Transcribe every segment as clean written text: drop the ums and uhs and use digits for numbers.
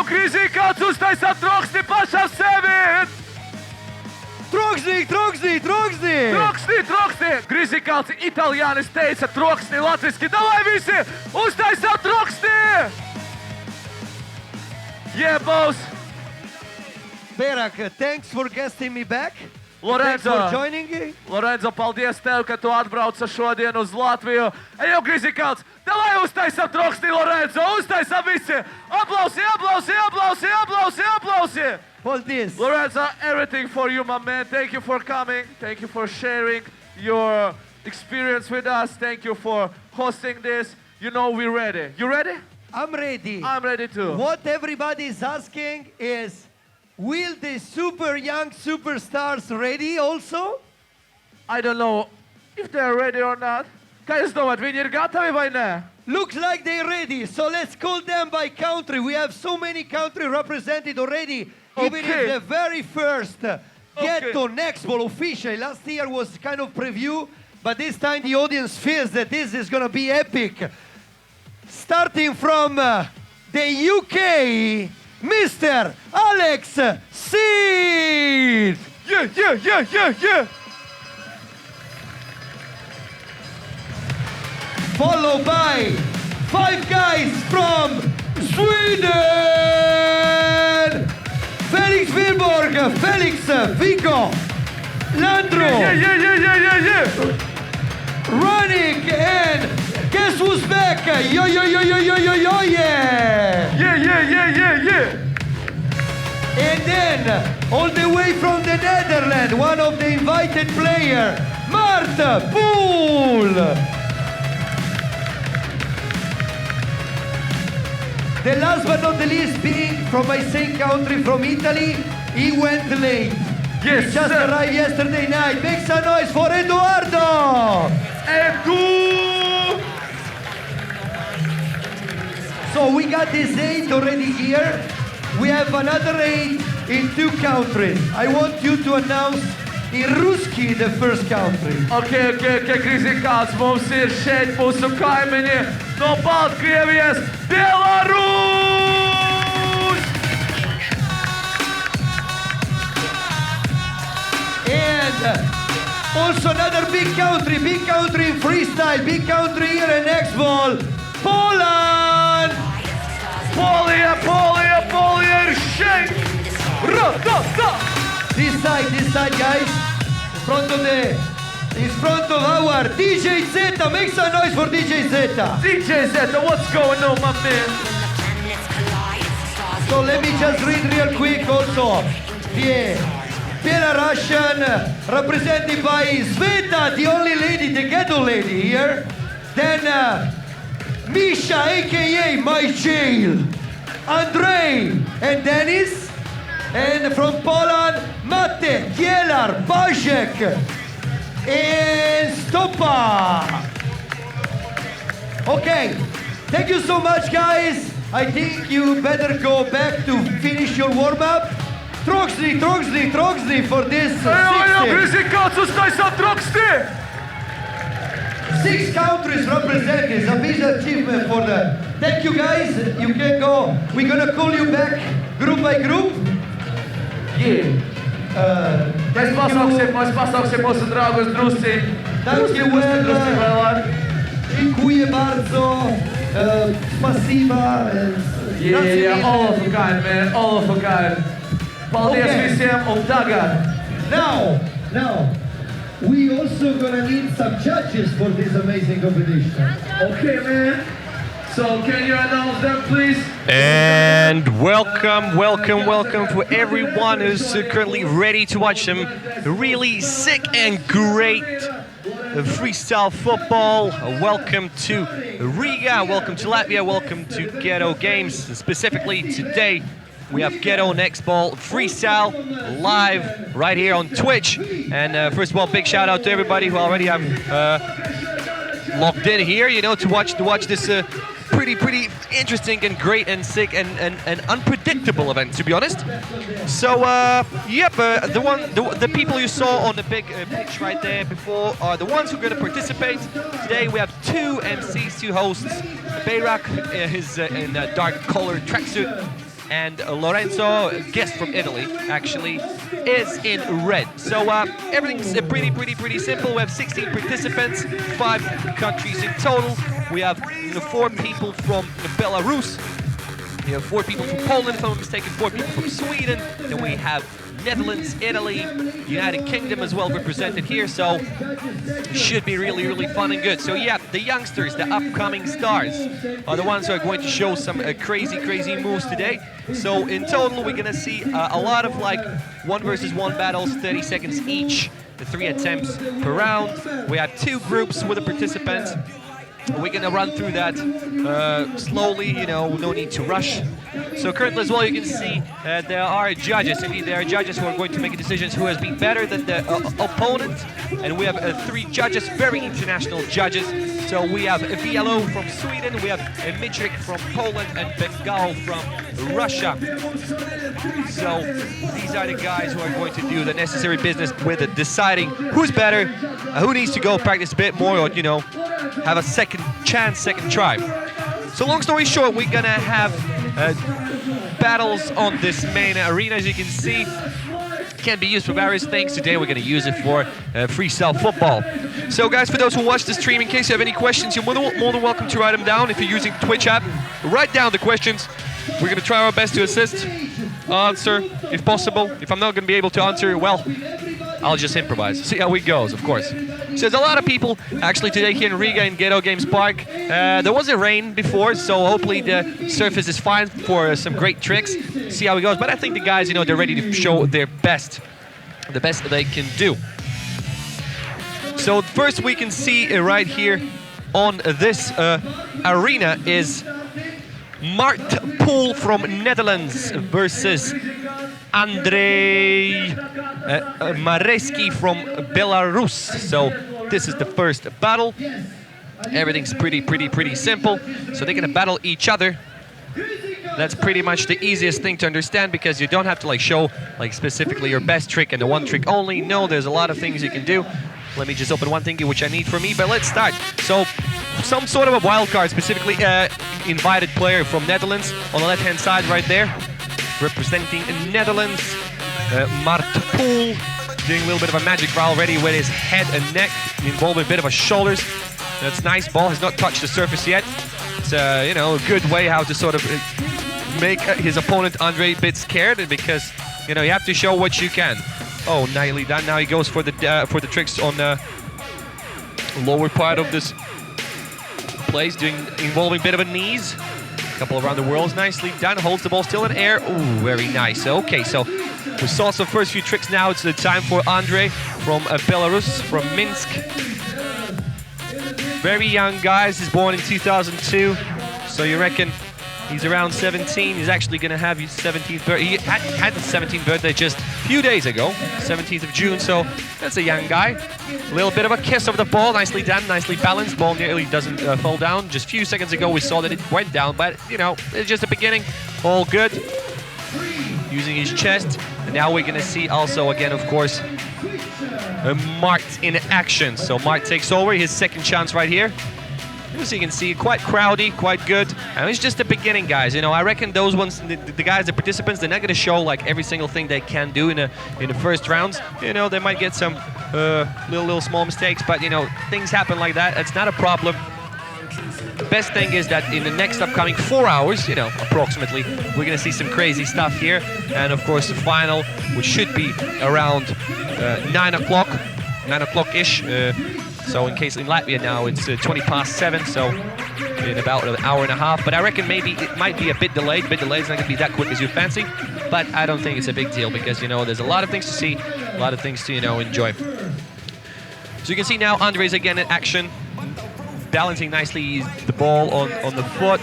jau krīzī kāds uztaisā troksni pašam sevi! Troksnī! Troksni! Krīzī kāds itāļānis teica troksni latviski. Davai visi! Uztaisā troksni! Yeah, boss! Berak, thanks for guesting me back. Lorenzo, thanks for joining me. Lorenzo, paldies tev, ka tu atbrauca šodien uz Latviju. Ej, jau krīzī kāds! Davai uztaisā troksni, Lorenzo! Uztaisā visi! Aplausi! Paldies. Lorenzo, everything for you, my man. Thank you for coming. Thank you for sharing your experience with us. Thank you for hosting this. You know we're ready. You ready? I'm ready. I'm ready too. What everybody is asking is, will the super young superstars ready also? I don't know if they're ready or not. Kā jūs domājat, viņi ir gatavi vai ne? Looks like they're ready, so let's call them by country. We have so many countries represented already. Even if the very first Ghetto Nextball official last year was kind of preview, but this time the audience feels that this is going to be epic. Starting from the UK, Mr. Alex Seed! Yeah! Followed by 5 guys from Sweden! Felix Wilborg, Felix, Vigo, Landro, Yeah! Running, and guess who's back? Yo, yeah! Yeah! And then, all the way from the Netherlands, one of the invited players, Marta Poel! The last but not the least being from my same country, from Italy, he went late. Yes, He just sir. arrived yesterday night. Make some noise for Eduardo! Edu! So we got this 8 already here. We have another 8 in 2 countries. I want you to announce in Ruski the first country. Okay, krīzī kāds mums ir šeit mūsu kaimiņi no Baltkrievijas, Belarus! And also another big country in freestyle, big country here in Nextball, Poland! Polija ir šeit! This side, guys. In front of our DJ Zeta. Make some noise for DJ Zeta. DJ Zeta, what's going on, my man? So let me just read real quick also. Belarusian, represented by Sveta, the only lady, the ghetto lady here. Then Misha, aka My Jail. Andrei and Denis. And from Poland, Mate, Kielar, Bajek, and Stopa. Okay, thank you so much, guys. I think you better go back to finish your warm-up. Troksni for this Krīzī kāds uztaisā troksni! 6 countries represented. A big achievement for that. Thank you, guys. You can go. We're gonna call you back group by group. Mēs pasauksim mūsu draugus drusci. Thank you, Vēl. Dziękuję bardzo. Spasiba. Yeah, all of a kind, man, all of a kind. Paldies visiem, un tagad. Now, we also gonna need some judges for this amazing competition. Okay, man. So can you announce them, please? And welcome to everyone who's currently ready to watch some really sick and great freestyle football. Welcome to Riga, welcome to Latvia, welcome to Ghetto Games. Specifically today, we have Ghetto Nextball freestyle live right here on Twitch. And first of all, big shout out to everybody who already have logged in here, you know, to watch this pretty interesting and great and sick and unpredictable event, to be honest. So the people you saw on the big pitch right there before are the ones who are going to participate. Today we have 2 MCs, 2 hosts. Bayrak is in a dark colored tracksuit. and Lorenzo, a guest from Italy, actually, is in red. So everything's pretty simple. We have 16 participants, 5 countries in total. We have 4 people from Belarus. We have 4 people from Poland, if I'm not mistaken, 4 people from Sweden. Then we have Netherlands, Italy, United Kingdom as well represented here. So it should be really fun and good. So yeah, the youngsters, the upcoming stars, are the ones who are going to show some crazy moves today. So in total, we're gonna see a lot of like 1 versus 1 battles, 30 seconds each, the 3 attempts per round. We have 2 groups with the participants. We're gonna run through that slowly, no need to rush. So currently as well, you can see there are judges. Indeed, there are judges who are going to make decisions who has been better than the opponent. And we have 3 judges, very international judges. So we have VLO from Sweden, we have Mitrik from Poland, and Bengal from Russia. So these are the guys who are going to do the necessary business with deciding who's better, who needs to go practice a bit more, or have a second chance, second try. So long story short, we're gonna have battles on this main arena. As you can see, can be used for various things. Today we're gonna use it for freestyle football. So guys, for those who watch the stream, in case you have any questions, you're more than welcome to write them down. If you're using Twitch app, write down the questions. We're gonna try our best to assist, answer if possible. If I'm not gonna be able to answer, well, I'll just improvise. See how it goes, of course. So there's a lot of people actually today here in Riga in Ghetto Games Park. There was a rain before, so hopefully the surface is fine for some great tricks. See how it goes. But I think the guys, they're ready to show their best, the best they can do. So first we can see right here on this arena is Mart Poel from Netherlands versus Andrzej Marecki from Belarus. So this is the first battle. Everything's pretty simple. So they're gonna battle each other. That's pretty much the easiest thing to understand, because you don't have to show specifically your best trick and the one trick only. No, there's a lot of things you can do. Let me just open one thingy which I need for me, but let's start. So some sort of a wild card, specifically invited player from Netherlands on the left hand side right there. Representing Netherlands, Mart Poel, doing a little bit of a magic trial already with his head and neck, involving a bit of a shoulders. That's nice. Ball has not touched the surface yet. It's a good way how to sort of make his opponent Andre a bit scared, because you have to show what you can. Oh, nicely done. Now he goes for the tricks on the lower part of this place, involving a bit of a knees. Couple around the whirls, nicely done. Holds the ball still in air. Ooh, very nice. Okay, so we saw some first few tricks. Now it's the time for Andrzej from Belarus, from Minsk. Very young guys. He's born in 2002, so you reckon he's around 17. He's actually going to have his 17th birthday. He had his 17th birthday just a few days ago, 17th of June, so that's a young guy. A little bit of a kiss of the ball, nicely done, nicely balanced. Ball nearly doesn't fall down. Just a few seconds ago we saw that it went down, but it's just the beginning. All good. Using his chest. And now we're going to see also again, of course, Mart in action. So Mart takes over, his second chance right here. As you can see, quite crowdy, quite good. And it's just the beginning, guys. I reckon those ones, the guys, the participants, they're not going to show every single thing they can do in the first rounds. They might get some little small mistakes, but things happen like that. It's not a problem. The best thing is that in the next upcoming 4 hours, approximately, we're going to see some crazy stuff here. And of course, the final, which should be around 9 o'clock-ish. So in case in Latvia now it's 20 past 7, so in about an hour and a half. But I reckon maybe it might be a bit delayed. It's not going to be that quick as you fancy. But I don't think it's a big deal, because there's a lot of things to see, a lot of things to enjoy. So you can see now Andrzej's again in action, balancing nicely the ball on the foot.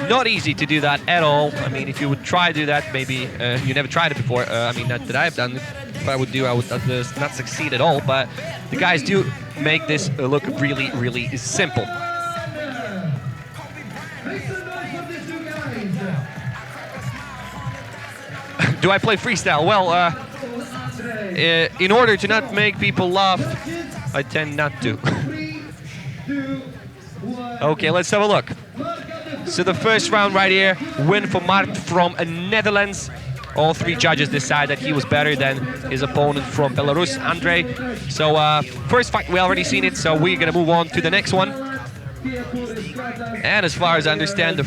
Not easy to do that at all. I mean, if you would try to do that, maybe you never tried it before. I mean, not that I've done. If I would not succeed at all. But the guys do make this look really simple. Do I play freestyle? Well, in order to not make people laugh, I tend not to. Okay, let's have a look. So the first round right here, win for Mart from Netherlands. All three judges decide that he was better than his opponent from Belarus, Andrei. So first fight, we already seen it, so we're gonna move on to the next one. And as far as I understand, the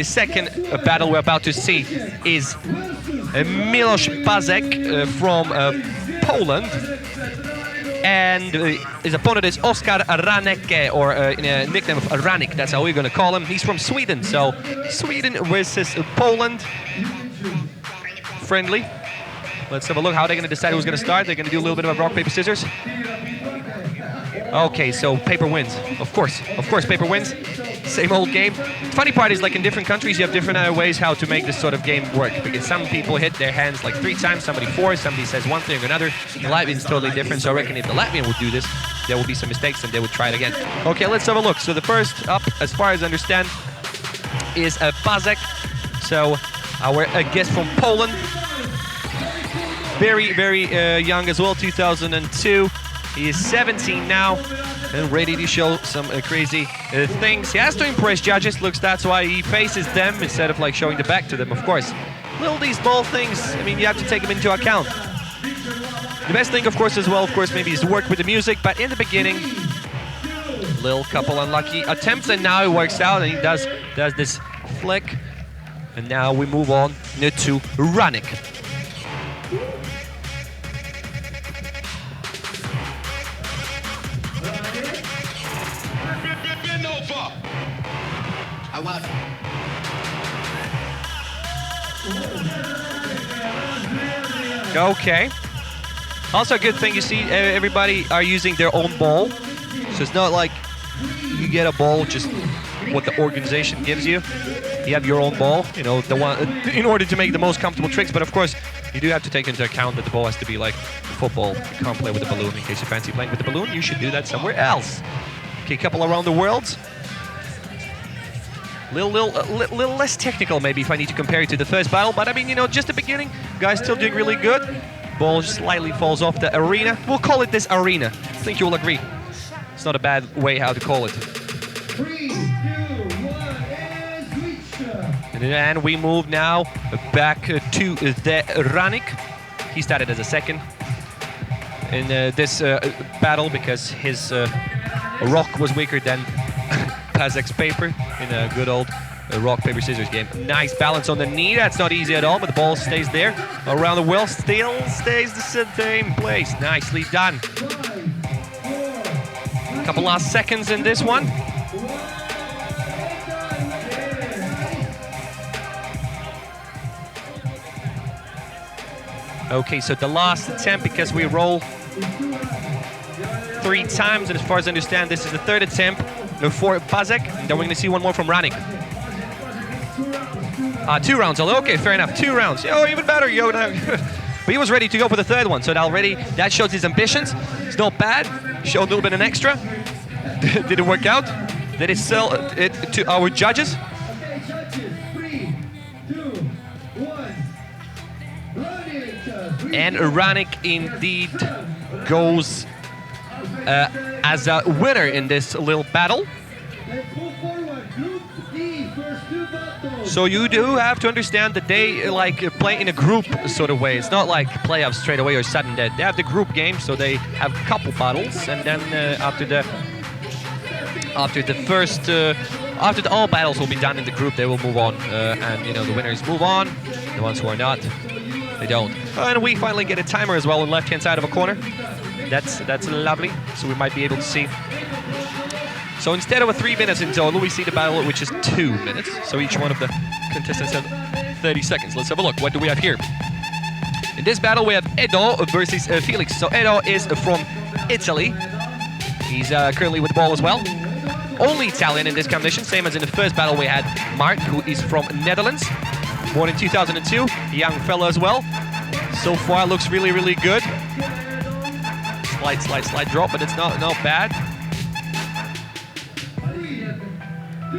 second battle we're about to see is Miloš Pazek from Poland. And his opponent is Oskar Ranecke, or in a nickname of Ranik, that's how we're gonna call him. He's from Sweden, so Sweden versus Poland. Friendly. Let's have a look how they're gonna decide who's gonna start. They're gonna do a little bit of a rock, paper, scissors. Okay, so paper wins. Of course, paper wins. Same old game. The funny part is, like, in different countries, you have different ways how to make this sort of game work. Because some people hit their hands like 3 times, somebody 4, somebody says one thing or another. The Latvian's totally different, so I reckon if the Latvian would do this, there would be some mistakes and they would try it again. Okay, let's have a look. So the first up, as far as I understand, is Pazek. So our guest from Poland. Very, very young as well, 2002. He is 17 now and ready to show some crazy things. He has to impress judges. Looks, that's why he faces them instead of like showing the back to them, of course. Little these small things, I mean, you have to take them into account. The best thing, of course, as well, of course, maybe is to work with the music, but in the beginning, little couple unlucky attempts, and now it works out, and he does this flick. And now we move on to Ranik. Okay. Also a good thing, you see, everybody are using their own ball. So it's not like you get a ball just what the organization gives you. You have your own ball, you know, the one in order to make the most comfortable tricks. But of course, you do have to take into account that the ball has to be like football. You can't play with a balloon. In case you fancy playing with the balloon, you should do that somewhere else. Okay, couple around the world. Little less technical maybe if I need to compare it to the first battle, but I mean, you know, just the beginning, guys still doing really good. Ball slightly falls off the arena. We'll call it this arena. I think you'll agree. It's not a bad way how to call it. 3, 2, 1, and switch. And we move now back to the Ranik. He started as a second in this battle because his rock was weaker than Pazek's paper in a good old rock, paper, scissors game. Nice balance on the knee. That's not easy at all, but the ball stays there. Around the wheel, still stays the same place. Nicely done. Couple last seconds in this one. Okay, so the last attempt, because we roll 3 times, and as far as I understand, this is the 3rd attempt for Pazek. Then we're going to see one more from Ranik. 2 rounds. Okay, fair enough. 2 rounds. Oh, even better. But he was ready to go for the 3rd one, so that shows his ambitions. It's not bad. Showed a little bit of an extra. Didn't work out. Did it sell it to our judges? 3, 2, 1. And Ranik indeed goes as a winner in this little battle. So you do have to understand that they like play in a group sort of way. It's not like playoffs straight away or sudden death. They have the group game, so they have a couple battles, and then after all battles will be done in the group, they will move on, and you know, the winners move on. The ones who are not, they don't. And we finally get a timer as well on the left-hand side of a corner. That's lovely. So we might be able to see. So instead of a 3 minutes in total, we see the battle, which is 2 minutes. So each one of the contestants have 30 seconds. Let's have a look. What do we have here? In this battle, we have Edo versus Felix. So Edo is from Italy. He's currently with the ball as well. Only Italian in this competition, same as in the first battle we had Mark, who is from Netherlands. Born in 2002, a young fella as well. So far looks really, really good. Slight drop, but it's not bad.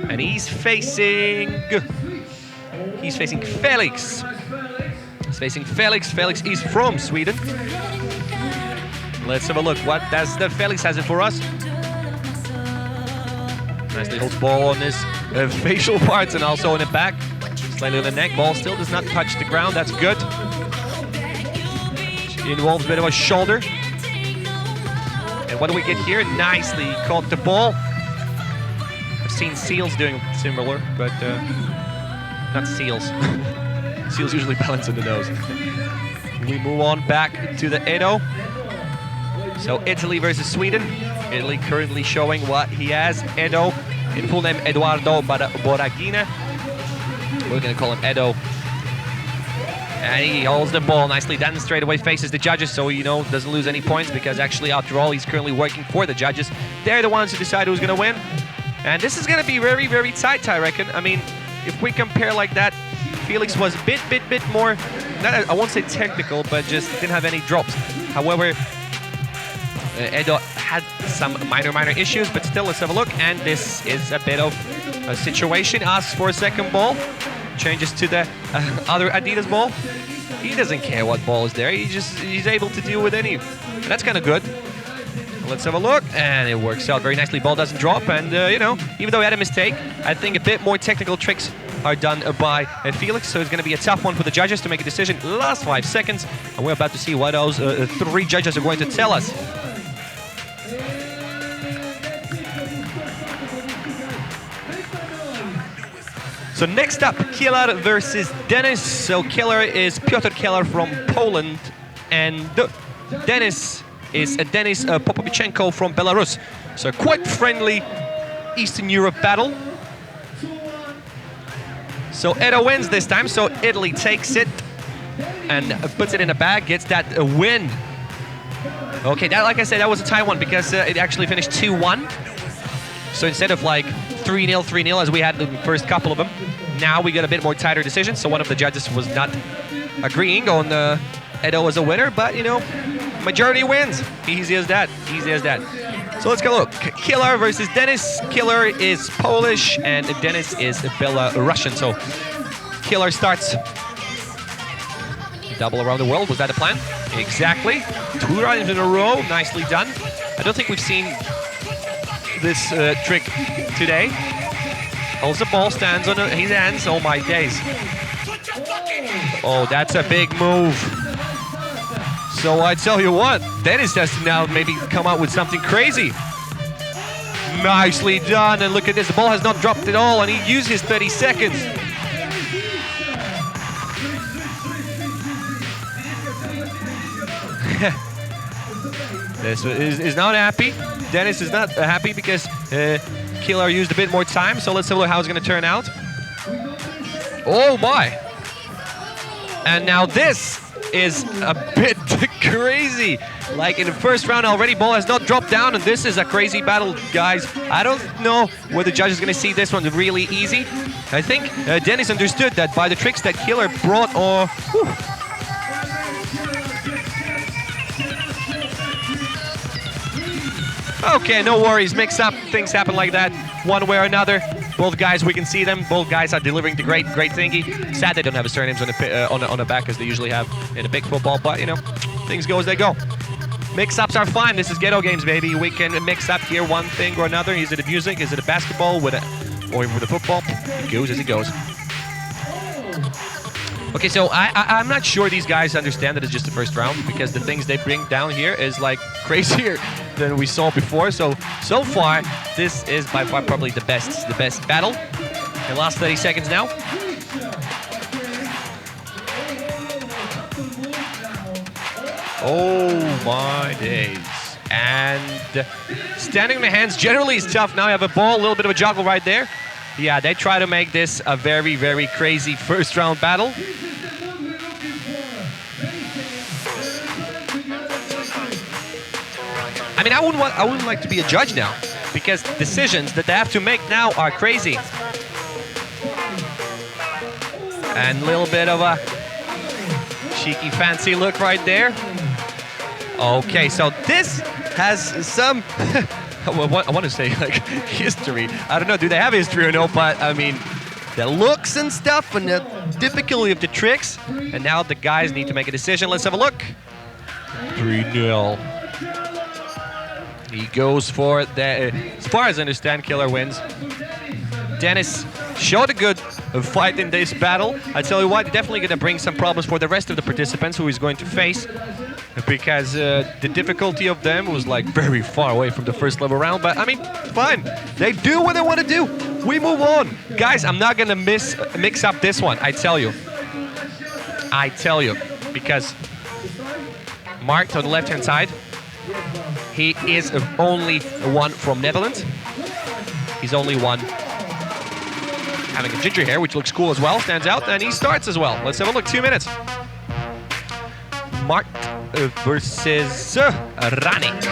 And he's facing Felix. He's facing Felix. Felix is from Sweden. Let's have a look. What does the Felix has it for us? Nicely holds ball on his facial parts and also on the back. Slightly on the neck. Ball still does not touch the ground. That's good. Involves a bit of a shoulder. And what do we get here? Nicely caught the ball. I've seen seals doing similar, but not seals. Seals usually balance on the nose. We move on back to the Edo. So Italy versus Sweden. Italy currently showing what he has. Edo, in full name Edoardo Boragina. We're gonna call him Edo. And he holds the ball nicely done, straight away faces the judges, so doesn't lose any points, because actually after all he's currently working for the judges. They're the ones who decide who's gonna win. And this is gonna be very, very tight, I reckon. I mean, if we compare like that, Felix was a bit more, I won't say technical, but just didn't have any drops. However, Edo had some minor issues, but still, let's have a look. And this is a bit of a situation. Asks for a second ball. Changes to the other Adidas ball. He doesn't care what ball is there. He's able to deal with any. And that's kind of good. Let's have a look. And it works out very nicely. Ball doesn't drop. And, even though he had a mistake, I think a bit more technical tricks are done by Felix. So it's going to be a tough one for the judges to make a decision. Last 5 seconds. And we're about to see what those 3 judges are going to tell us. So next up, Killer versus Dennis. So Killer is Piotr Killer from Poland, and Dennis is Denis Popovichenko from Belarus. So quite friendly Eastern Europe battle. So Edo wins this time, so Italy takes it and puts it in a bag, gets that win. Okay, that, like I said, that was a tie one because it actually finished 2-1. So instead of like 3-0, 3-0 as we had the first couple of them, now we got a bit more tighter decision. So one of the judges was not agreeing on Edo as a winner, but majority wins. Easy as that, easy as that. So let's go look. Killer versus Dennis. Killer is Polish and Dennis is Belarusian. So Killer starts double around the world. Was that the plan? Exactly. 2 runs in a row. Nicely done. I don't think we've seen this trick today. Holds the ball, stands on his hands. Oh my days. Oh, that's a big move. So I tell you what, Dennis has to now maybe come out with something crazy. Nicely done, and look at this. The ball has not dropped at all, and he used his 30 seconds. This is not happy. Dennis is not happy because Killer used a bit more time, so let's have a look how it's going to turn out. Oh my! And now this is a bit crazy. Like in the first round already, ball has not dropped down, and this is a crazy battle, guys. I don't know whether the judge is going to see this one really easy. I think Dennis understood that by the tricks that Killer brought. Okay, no worries. Mix up. Things happen like that one way or another. Both guys, we can see them. Both guys are delivering the great thingy. Sad they don't have surnames on the back as they usually have in a big football, but things go as they go. Mix-ups are fine. This is ghetto games, baby. We can mix up here one thing or another. Is it a music? Is it a basketball? Or with a football? It goes as it goes. Okay, so I'm not sure these guys understand that it's just the first round, because the things they bring down here is like crazier than we saw before. So far, this is by far probably the best battle. The last 30 seconds now. Oh my days. And standing on the hands generally is tough. Now you have a ball, a little bit of a juggle right there. Yeah, they try to make this a very, very crazy first round battle. I mean, I wouldn't like to be a judge now, because decisions that they have to make now are crazy. And a little bit of a cheeky, fancy look right there. Okay, so this has some, I want to say like history. I don't know, do they have history or no? But I mean, the looks and stuff and the difficulty of the tricks. And now the guys need to make a decision. Let's have a look. 3-0. He goes for the, as far as I understand, Killer wins. Dennis showed a good fight in this battle. I tell you what, definitely going to bring some problems for the rest of the participants who he's going to face, because the difficulty of them was like very far away from the first level round. But I mean, fine. They do what they want to do. We move on. Guys, I'm not going to mix up this one, I tell you. Because Mark on the left-hand side, he is only one from Netherlands. He's only one having a ginger hair, which looks cool as well, stands out, and he starts as well. Let's have a look, 2 minutes. Mark versus Ranik.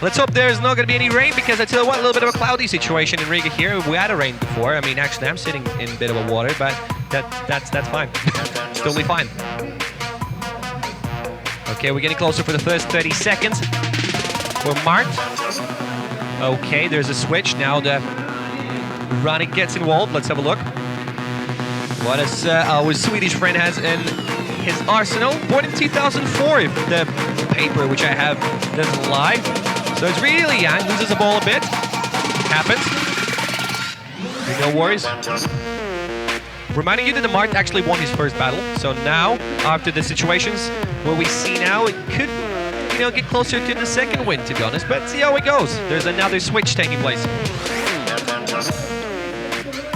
Let's hope there's not going to be any rain, because I tell you what, a little bit of a cloudy situation in Riga here. We had a rain before. I mean, actually, I'm sitting in a bit of a water, but that's fine. It's totally fine. Okay, we're getting closer for the first 30 seconds. We're marked. Okay, there's a switch. Now the Ranik gets involved. Let's have a look. What our Swedish friend has in his arsenal. Born in 2004, if the paper, which I have, doesn't lie. So it's really young. Loses the ball a bit. Happens. No worries. Reminding you that the Mart actually won his first battle. So now, after the situations where we see now, it could, you know, get closer to the second win, to be honest. But see how it goes. There's another switch taking place.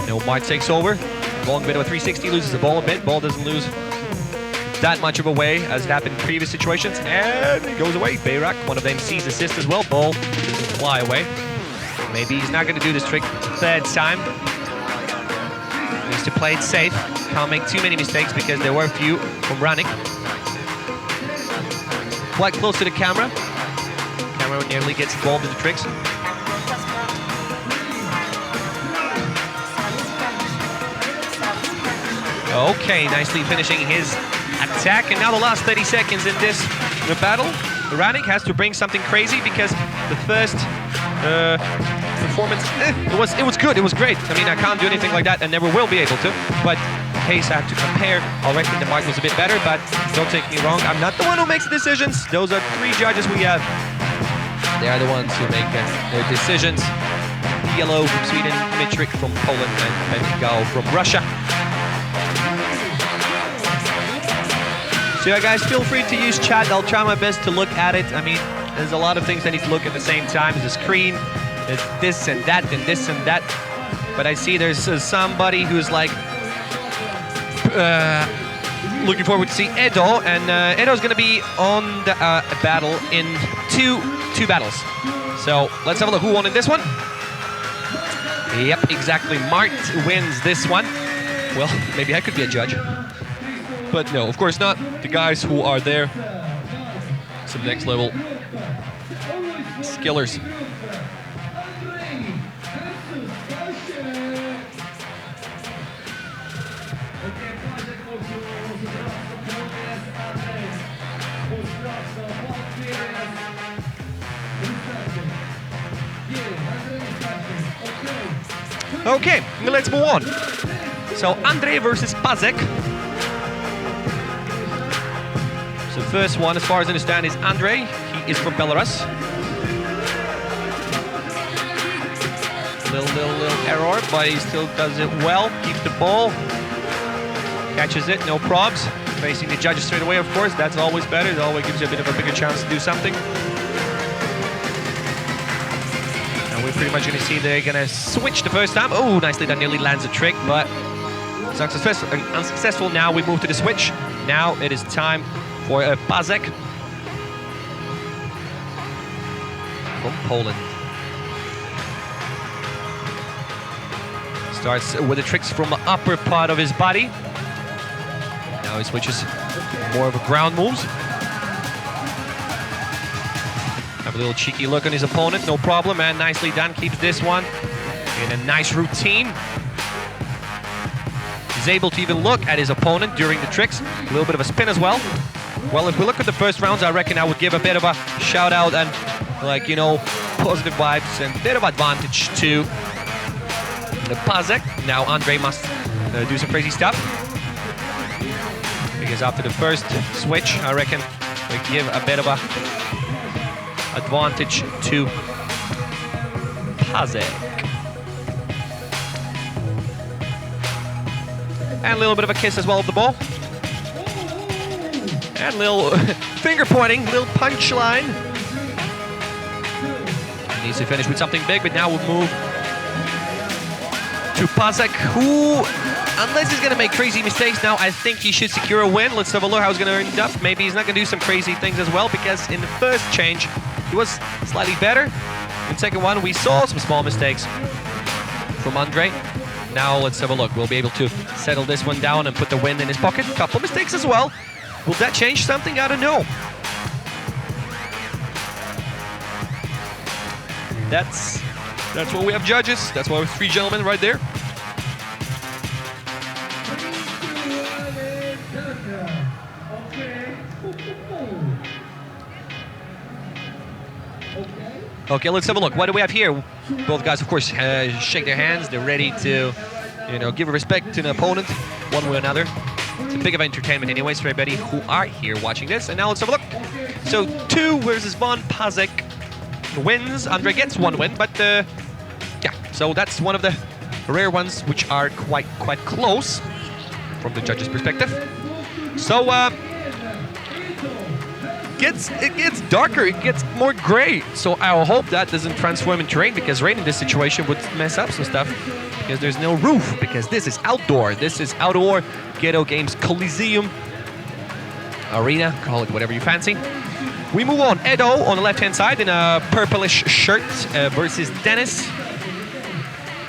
No, Mart takes over. Long bit of a 360, loses the ball a bit. Ball doesn't lose that much of a way as it happened in previous situations. And it goes away. Bayrak, one of them, sees assist as well. Ball doesn't fly away. Maybe he's not going to do this trick third time. Needs to play it safe. Can't make too many mistakes because there were a few from Ranik. Quite close to the camera. Camera nearly gets involved in the tricks. Okay, nicely finishing his attack. And now the last 30 seconds in this battle. Ranik has to bring something crazy because the first performance, it was good, it was great. I mean, I can't do anything like that and never will be able to. But in case I have to compare, I reckon the mark was a bit better, but don't take me wrong, I'm not the one who makes the decisions. Those are 3 judges we have. They are the ones who make their decisions. Yellow from Sweden, Mitrik from Poland, and Bengal from Russia. So yeah, guys, feel free to use chat. I'll try my best to look at it. I mean, there's a lot of things I need to look at the same time. There's a screen, there's this and that, and this and that. But I see there's somebody who's like looking forward to see Edo, and Edo's going to be on the battle in two battles. So let's have a look who won in this one. Yep, exactly. Mart wins this one. Well, maybe I could be a judge. But no, of course not. The guys who are there, some next level skillers. Okay, let's move on. So Andrei versus Pazek. So the first one, as far as I understand, is Andrei. He is from Belarus. Little error, but he still does it well. Keeps the ball. Catches it, no probs. Facing the judges straight away, of course. That's always better. It always gives you a bit of a bigger chance to do something. And we're pretty much going to see they're going to switch the first time. Oh, nicely done. Nearly lands a trick, but it's unsuccessful. Now we move to the switch. Now it is time for Pazek from Poland. Starts with the tricks from the upper part of his body. Now he switches more of a ground moves. Have a little cheeky look on his opponent, no problem, and nicely done. Keeps this one in a nice routine. He's able to even look at his opponent during the tricks. A little bit of a spin as well. Well, if we look at the first rounds, I reckon I would give a bit of a shout out and, like, you know, positive vibes and a bit of advantage to the Pazek. Now Andrei must do some crazy stuff. Because after the first switch, I reckon we give a bit of a advantage to Pazek. And a little bit of a kiss as well of the ball. And a little finger pointing, little punchline. Needs to finish with something big, but now we'll move to Pazek, who, unless he's going to make crazy mistakes now, I think he should secure a win. Let's have a look how he's going to end up. Maybe he's not going to do some crazy things as well, because in the first change, he was slightly better. In the second one, we saw some small mistakes from Andre. Now let's have a look. We'll be able to settle this one down and put the win in his pocket. Couple mistakes as well. Will that change something? I don't know. That's what we have judges. That's why we have 3 gentlemen right there. Okay, let's have a look. What do we have here? Both guys, of course, shake their hands. They're ready to, give respect to an opponent, one way or another. It's a big of entertainment anyways for everybody who are here watching this. And now let's have a look. So 2 versus 1. Pazek wins. Andre gets 1 win, but yeah. So that's one of the rare ones which are quite close from the judges' perspective. So it gets darker, it gets more gray. So I hope that doesn't transform into rain, because rain in this situation would mess up some stuff, because there's no roof, because this is outdoor. This is outdoor Ghetto Games Coliseum Arena, call it whatever you fancy. We move on. Edo on the left-hand side in a purplish shirt versus Dennis.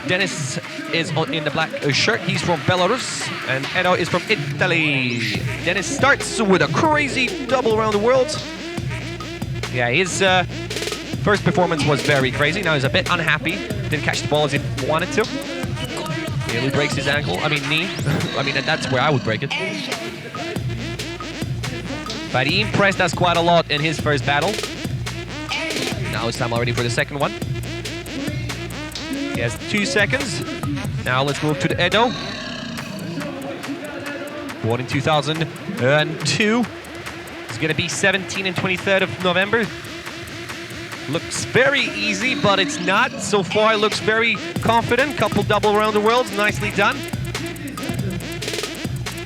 Dennis is in the black shirt. He's from Belarus, and Edo is from Italy. Dennis starts with a crazy double around the world. Yeah, his first performance was very crazy. Now he's a bit unhappy. Didn't catch the ball as he wanted to. Nearly breaks his ankle. I mean, knee. I mean, that's where I would break it. But he impressed us quite a lot in his first battle. Now it's time already for the second one. He has 2 seconds. Now let's move to the Edo. Born in 2002. It's going to be 17th and 23rd of November. Looks very easy, but it's not. So far, it looks very confident. Couple double around the world. Nicely done.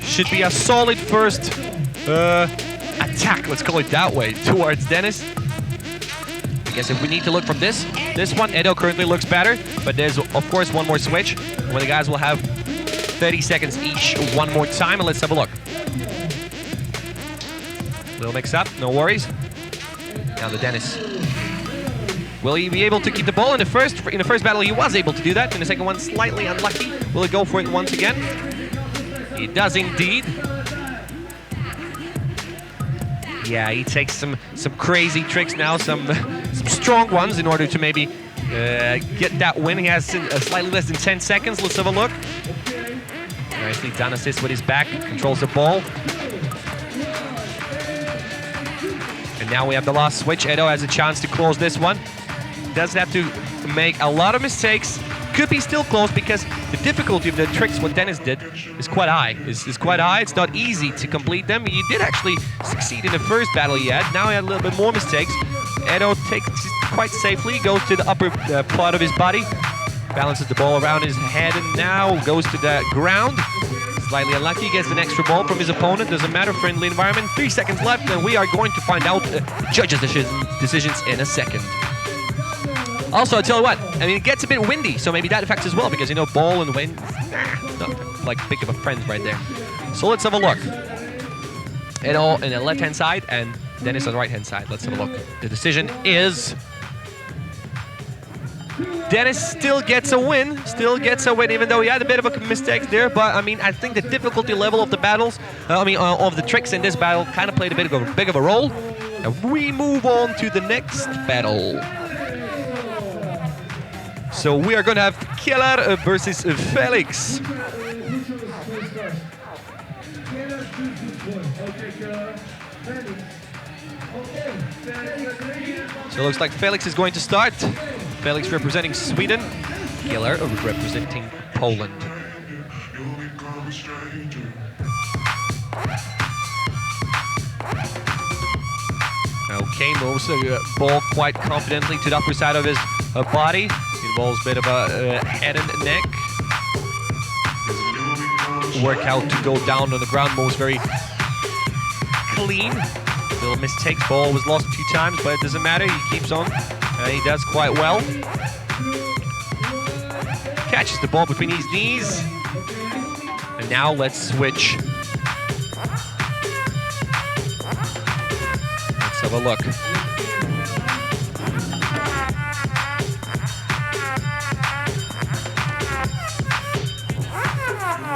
Should be a solid first attack, let's call it that way, towards Dennis. I guess if we need to look from this one, Edo currently looks better, but there's of course one more switch where the guys will have 30 seconds each one more time, and let's have a look. Little mix up, no worries. Now the Dennis. Will he be able to keep the ball? In the first battle he was able to do that. In the second one, slightly unlucky. Will he go for it once again? He does indeed. Yeah, he takes some crazy tricks now, some strong ones in order to maybe get that win. He has slightly less than 10 seconds. Let's have a look. Nicely done assist with his back, controls the ball. And now we have the last switch. Edo has a chance to close this one. Doesn't have to make a lot of mistakes. Could be still close, because the difficulty of the tricks what Dennis did is quite high. It's quite high. It's not easy to complete them. He did actually succeed in the first battle he had. Now he had a little bit more mistakes. Edo takes it quite safely, goes to the upper part of his body, balances the ball around his head, and now goes to the ground. Slightly unlucky, gets an extra ball from his opponent. Doesn't matter, friendly environment. 3 seconds left, and we are going to find out judges' decisions in a second. Also, I'll tell you what, I mean, it gets a bit windy, so maybe that affects as well, because, ball and wind, not like big of a friend right there. So let's have a look. Edo on the left-hand side, and Dennis on the right-hand side. Let's have a look. The decision is... Dennis still gets a win, even though he had a bit of a mistake there. But, I mean, I think the difficulty level of the battles, of the tricks in this battle kind of played a bit of a role. And we move on to the next battle. So we are going to have Kielar versus Felix. So it looks like Felix is going to start. Felix representing Sweden, Kielar representing Poland. Okay, moves the ball quite confidently to the upper side of his body. Involves a bit of a head and neck. Work out to go down on the ground, moves very clean. Little mistakes, ball was lost a few times, but it doesn't matter, he keeps on. He does quite well. Catches the ball between his knees. And now let's switch. Let's have a look.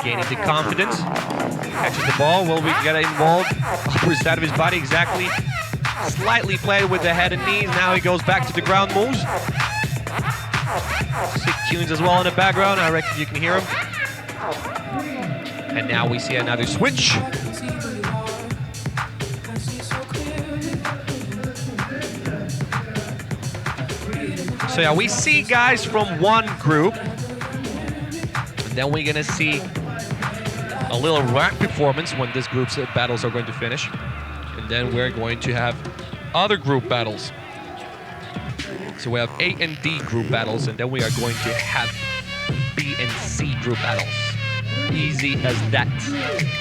Gaining the confidence. Catches the ball. Will we get involved? Upper side of his body, exactly. Slightly played with the head and knees. Now he goes back to the ground moves. Sick tunes as well in the background. I reckon you can hear him. And now we see another switch. So yeah, we see guys from one group. And then we're gonna see a little rack performance when this group's battles are going to finish. And then we're going to have other group battles. So we have A and D group battles, and then we are going to have B and C group battles. Easy as that.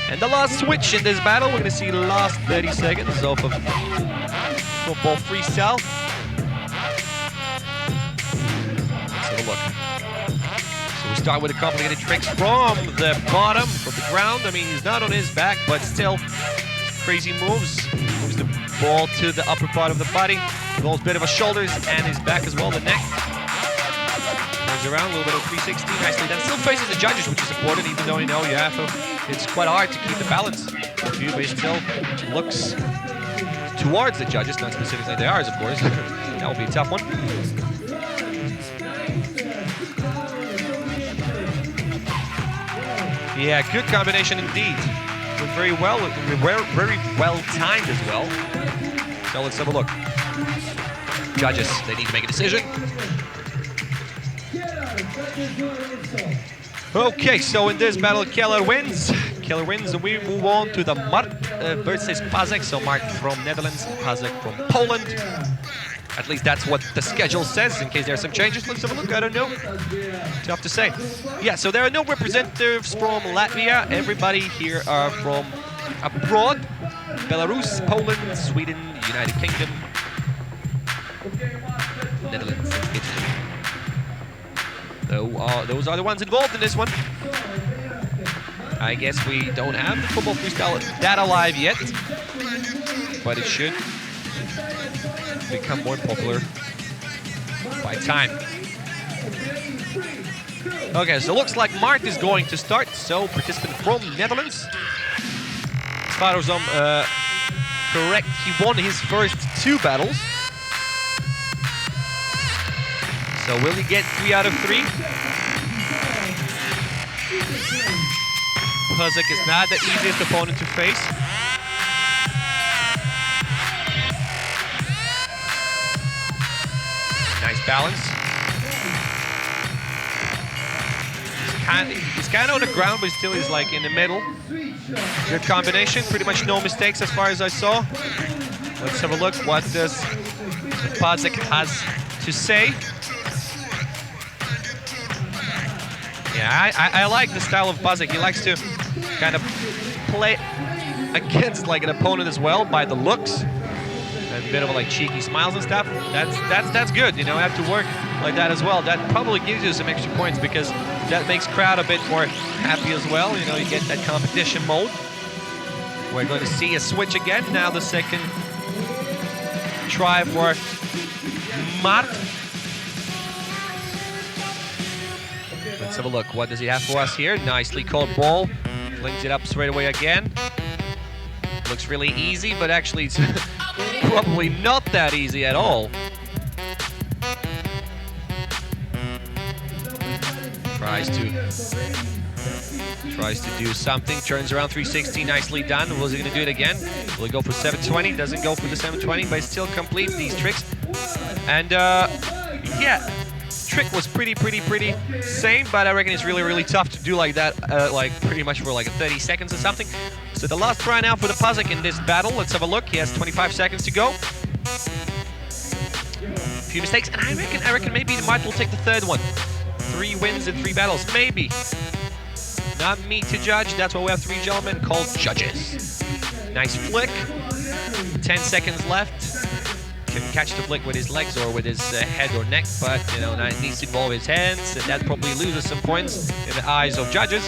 And the last switch in this battle, we're gonna see the last 30 seconds of football freestyle. Let's have a look. So we start with the complicated tricks from the bottom, from the ground. I mean, he's not on his back, but still crazy moves. Moves the ball to the upper part of the body. Rolls a bit of his shoulders and his back as well, the neck. Turns around, a little bit of 360, nicely done. Still faces the judges, which is important, even though you know you have to. It's quite hard to keep the balance. But he still looks towards the judges, not specifically theirs, of course. That will be a tough one. Yeah, good combination indeed. Went very well, very well timed as well. So let's have a look. Judges, they need to make a decision. Okay, so in this battle, Keller wins. Keller wins, and we move on to the Mart versus Pazek. So Mart from Netherlands, Pazek from Poland. At least that's what the schedule says, in case there are some changes. Let's have a look, I don't know. Tough to say. Yeah, so there are no representatives from Latvia. Everybody here are from abroad. Belarus, Poland, Sweden, United Kingdom, Netherlands, and Italy. Those are the ones involved in this one. I guess we don't have the football freestyle that alive yet, but it should become more popular by time. Okay, so looks like Mart is going to start. So participant from Netherlands. As far as I'm correct, he won his first 2 battles. So will he get 3 out of 3? Pazek is not the easiest opponent to face. Nice balance. He's kind of on the ground, but still he's like in the middle. Good combination, pretty much no mistakes as far as I saw. Let's have a look. What does Pazek has to say? Yeah, I like the style of Pazek. He likes to kind of play against like an opponent as well by the looks. A bit of like cheeky smiles and stuff. That's good, you know, I have to work like that as well. That probably gives you some extra points because that makes crowd a bit more happy as well. You know, you get that competition mode. We're going to see a switch again. Now the second try for Mart. Let's have a look. What does he have for us here? Nicely caught ball. Flings it up straight away again. Looks really easy, but actually it's probably not that easy at all. Tries to do something, turns around 360, nicely done. Was he gonna do it again? Will he go for 720? Doesn't go for the 720, but still complete these tricks. And yeah, trick was pretty same, but I reckon it's really tough to do like that, like pretty much for like 30 seconds or something. So the last try now for the Pazek in this battle. Let's have a look. He has 25 seconds to go. A few mistakes, and I reckon maybe Mart will take the third one. 3 wins in 3 battles, maybe. Not me to judge, that's why we have 3 gentlemen called judges. Nice flick. 10 seconds left. Can catch the flick with his legs or with his head or neck, but you know, it needs to involve his hands, and that probably loses some points in the eyes of judges.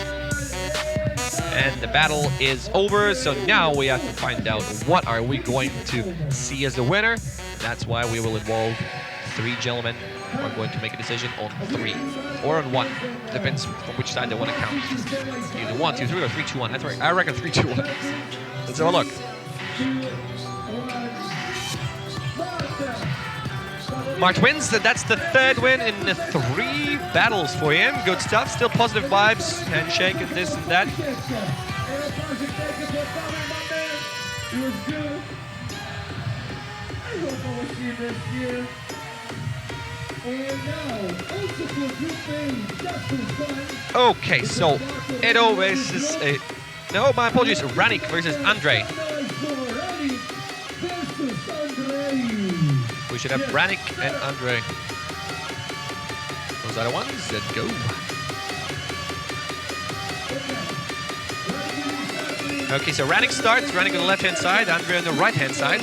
And the battle is over, so now we have to find out what are we going to see as the winner. That's why we will involve 3 gentlemen who are going to make a decision on 3 or on 1. Depends from which side they want to count. Either 1, 2, 3 or 3, 2, 1. That's right. I reckon 3, 2, 1. Let's have a look. Mart wins, that's the 3rd win in the 3 battles for him. Good stuff, still positive vibes, handshake and this and that. Okay, so Edo versus no, my apologies, Ranik versus Andre. We should have Ranik and Andre. Those are the ones that go. Okay, so Ranik starts. Ranik on the left-hand side, Andre on the right-hand side.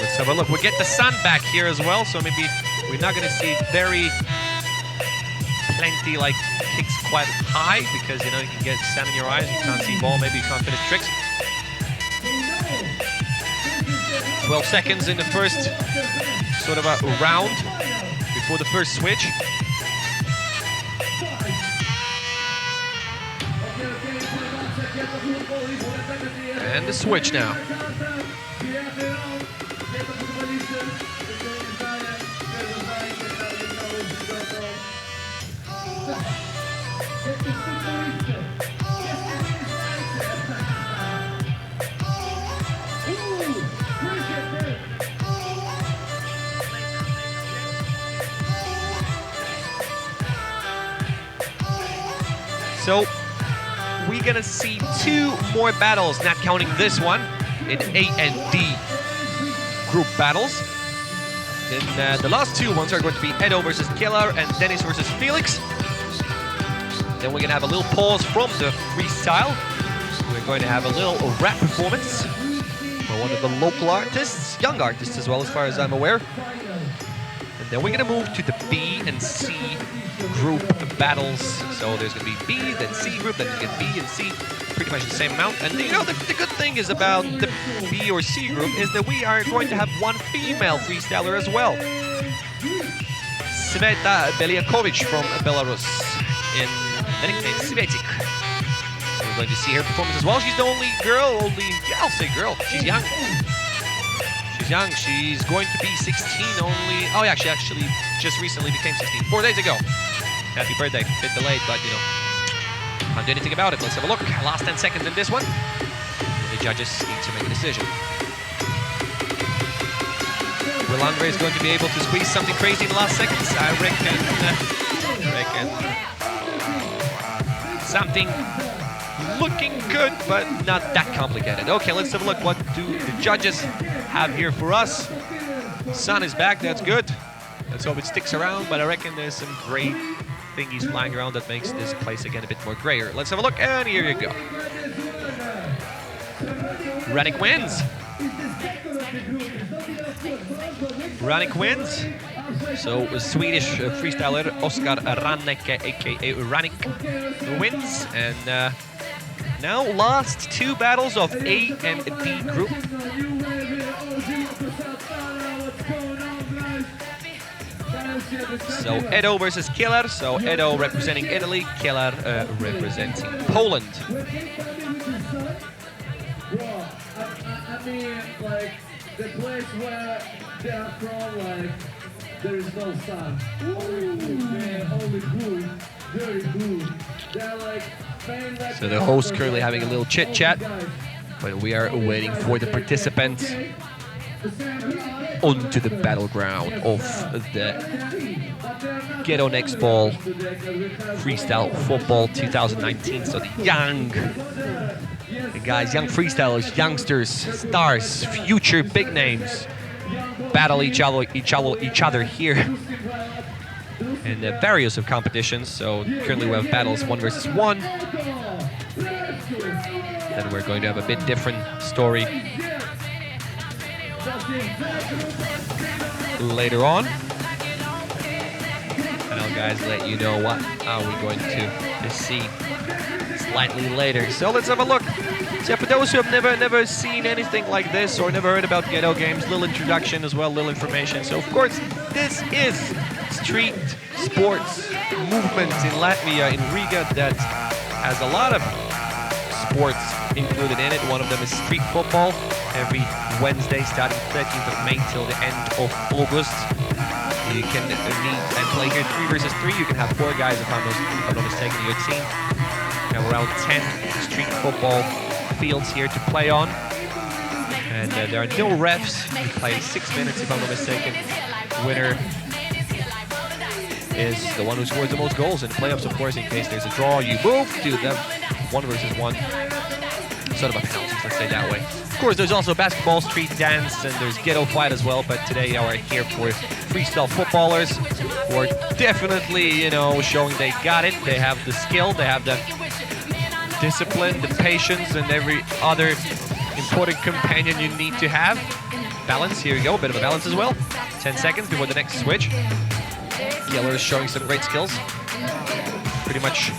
Let's have a look. We'll get the sun back here as well, so maybe we're not going to see plenty like kicks quite high, because you know you can get sand in your eyes, you can't see ball, maybe you can't finish tricks. 12 seconds in the first sort of a round before the first switch. And the switch now. So we're gonna see 2 more battles, not counting this one, in A and D group battles. Then the last 2 ones are going to be Edo versus Killer and Dennis versus Felix. Then we're gonna have a little pause from the freestyle. We're going to have a little rap performance for one of the local artists, young artists as well, as far as I'm aware. And then we're gonna move to the B and C group battles. So there's gonna be B, then C group, then you get B and C, pretty much the same amount. And you know, the good thing is about the B or C group is that we are going to have 1 female freestyler as well. Sveta Beliakovic from Belarus, in the nickname Svetik. So we're going to see her performance as well. She's the only girl, yeah, I'll say girl. She's young. She's young. She's going to be 16 only. Oh yeah, she actually just recently became 16, 4 days ago. Happy birthday, a bit delayed, but you know, can't do anything about it. Let's have a look. Last 10 seconds in this one. The judges need to make a decision. Will Andre is going to be able to squeeze something crazy in the last seconds? I reckon something looking good, but not that complicated. Okay, let's have a look. What do the judges have here for us? Sun is back, that's good. Let's hope it sticks around, but I reckon there's some gray thingies flying around that makes this place again a bit more grayer. Let's have a look, and here you go. Ranik wins. Ranik wins. So Swedish freestyler Oskar Ranneke, aka Ranik, wins. And now last 2 battles of A and D group. So Edo versus Killer. So Edo representing Italy, Killer representing Poland. Well, I mean, like, the place where they are from, like, there is no sun. Only blue, very blue. They're like, so the host currently having a little chit chat, but we are waiting for the participants onto the battleground of the Ghetto Nextball Freestyle Football 2019. So the young guys, young freestylers, youngsters, stars, future big names battle each other here in various of competitions. So currently we have battles 1 versus 1. Then we're going to have a bit different story later on. And I'll guys let you know what are we going to see slightly later. So let's have a look. So for those who have never seen anything like this or never heard about Ghetto Games, little introduction as well, little information. So of course this is street sports movement in Latvia, in Riga, that has a lot of sports included in it. One of them is street football. Every Wednesday starting 13th of May till the end of August. You can meet and play here 3 versus 3. You can have 4 guys if I'm not mistaken in your team. We have around 10 street football fields here to play on. And there are no refs. You play 6 minutes if I'm not mistaken. Winner is the one who scores the most goals in the playoffs, of course. In case there's a draw, you move to the 1 versus 1. Sort of a penalty, let's say that way. Of course, there's also basketball, street dance, and there's ghetto fight as well. But today we're here for freestyle footballers who are definitely, you know, showing they got it. They have the skill, they have the discipline, the patience, and every other important companion you need to have. Balance, here we go, a bit of a balance as well. 10 seconds before the next switch. Killer is showing some great skills. Pretty much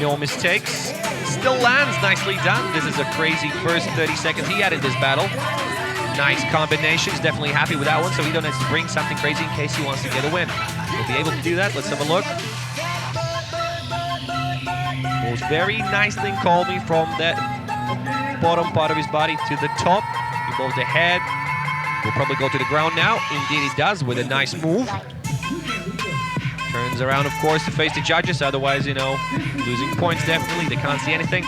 no mistakes. Still lands, nicely done. This is a crazy first 30 seconds he had in this battle. Nice combinations, definitely happy with that one, so he don't have to bring something crazy in case he wants to get a win. He'll be able to do that. Let's have a look. Moves very nicely and calmly from the bottom part of his body to the top. He goes the head. Will probably go to the ground now. Indeed he does, with a nice move. Turns around, of course, to face the judges. Otherwise, you know, losing points definitely. They can't see anything.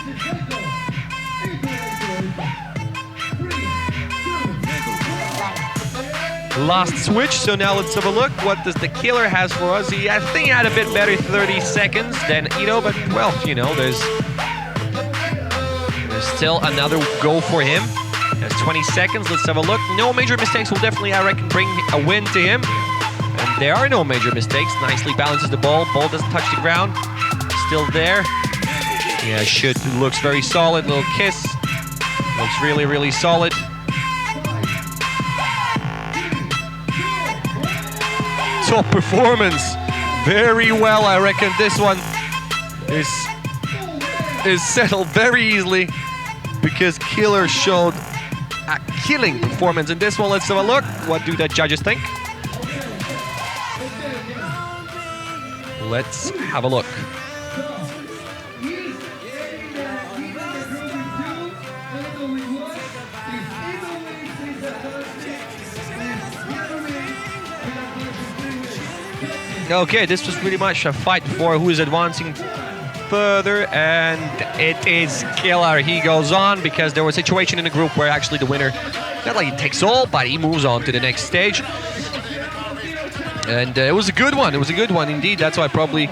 Last switch, so now let's have a look. What does the killer has for us? I think he had a bit better 30 seconds than Ito, but, well, you know, there's still another go for him. There's 20 seconds. Let's have a look. No major mistakes will definitely, I reckon, bring a win to him. And there are no major mistakes. Nicely balances the ball. Ball doesn't touch the ground. Still there. Yeah, looks very solid. Little kiss. Looks really, really solid. Top performance. Very well, I reckon this one is settled very easily because Killer showed a killing performance in this one. Let's have a look. What do the judges think? Let's have a look. Okay, this was pretty much a fight for who is advancing further, and it is Killer. He goes on because there was a situation in the group where actually the winner, not like he takes all, but he moves on to the next stage. And it was a good one. It was a good one indeed. That's why probably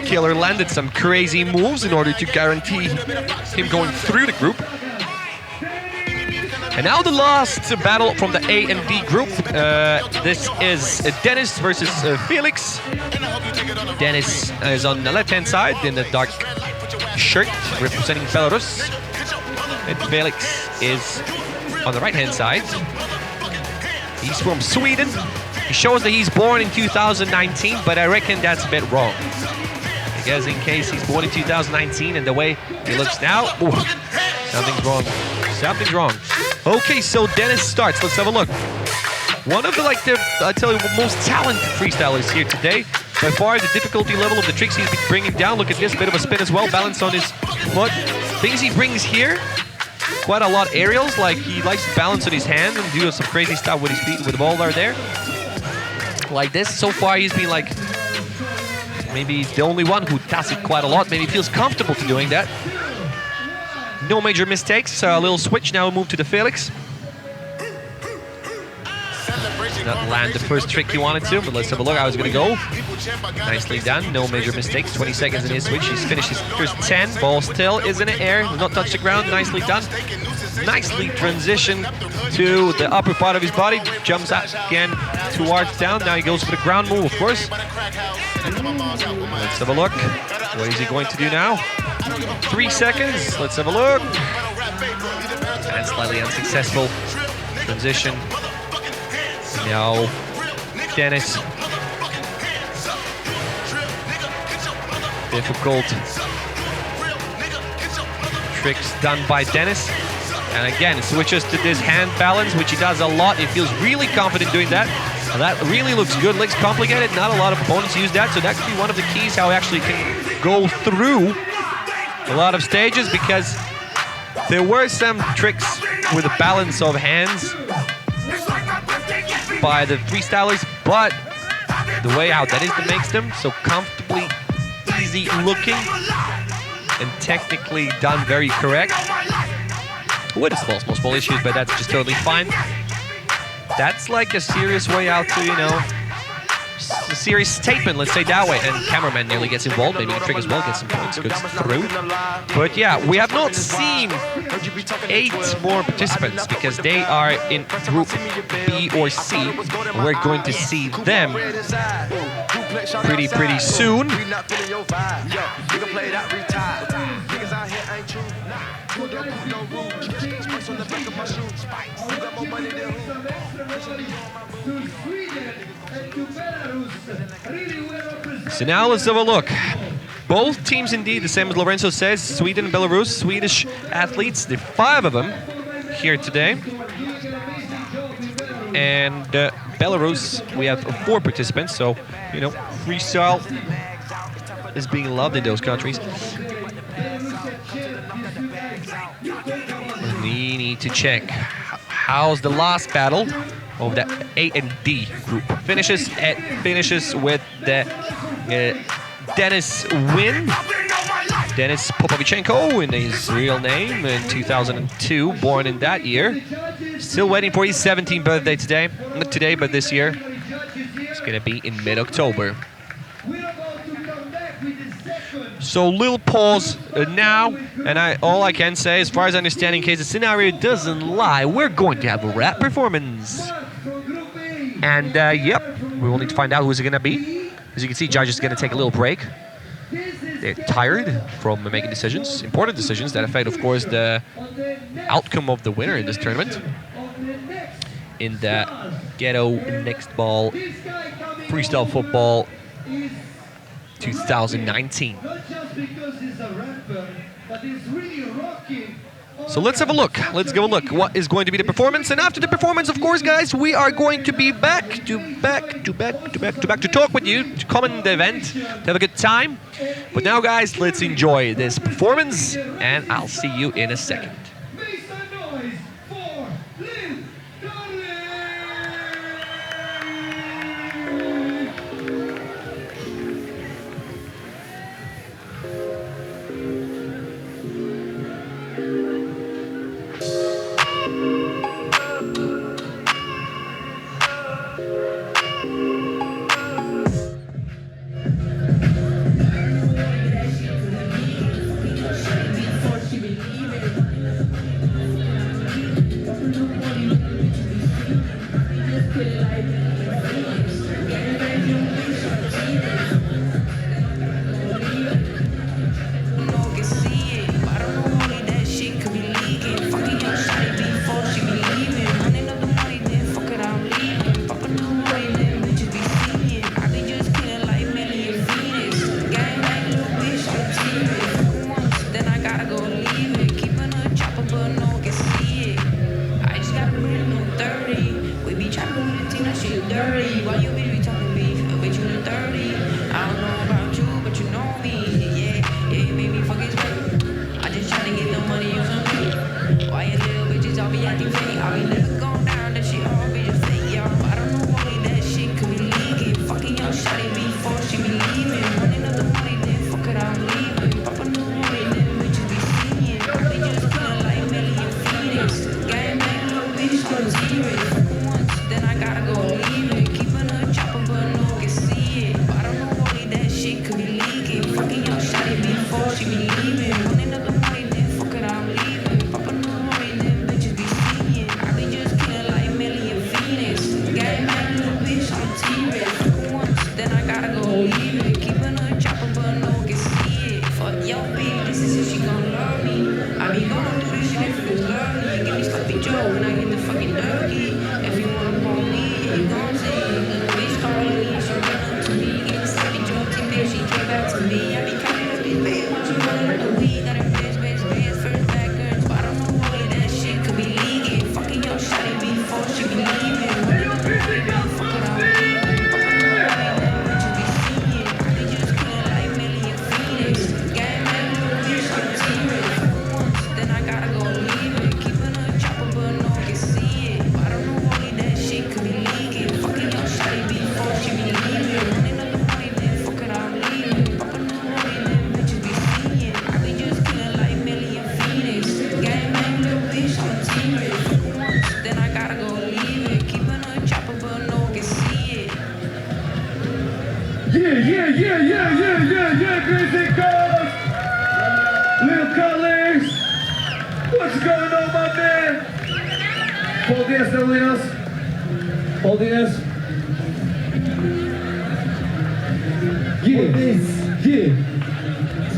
Killer landed some crazy moves in order to guarantee him going through the group. And now the last battle from the A and B group. This is Dennis versus Felix. Dennis is on the left-hand side in the dark shirt representing Belarus. And Felix is on the right-hand side. He's from Sweden. He shows that he's born in 2019, but I reckon that's a bit wrong. Because in case he's born in 2019 and the way he looks now, ooh, something's wrong. Something's wrong. Okay, so Dennis starts. Let's have a look. One of the, I tell you, most talented freestylers here today. By far, the difficulty level of the tricks he's been bringing down. Look at this, bit of a spin as well, balance on his foot. Things he brings here, quite a lot aerials. Like, he likes to balance on his hand and do some crazy stuff with his feet, with the ball are there. Like this, so far he's been like, maybe he's the only one who does it quite a lot. Maybe feels comfortable to doing that. No major mistakes. A little switch now, move to the Felix. not land the first trick he wanted to, but let's have a look how it's going to go. Nicely done, no major mistakes. 20 seconds in his switch. He's finished his first 10. Ball still is in the air, does not touch the ground. Nicely done. Nicely transitioned to the upper part of his body. Jumps out again towards down. Now he goes for the ground move, of course. Let's have a look. What is he going to do now? 3 seconds. Let's have a look. And slightly unsuccessful transition. Now, Dennis. Difficult tricks done by Dennis. And again, switches to this hand balance, which he does a lot. He feels really confident doing that. And that really looks good. Looks complicated. Not a lot of opponents use that. So that could be one of the keys how he actually can go through a lot of stages, because there were some tricks with the balance of hands by the freestylers, but the way how Dennis makes them so comfortably easy looking and technically done very correct. With small issues, but that's just totally fine. That's like a serious way out to, you know, a serious statement, let's say that way. And cameraman nearly gets involved, maybe Trick as well gets some points, goes through. But yeah, we have not seen 8 more participants because they are in group B or C. We're going to see them pretty soon. So now let's have a look. Both teams indeed, the same as Lorenzo says, Sweden and Belarus, Swedish athletes, there are 5 of them here today. And Belarus, we have 4 participants, so, you know, freestyle is being loved in those countries. We need to check how's the last battle of the A and D group. Finishes with the Dennis win. Denis Popovichenko in his real name in 2002, born in that year. Still waiting for his 17th birthday today. Not today, but this year. It's gonna be in mid-October. So little pause now, and all I can say, as far as I understand, in case the scenario doesn't lie, we're going to have a rap performance. And yep, we will need to find out who's it gonna be. As you can see, judges are gonna take a little break. They're tired from making decisions, important decisions that affect, of course, the outcome of the winner in this tournament. In the Ghetto Nextball Freestyle Football 2019. So let's have a look. Let's go look. What is going to be the performance? And after the performance, of course, guys, we are going to be back to talk with you, to comment the event, to have a good time. But now, guys, let's enjoy this performance, and I'll see you in a second. Then I gotta go leave. What's going on, my man? Hold yes, Delinos. Hold yes. Yeah.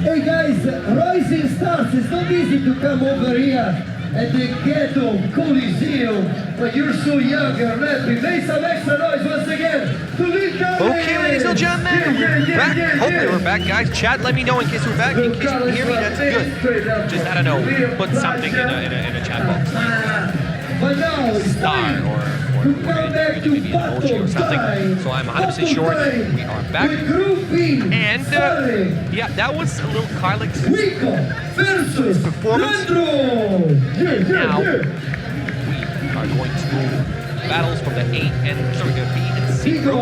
Hey guys, Rising Stars, it's not easy to come over here at the Ghetto Coliseum, but you're so young and happy. Make some extra noise once again to Luca. Okay, ladies and gentlemen, we're back. Hopefully we're back, guys. Chat, let me know in case we're back. In case you can hear me, that's good. Just, I don't know, put something in a chat box. But now it's Star or maybe an emoji or something. So I'm 100% sure that we are back. And yeah, that was a little Karlix performance. Now we are going to do battles from the B and C group.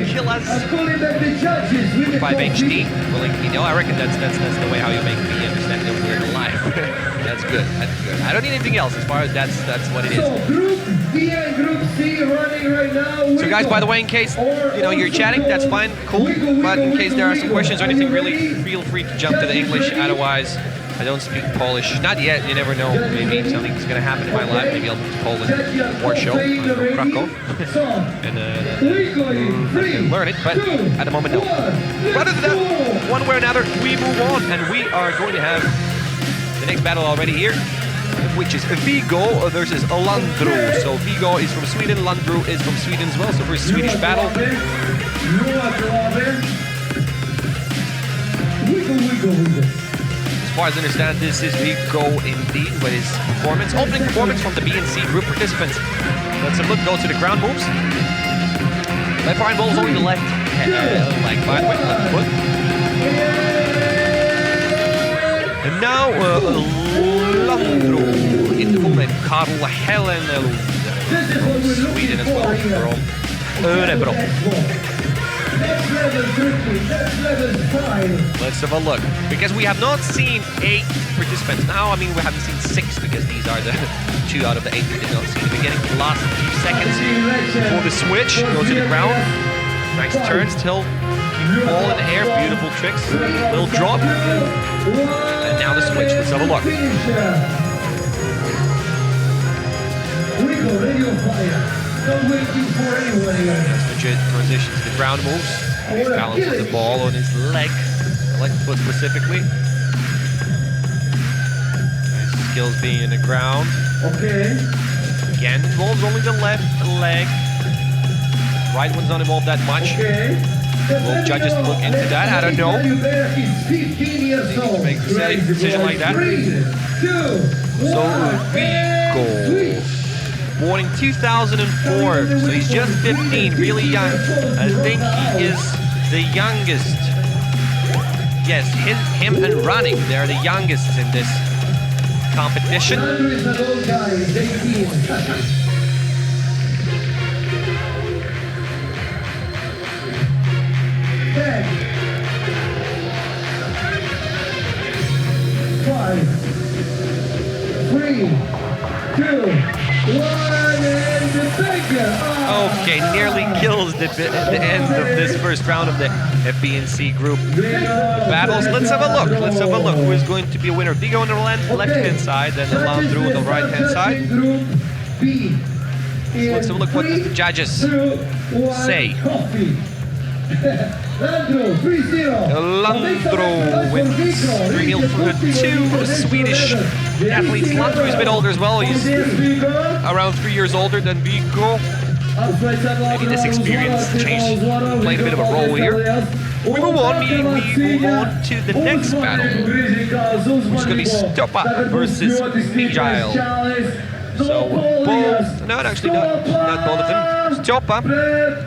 Kill us with 5HD. Well, I reckon that's the way how you make me understand that we're alive. That's good. That's good. I don't need anything else as far as that's what it is. So Group B and Group C running right now. So guys, by the way, in case you're chatting, that's fine, cool. But in case there are some questions or anything, really feel free to jump to the English. Otherwise, I don't speak Polish. Not yet. You never know. Maybe something's gonna happen in my life. Maybe I'll move to Poland or show from Krakow and learn it. But at the moment, no. Rather than that, one way or another, we move on, and we are going to have the next battle already here, which is Vigo versus Landru. So Vigo is from Sweden, Landru is from Sweden as well. So first Swedish battle. As far as I understand, this is Vigo indeed with his performance. Opening performance from the B and C group participants. Let's have a look, go to the ground moves. Left fire involves only the left leg, by the way, left foot. And now Landru in the full name, Karl Hellenelund from Sweden as well, from Örebro. Let's have a look, because we have not seen 8 participants. Now, I mean, we haven't seen 6 because these are the 2 out of the 8 we did not see in the beginning. The last few seconds before the switch, go to the ground. Nice turn, still keep ball in the air, beautiful tricks. Little drop. And now the switch, let's have a look. Legit transitions to the ground moves. He balances the ball on his leg foot specifically. Nice skills being in the ground. Okay. Again, involves only the left leg. Right one's not involved that much. Okay. Will judges look into that? I don't know. To make a decision like that. So Vigo, born in 2004, so he's just 15, really young. I think he is the youngest. Yes, him and running, they're the youngest in this competition. Five, 3, 2, 1, and the figure. Okay, nearly kills the end of this first round of the FBNC group battles. Let's have a look. Let's have a look. Who is going to be a winner? Vigo on the left-hand side, then the Landru on the right-hand side. So let's have a look. What does the judges say? Landru wins 3-0 for 2 Swedish athletes. Landru is a bit older as well. He's around 3 years older than Vigo. Maybe this experience played a bit of a role here. We move on. We move on to the next battle, which is going to be Stopa versus Mijail. So both, no, actually not both of them. Stopa and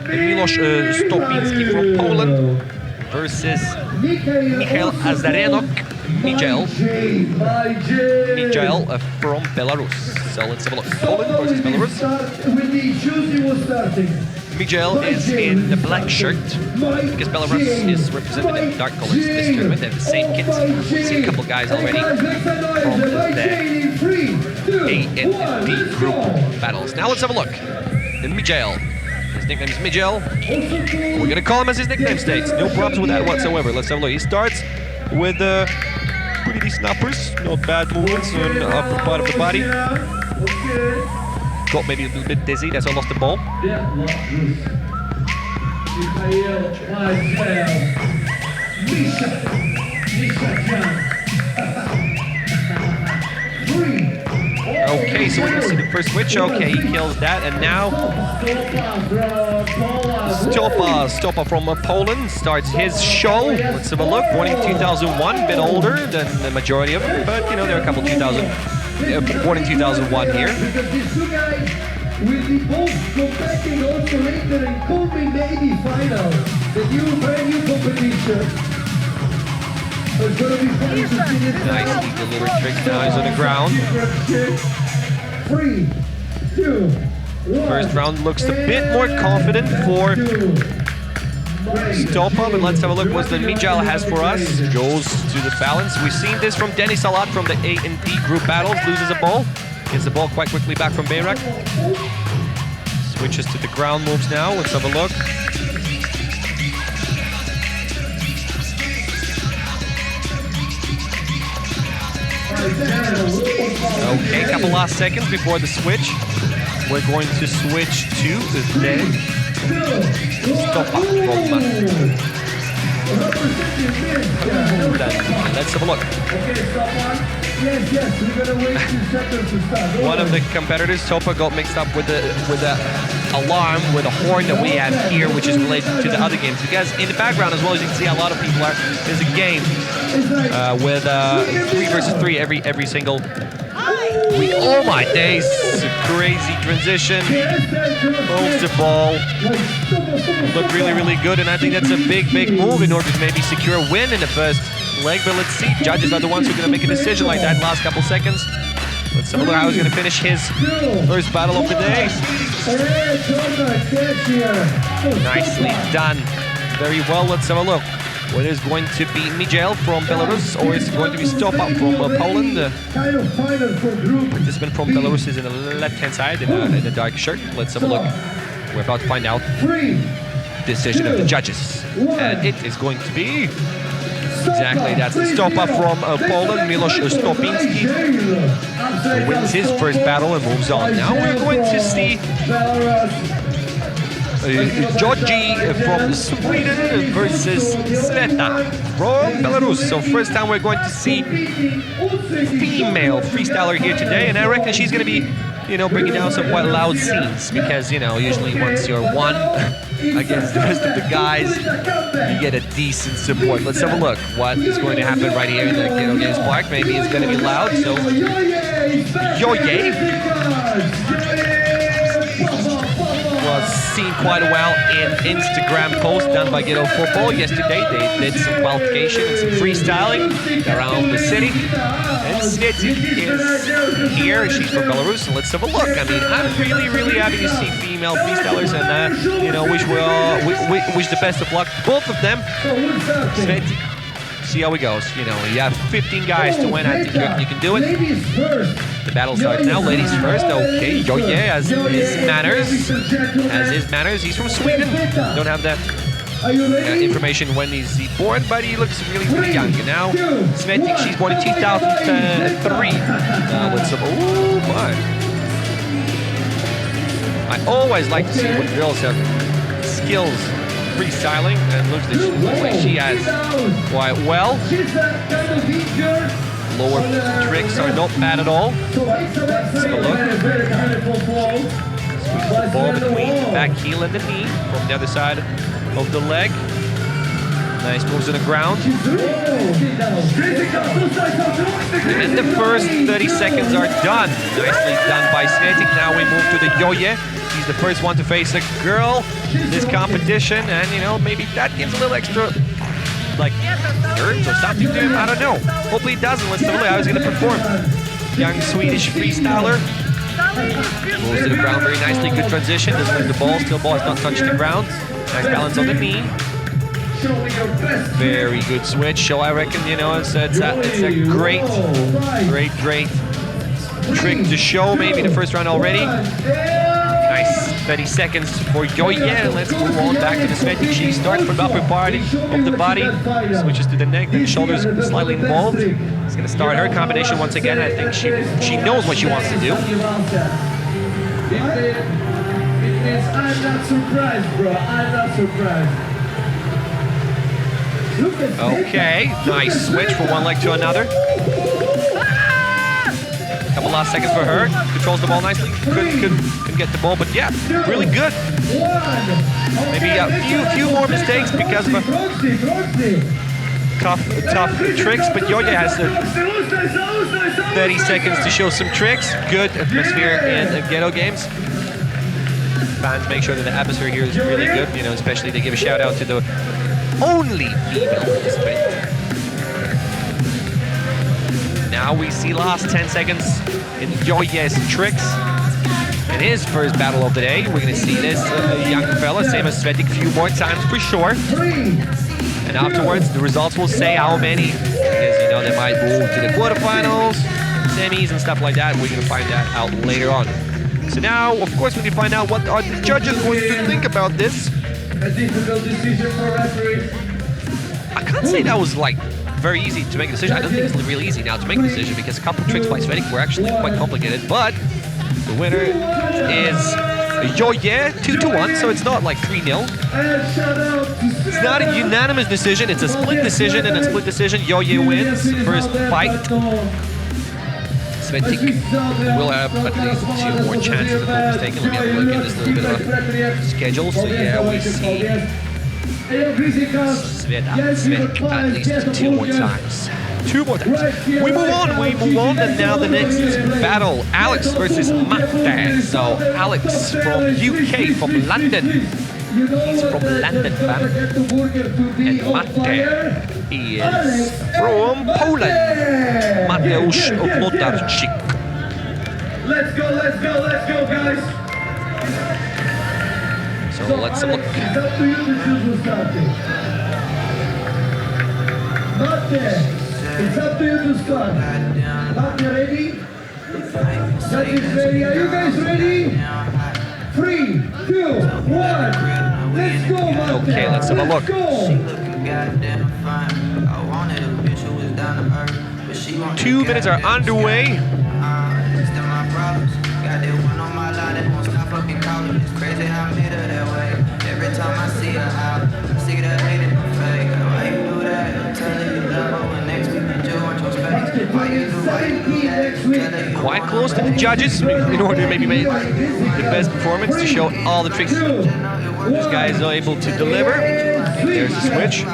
Miloš Stopinski from Poland versus Michael Azarenok, Mijail from Belarus. So let's have a look. Poland versus Belarus. Mijail is in the black shirt because Belarus is represented in dark colors this tournament. They have the same kits. We've seen a couple guys already from the A and D group battles. Now let's have a look. Mijail. His nickname is Mijail. We're gonna call him as his nickname states. No problems with that whatsoever. Let's have a look. He starts with the pretty decent uppers. Not bad movements on the upper part of the body. Got maybe a little bit dizzy, that's why I lost the ball. Okay, so we can see the first switch. Okay, he kills that, and now Stopa from Poland starts his show. Let's have a look. Born in 2001, a bit older than the majority of them, but you know, there are a couple 2000 born in 2001 here. Because these two guys will be both competing also later in Kobe Maybe Final, the brand new competition. So it's going to be fun to see this. Nicely delivered trick. Now he's on the ground. 3, 2, 1. First round looks a bit more confident for Stopa, but let's have a look what the Mijal has for us. Goes to the balance. We've seen this from Denis Salat from the A and D group battles. Loses a ball. Gets the ball quite quickly back from Bayrak. Switches to the ground moves now. Let's have a look. Okay, couple last seconds before the switch. We're going to switch to the Stopa from let's have a look. One of the competitors, Stopa, got mixed up with the alarm, with a horn that we have here, which is related to the other games. Because in the background, as well as you can see, a lot of people are. There's a game with 3 versus 3 every single week. Oh my days! Crazy transition. Holds the ball. Looked really good, and I think that's a big move in order to maybe secure a win in the first leg. But let's see. Judges are the ones who are going to make a decision like that in the last couple seconds. Let's have a look how he's going to finish his first battle of the day. Nicely done. Very well. Let's have a look. What is going to be Mijal from Belarus, or is it going to be Stopa from Poland? Participant from Belarus is in the left-hand side in a dark shirt. Let's have a look. We're about to find out. Decision of the judges. And it is going to be... Exactly, that's Stopa from Poland. Miloš Stopinski wins his first battle and moves on. Now we're going to see... Georgi from Sweden versus Sveta from Belarus. So first time we're going to see female freestyler here today, and I reckon she's going to be, you know, bringing down some quite loud scenes, because, you know, usually once you're one against the rest of the guys, you get a decent support. Let's have a look what is going to happen right here in the Ghetto Games Park. Maybe it's going to be loud, so Yoye was seen quite a while in Instagram post done by Ghetto Football. Yesterday they did some qualification and some freestyling around the city. And Snitsy is here. She's from Belarus, and let's have a look. I mean, I'm really happy to see female freestylers, and you know, wish the best of luck to both of them. Snitsy, see how it goes. You know, you have 15 guys to win. I think you can do it. The battle starts now. Ladies first. Okay, Yoye has his manners. He's from Sweden. Don't have that information when he's born, but he looks really young. And now, Svetik, she's born in 2003. Let's have, oh my. I always like to see when girls have skills freestyling, and looks like she has quite well. Lower tricks are not bad at all. Let's have a look. Squeeze the ball between the back heel and the knee from the other side of the leg. Nice moves on the ground. And the first 30 seconds are done. Nicely done by Svetik. Now we move to the Yoye. He's the first one to face a girl in this competition, and you know, maybe that gives a little extra, like, nerves or something to him. I don't know. Hopefully it doesn't. Let's have a look how he's going to perform. Young Swedish freestyler. Moves to the ground very nicely. Good transition. Doesn't lose the ball. Still ball has not touched the ground. Nice balance on the knee. Very good switch. So I reckon, you know, it's a great trick to show. Maybe the first round already. Nice 30 seconds for Joye. Let's move on back to the Svetic. She starts from the upper part of the body, switches to the neck, then shoulders slightly involved. It's going to start her combination once again. I think she knows what she wants to do. It means I'm not surprised, bro. I'm not surprised. Okay, nice switch from one leg to another. Couple last seconds for her. Controls the ball nicely. Couldn't get the ball, but yeah, really good. Maybe a few more mistakes because of tough tricks, but Joye has 30 seconds to show some tricks. Good atmosphere in the ghetto games. Fans make sure that the atmosphere here is really good, you know, especially they give a shout out to the only female participant. Now we see last 10 seconds in Joye's tricks. In his first battle of the day, we're going to see this young fella, same as Svetic, a few more times for sure. And afterwards, the results will say how many, because, you know, they might move to the quarterfinals, semis, and stuff like that. We're going to find that out later on. So now, of course, we can find out what are the judges going to think about this. A difficult decision for referees. I can't say that was like very easy to make a decision. I don't think it's really easy now to make a decision because a couple of tricks by Svetic were actually quite complicated. But the winner is Joye, 2-1, so it's not like 3-0. It's not a unanimous decision, it's a split decision, and a split decision, Joye wins first fight. Svetic will have at least 2 more chances of mistaken. Let me have a look at this little bit of schedule. So yeah, we see Svetic at least 2 more times. 2 more times. We move on, and now the next battle, Alex versus Matte. So Alex from UK, from London. He's from London, fam. And Matte is from Poland. Mateusz Włodarczyk. Let's go, guys. So let's look. It's up to you to choose who's starting. Matte, it's up to you to start. Matte, ready? That is ready. Are you guys ready? 3, 2, 1. Let's go, Matte. Okay, let's have a look. 2 minutes are underway. Quite close to the judges in order to maybe make the best performance to show all the tricks this guy is able to deliver. There's the switch.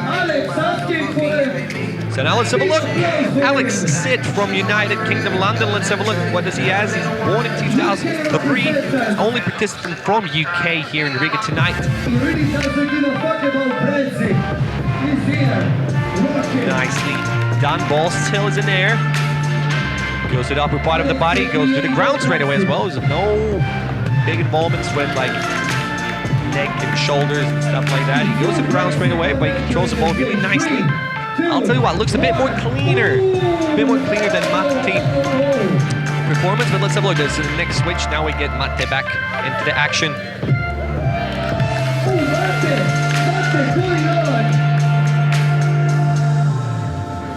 So now let's have a look. Alex Sid from United Kingdom, London. Let's have a look. What does he have? He's born in 2003. Only participant from UK here in Riga tonight. He really doesn't give a fuck about Brexit. He's here. Nicely done. Ball still is in there. Goes to the upper part of the body. Goes to the ground straight away as well. There's no big involvements with like neck and shoulders and stuff like that. He goes to the ground straight away, but he controls the ball really nicely. I'll tell you what, looks a bit more cleaner. A bit more cleaner than Matte performance, but let's have a look. This is the next switch. Now we get Matte back into the action.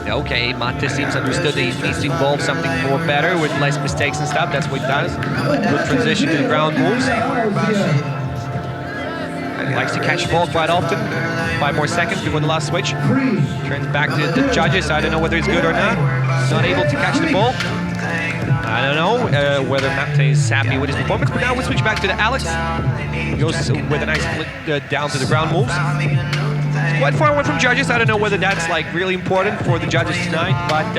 Okay, Matte seems understood that he needs to involve something more better with less mistakes and stuff. That's what he does. Good transition to the ground moves. He likes to catch the ball quite often. 5 more seconds before the last switch. Turns back to the judges. I don't know whether it's good or not. Not able to catch the ball. I don't know whether Matte is happy with his performance, but now we switch back to the Alex. Goes with a nice split down to the ground moves. Quite far away from judges. I don't know whether that's like really important for the judges tonight, but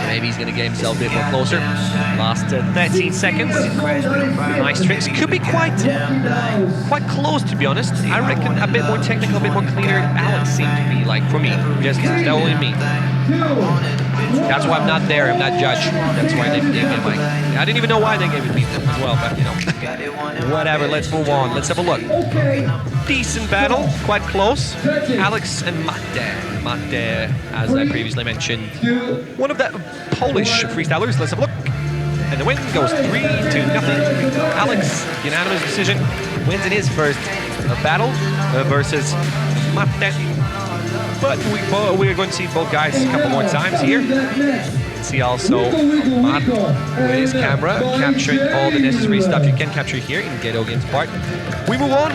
maybe he's going to get himself a bit more closer. Last 13 seconds. Nice tricks. Could be quite close, to be honest. I reckon a bit more technical, a bit more cleaner. Alex seemed to be like, for me, just that only me. That's why I'm not there. I'm not judge. That's why they gave me a mic. I didn't even know why they gave it to me as well, but you know. Whatever, let's move on. Let's have a look. Decent battle, quite close. Alex and Matte. Matte, as I previously mentioned, one of the Polish freestylers. Let's have a look. And the win goes 3-0. Alex, unanimous decision, wins in his first battle versus Matte. But we're going to see both guys a couple more times here. See also Matt with his camera capturing all the necessary stuff you can capture here in Ghetto Games part. We move on,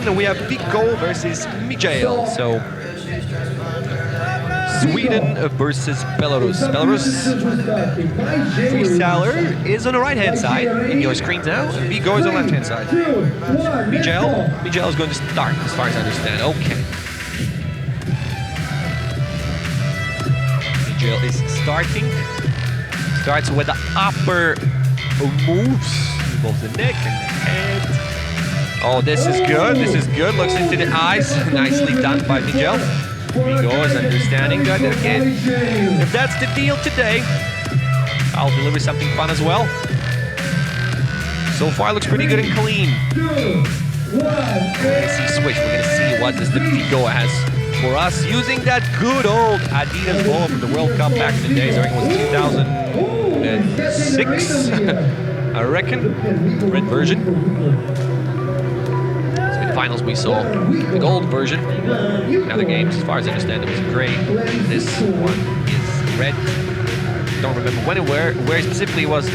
and we have Vigo versus Miguel. So Sweden versus Belarus. Belarus freestyler is on the right hand side in your screens now, and Vigo is on the left hand side. Miguel is going to start as far as I understand. Okay. Miguel is starting. Starts with the upper moves. Involves the neck and the head. Oh, this is good. This is good. Looks into the eyes. Nicely done by Miguel. Vigo is understanding that again. If that's the deal today, I'll deliver something fun as well. So far, looks pretty good and clean. We're gonna see switch. We're gonna see what does the Vigo has for us using that good old Adidas ball from the World Cup back in the days. I reckon it was 2006. I reckon. Red version. So in the finals we saw the gold version. In other games, as far as I understand, it was gray. This one is red. Don't remember when and where specifically it was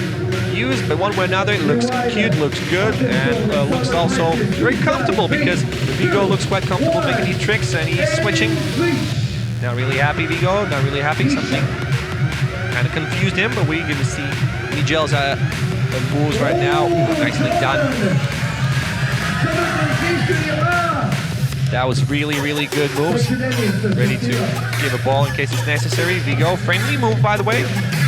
used, but one way or another, it looks cute, looks good, and looks also very comfortable because Vigo looks quite comfortable making these tricks, and he's switching. Not really happy, Vigo, not really happy. Something kind of confused him, but we're going to see Miguel's moves right now. Nicely done. That was really, really good moves. Ready to give a ball in case it's necessary. Vigo, friendly move, by the way.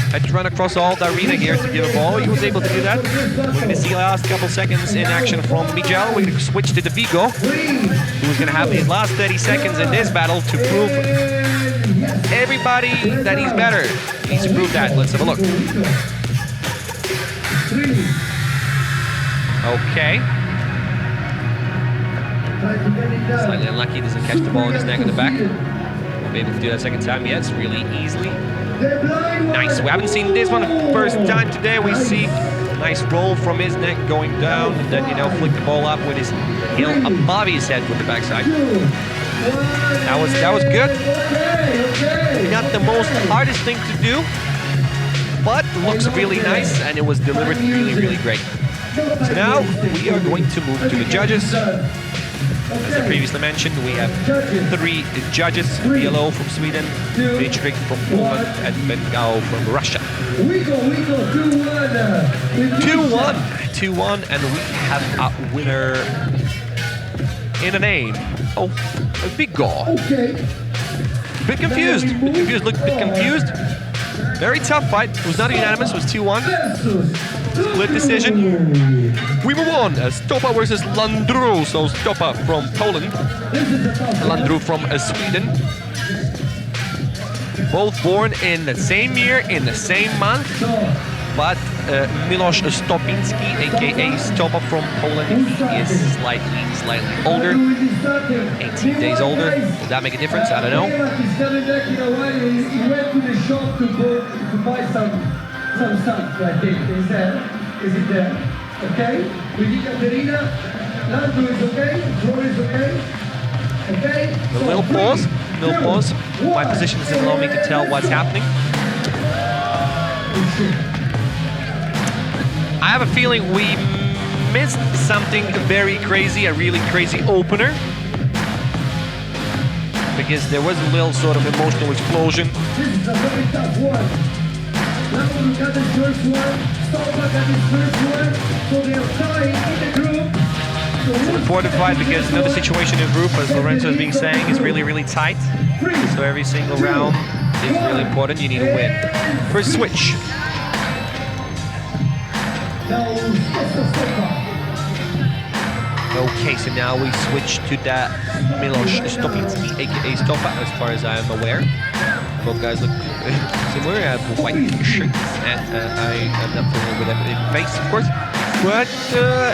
Had to run across all the arena here to give a ball. He was able to do that. We're going to see the last couple seconds in action from Miguel. We're going to switch to the Vigo, who's going to have his last 30 seconds in this battle to prove everybody that he's better. He needs to prove that. Let's have a look. Okay. Slightly unlucky, doesn't catch the ball in his neck at the back. Won't be able to do that second time yet, really easily. Nice, we haven't seen this one first time today. We see a nice roll from his neck going down, and then, you know, flick the ball up with his heel above his head with the backside. That was good. Not the most hardest thing to do, but looks really nice, and it was delivered really, really great. So now we are going to move to the judges. As I previously mentioned, we have 3 judges: Bielo from Sweden, Dietrich from Poland, and Bengao from Russia. 2-1, and we have a winner in the name of Vigo. Bit confused, looked a bit confused. Very tough fight. It was not unanimous, it was 2-1. Split decision. We move on. Stopa versus Landru. So Stopa from Poland, Landru from Sweden. Both born in the same year, in the same month. But Miloš Stopinski, aka Stopa from Poland, is slightly older. 18 days older. Does that make a difference? I don't know. He went to the shop to buy some stuff, I think. Is it there? Okay? We need Katerina. Landru is okay. Floor is okay. Okay? A little pause. My position doesn't allow me to tell what's happening. I have a feeling we missed something very crazy, a really crazy opener. Because there was a little sort of emotional explosion. This is a very tough one. Landru got his first one. Stopa got his first one. So they are tied in the group. It's an important fight because another situation in group, as Lorenzo is being saying, is really, really tight. So every single round is really important. You need to win. First switch. Okay, so now we switch to that Miloš Stopinski, aka Stopa, as far as I am aware. Both guys look similar, have white shirts, and I am not familiar with them in face, of course. But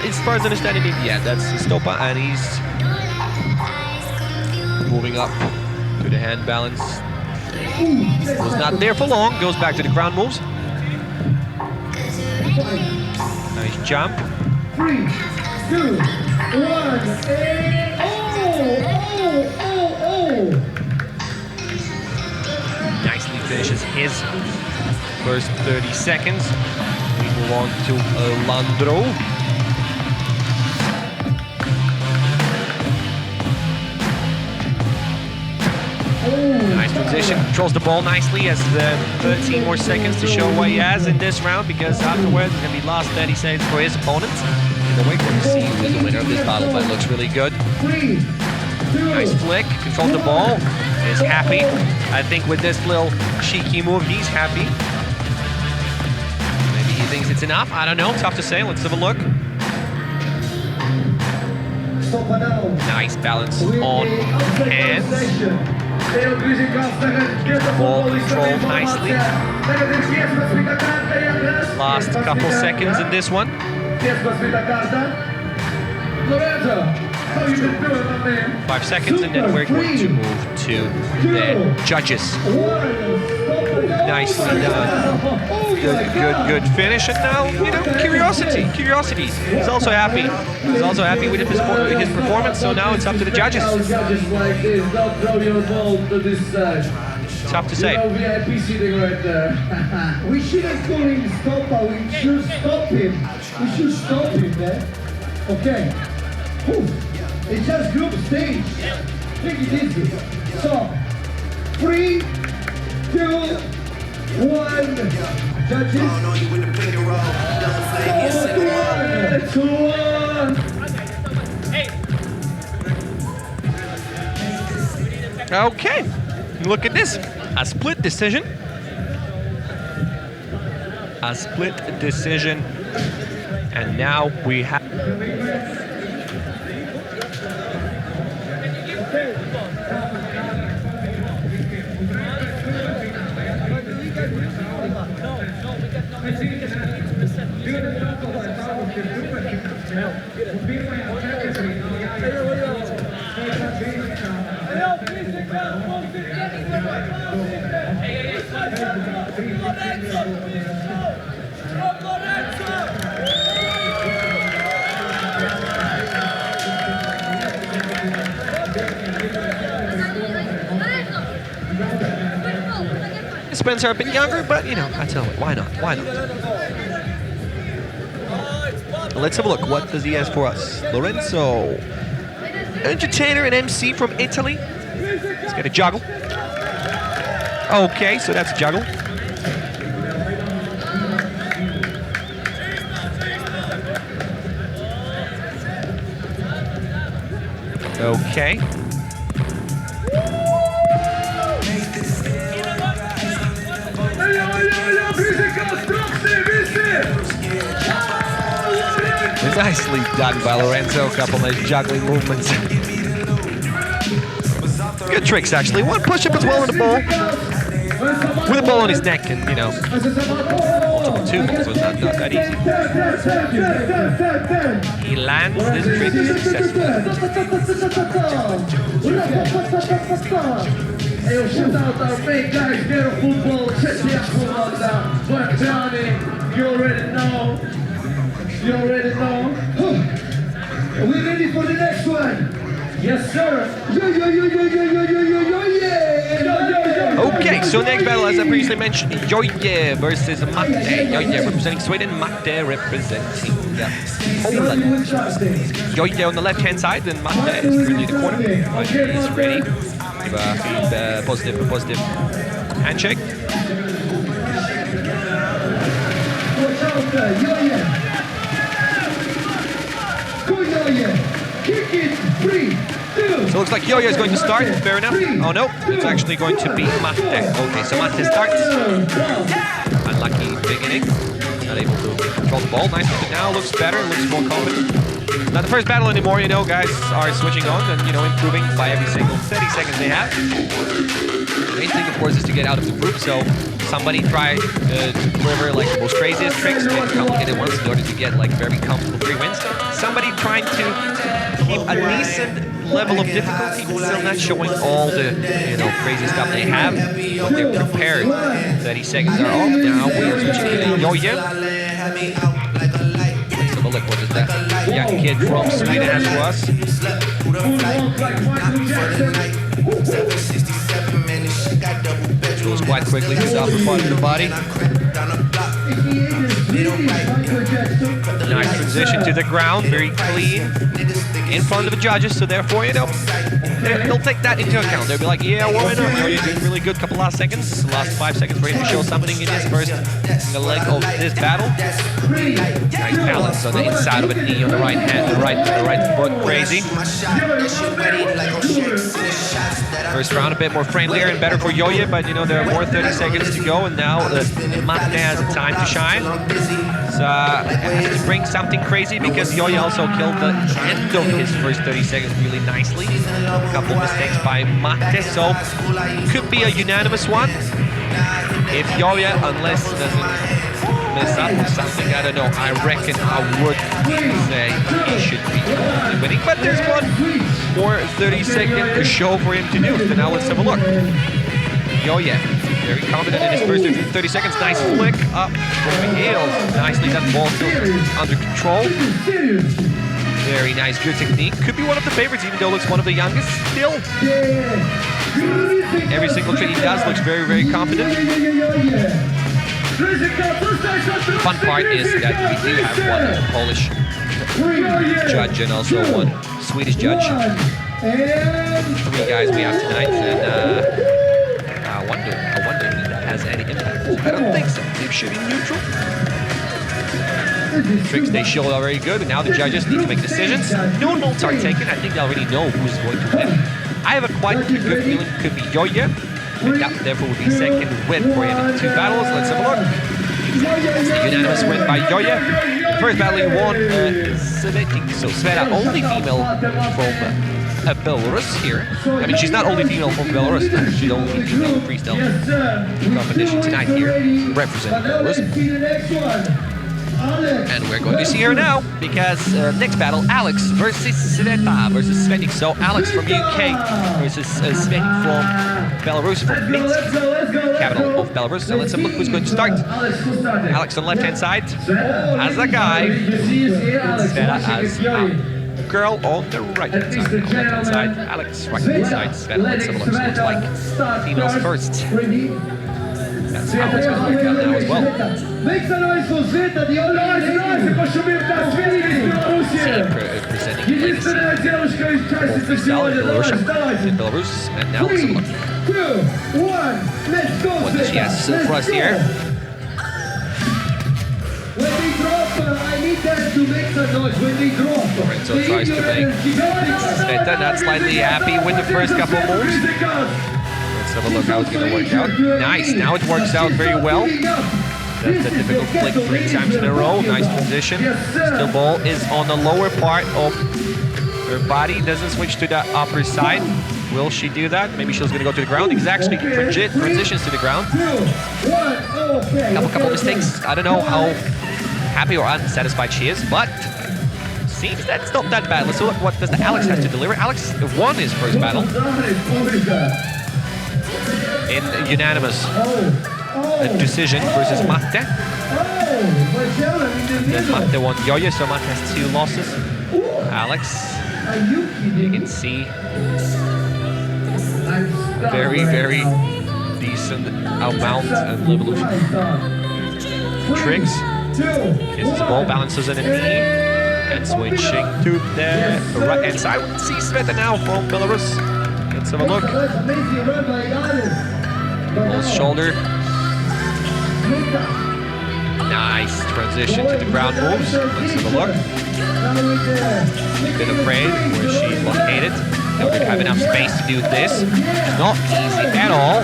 as far as I understand it, yeah, that's Stopa, and he's moving up to the hand balance. Was not there for long, goes back to the ground moves. Nice jump. 3, 2, 1, and oh! Nicely finishes his first 30 seconds. We move on to Landro. Nice transition, controls the ball nicely, has 13 more seconds to show what he has in this round, because afterwards it's going to be last 30 seconds for his opponents. In the wake, we're going to see who is the winner of this battle, but it looks really good. Nice flick, controls the ball, is happy. I think with this little cheeky move, he's happy. Maybe he thinks it's enough, I don't know, tough to say, let's have a look. Nice balance on hands. Ball controlled nicely. Last couple seconds in this one. 5 seconds, and then we're going to move to the judges. Nicely done. Good finish. And now, you know, curiosity. He's also happy. He's also happy with his performance, so now it's up to the judges. Tough to say. VIP sitting right there. We shouldn't call him stopper, we should stop him. We should stop him, man. Okay. Whew. It's just group stage. Take it easy. So, 3, 2, 1. Judges. 2-1. Okay. Look at this. A split decision. And now we have... Spencer a bit younger, but you know, I tell you, why not? Let's have a look. What does he have for us? Lorenzo, entertainer and MC from Italy. Let's get a juggle. Okay, so that's a juggle. Okay. Nicely done by Lorenzo, a couple nice juggling movements. Good tricks, actually. One push-up as well in the ball. With the ball on his neck, and, you know, multiple 2 balls was not that easy. He lands this trick successfully. Hey, shout out our main guys, Ghetto Football, check the Black Johnny, you already know. Are we ready for the next one? Yes, sir. Okay, so next battle, as I previously mentioned, Joje versus Matte. Joje representing Sweden, Matte representing Poland. Joje on the left-hand side, and Matte is currently the corner. But he's ready. Give a positive handshake. Watch out there, Joje. Go Joje. Kick it, 3, 2. So it looks like Joje is going to start, fair enough. Oh no, it's actually going to be Matte. Okay, so Matte starts. Unlucky beginning. Not able to control the ball. Nice, but now looks better, looks more confident. Not the first battle anymore, you know, guys are switching on and, you know, improving by every single 30 seconds they have. The main thing, of course, is to get out of the group, so somebody try to deliver like the most craziest tricks, maybe complicated ones in order to get like very comfortable 3 wins. Somebody trying to keep a decent level of difficulty, still not showing all the crazy stuff they have, but they're prepared. 30 seconds are off. Now we are switching to the Yoye. Let's have a look. What is that young kid from Sweden has for us? Goes quite quickly to the upper part of the body. Nice transition to the ground, very clean, in front of the judges, so therefore, they'll take that into account. They'll be like, yeah, why not? You're doing really good, couple last seconds, last 5 seconds for him to show something in his first leg of this battle. Nice balance on the inside of a knee on the right hand, the right foot, crazy. First round a bit more friendlier and better for Yoye, but there are more 30 seconds to go, and now Mate has time to shine. So has to bring something crazy because Yoye also killed the end of his first 30 seconds really nicely. A couple mistakes by Mate, so could be a unanimous one. If Yoye, unless he doesn't mess up or something, I don't know. I reckon I would say he should be winning, but there's one more 30-second show for him to do. So now let's have a look. Yoye, very confident in his first 30 seconds. Nice flick up from the heels. Nicely done, ball still under control. Very nice, good technique. Could be one of the favorites, even though looks one of the youngest still. Every single trick he does looks very, very confident. The fun part is that we do have one Polish judge and also one Swedish judge. 3 guys we have tonight, and I wonder if that has any impact. I don't think so. It should be neutral. Tricks they showed are very good, and now the judges need to make decisions. No notes are taken. I think they already know who's going to win. I have a quite good feeling it could be Yoye, and that therefore would be second win for him in 2 battles. Let's have a look. It's a unanimous win by Yoye. The first battle he won, so Sveta, only female from Belarus here. I mean, she's not only female from Belarus, she's only female freestyle competition tonight here, representing Belarus. And we're going to see her now, because next battle, Alex versus Sveta versus Svenik. So Alex from UK versus Svenik from Belarus, from Minsk, capital of Belarus. So let's have a look who's going to start. Alex on left-hand side as a guy, Sveta as a girl on the right-hand side. On left-hand side, Alex, right-hand side, Sveta. Let's have a look. So it looks like females first. That's how it's going to work out now as well. Presenting legacy of freestyle in Belarus, and now let's have a look. What does she have for us here? Lorenzo tries to make Sveta not slightly happy with the first couple of moves. Let's have a look how it's going to work out. Nice, now it works out very well. That's a difficult flick 3 times in a row. Nice transition. Still ball is on the lower part of her body. Doesn't switch to the upper side. Will she do that? Maybe she's going to go to the ground. Exactly. Transitions to the ground. Couple mistakes. I don't know how happy or unsatisfied she is, but seems that's not that bad. Let's look what does the Alex have to deliver. Alex won his first battle in unanimous decision versus Mate. Then Mate won Yoye, so Mate has 2 losses. Alex, you can see a very, very decent amount and level of tricks. Kisses the ball, balances in a knee, and switching to the right-hand side. Let's see Sveta now from Belarus. Let's have a look. Ball's shoulder. Nice transition to the ground moves. Let's have a look. She's been afraid where she's located. That we have enough space to do this. Not easy at all.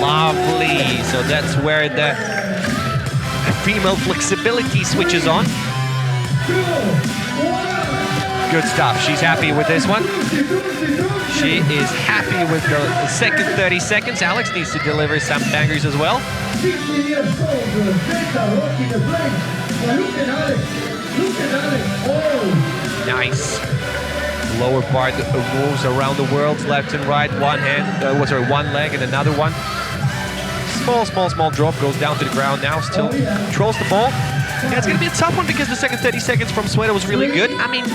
Lovely. So that's where the female flexibility switches on. Good stuff. She's happy with this one. She is happy with the second 30 seconds. Alex needs to deliver some bangers as well. Nice. Lower part moves around the world, left and right, one leg and another one. Small drop, goes down to the ground now, still controls the ball. Yeah, it's going to be a tough one because the second 30 seconds from Sweden was really good. I mean,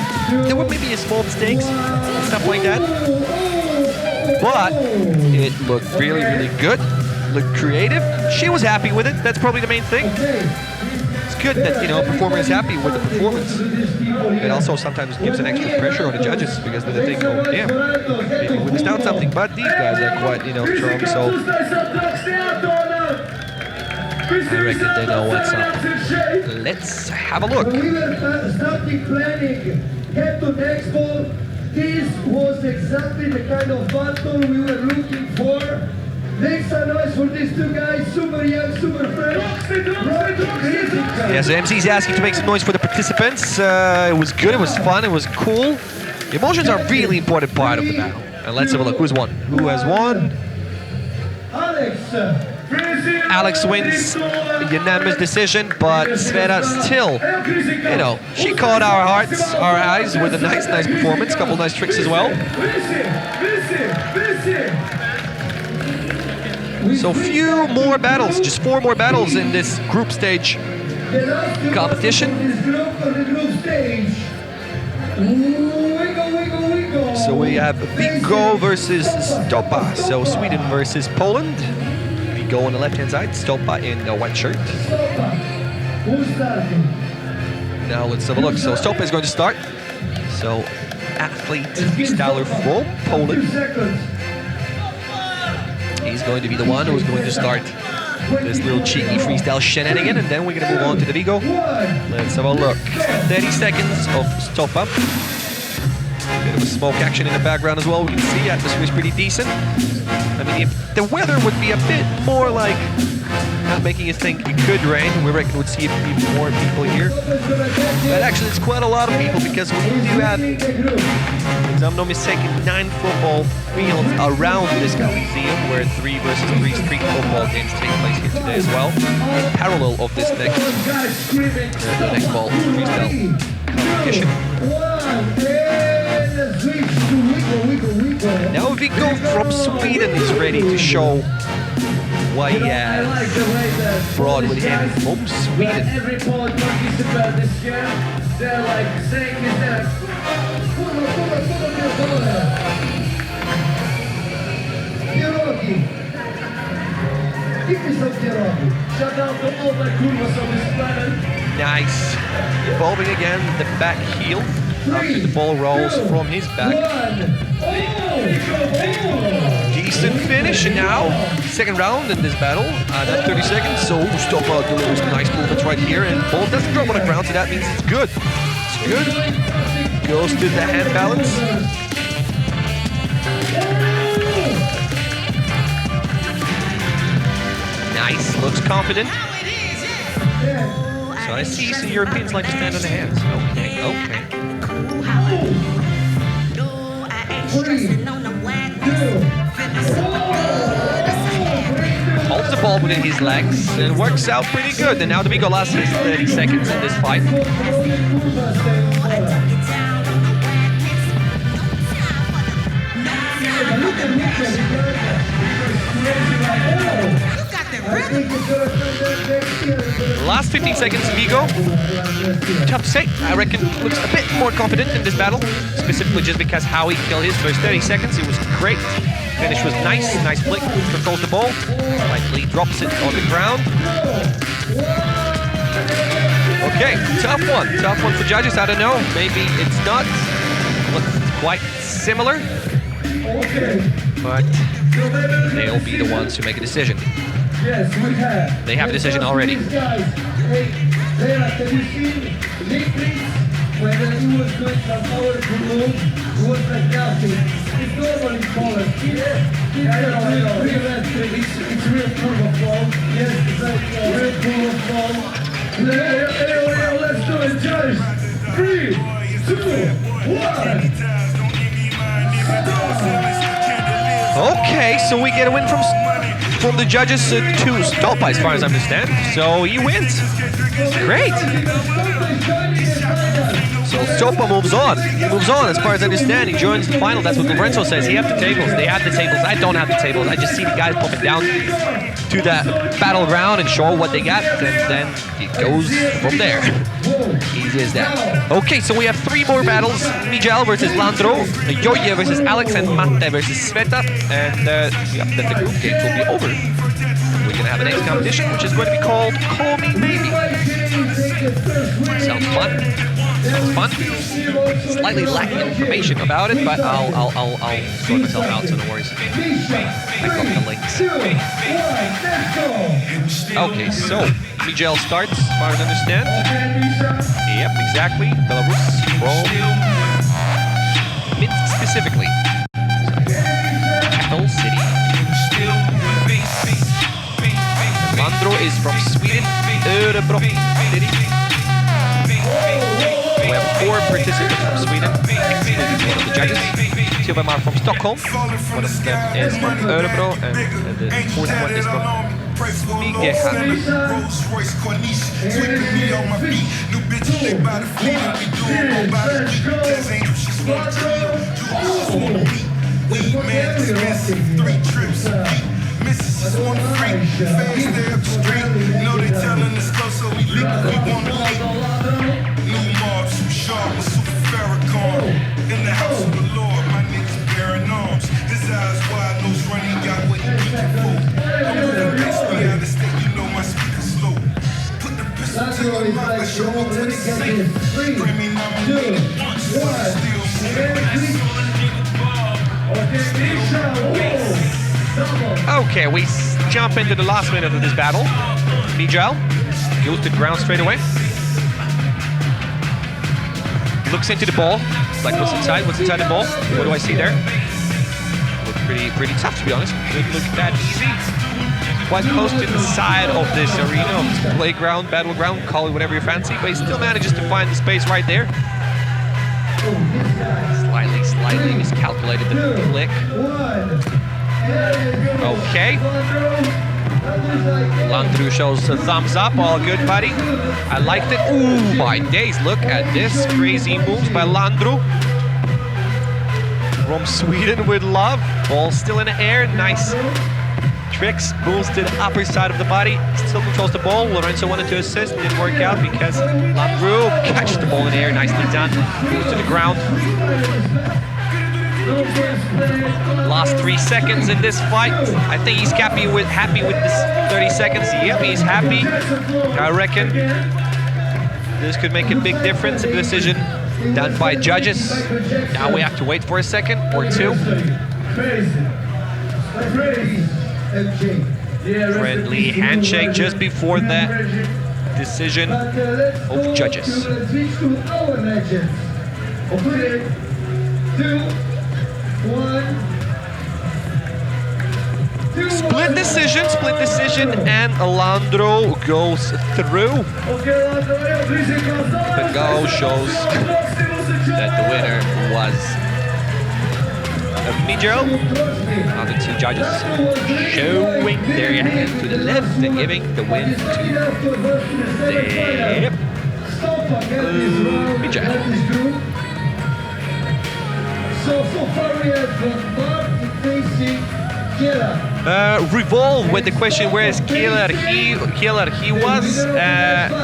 there were maybe small mistakes, stuff like that. But it looked really, really good, looked creative. She was happy with it, that's probably the main thing. It's good that, you know, a performer is happy with the performance. It also sometimes gives an extra pressure on the judges because then they think, oh damn, maybe we missed out something. But these guys are quite, you know, strong, so I reckon they know what's up. Let's have a look. We were starting planning, head to Nextball. This was exactly the kind of battle we were looking for. Make some noise for these two guys, super young, super fresh. Yeah, so MC's asking to make some noise for the participants. It was good, it was fun, it was cool. Emotions are a really important part of the battle. And let's have a look, who's won? Who has won? Alex wins a unanimous decision, but Sveta still, you know, she caught our hearts, our eyes with a nice performance, couple nice tricks as well. So few more battles, just 4 more battles in this group stage competition. So we have Vigo versus Stopa, so Sweden versus Poland. Vigo on the left-hand side, Stopa in the white shirt. Now let's have a look. So Stopa is going to start. So athlete, freestyler from Poland. He's going to be the one who's going to start this little cheeky freestyle shenanigan, and then we're going to move on to the Vigo. Let's have a look. 30 seconds of Stopa. Bit of a smoke action in the background as well. We can see atmosphere is pretty decent. I mean, if the weather would be a bit more like not making you think it could rain, we reckon we'd see even more people here. But actually, it's quite a lot of people because we do have, if I'm not mistaken, 9 football fields around this Coliseum where 3 versus 3 street football games take place here today as well. In parallel of this next Nextball freestyle competition. Now Vigo from Sweden is ready to show what he has brought with him from Sweden. Every Polish participant this year, they're like saying this, they're like, pierogi. Give me some pierogi. Shout out to all the kurvas on this planet. Nice. Evolving again, the back heel. After the ball rolls from his back. Decent finish, and now second round in this battle. That's 30 seconds, so Stopa delivers nice movements right here, and ball doesn't drop on the ground, so that means it's good. It's good. Goes to the hand balance. Nice, looks confident. So I see some Europeans like to stand on the hands. Okay, okay. Holds the ball within his legs, and it works out pretty good. And now the Vigo lasts his 30 seconds in this fight. Last 15 seconds, Vigo. Tough to say. I reckon looks a bit more confident in this battle, specifically just because how he killed his first 30 seconds. It was great. Finish was nice. Nice flick. Controls the ball. Lightly drops it on the ground. Okay, tough one. Tough one for judges. I don't know. Maybe it's not. Looks quite similar. But they'll be the ones who make a decision. Yes, we have. They have a decision already. These guys, they are, have you seen Livestream? When he was doing some powerful moves, it was like nothing. It's normal in Poland. It's real full of flow. Yes, it's like real full of flow. Let's do it, Josh. 3, 2, 1. Okay, so we get a win from from the judges to Stopa, as far as I understand. So he wins. Great. So Stopa moves on. He moves on, as far as I understand. He joins the final. That's what Lorenzo says. He has the tables. They have the tables. I don't have the tables. I just see the guys popping down to that battleground and show what they got. And then it goes from there. Easy as that. Okay, so we have 3 more battles. Miguel versus Landro, Joje versus Alex, and Matte versus Sveta. And then the group games will be over. We're going to have the next competition, which is going to be called Call Me Maybe. Sounds fun. Sounds fun. Slightly lacking information about it, but I'll sort myself out, so no worries. I got the links. Okay, so Miguel starts, as far as I understand. Yep, exactly. Belarus from Minsk specifically. Capital city. Landro is from Sweden, Örebro city. We have 4 participants from Sweden, including one of the judges. 2 of them are from Stockholm, one of them is from Örebro, and the 4th one is from Smigehan. Missus on the freak, fast stay up the street. Know they telling us go, so we leak, we wanna leak. New mobs, some sharp with super Farrakhan. In the house of the Lord, my niggas bearing arms. His eyes wide, nose running, got what he keep for. I'm moving bass, we out of state, you know my speaker slow. Put the pistol to your mouth, like show up to the safe. Grammy nominated, still Okay, we jump into the last minute of this battle. Miguel goes to the ground straight away. Looks into the ball. Like, what's inside? What's inside the ball? What do I see there? Looks pretty tough, to be honest. Doesn't look that easy. Quite close to the side of this arena, of this playground, battleground, call it whatever you fancy, but he still manages to find the space right there. Slightly miscalculated the flick. Okay. Landru shows a thumbs up. All good, buddy. I liked it. Ooh, my days. Look at this. Crazy moves by Landru. From Sweden with love. Ball still in the air. Nice tricks. Moves to the upper side of the body. Still controls the ball. Lorenzo wanted to assist. Didn't work out because Landru catches the ball in the air. Nicely done. Moves to the ground. Last 3 seconds in this fight. I think he's happy with this 30 seconds. Yep, he's happy. I reckon this could make a big difference. A decision done by judges. Now we have to wait for a second or 2. Friendly handshake just before the decision of judges. 2, 1. Split decision, and Landro goes through. The goal shows that the winner was Miguel. Now the 2 judges showing their hand to the left and giving the win to Miguel. So far we have Martin facing Killer. Revolve with the question, where is Killer? He was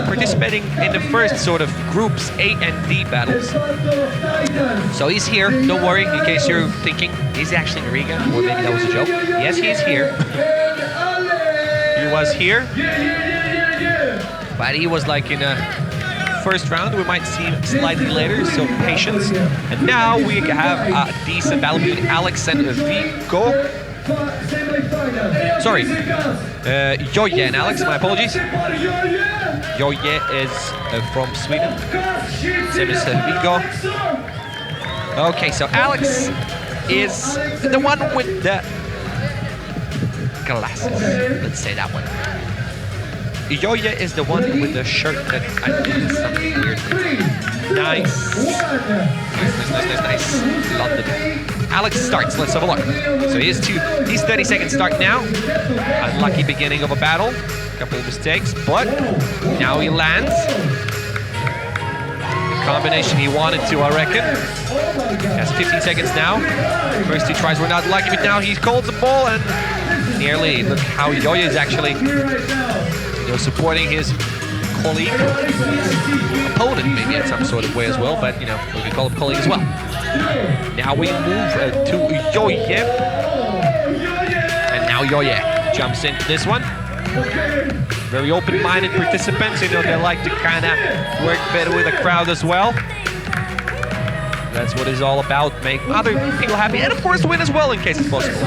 participating in the first sort of groups A and D battles. So he's here, don't worry, in case you're thinking, is he actually in Riga? Or maybe that was a joke. Yes, he is here. He was here. But he was like in a first round. We might see him slightly later, so patience. And now we have a decent battle between Alex and Vigo. Sorry, Joje and Alex, my apologies. Joje is from Sweden, same as Vigo. Okay, so Alex is the one with the glasses, let's say that one. Joje is the one with the shirt that I think is something weird. Nice. Nice. London. Alex starts. Let's have a look. So he's 30-second start now. Unlucky beginning of a battle. A couple of mistakes, but now he lands. The combination he wanted to, I reckon. Has 15 seconds now. First two tries were not lucky, but now he calls the ball and nearly. Look how Yoya is actually supporting his colleague, opponent maybe in some sort of way as well, but we can call him colleague as well. Now we move to Yoye, and now Yoye jumps into this one. Very open-minded participants, they like to kind of work better with the crowd as well. That's what it's all about, make other people happy, and of course win as well in case it's possible.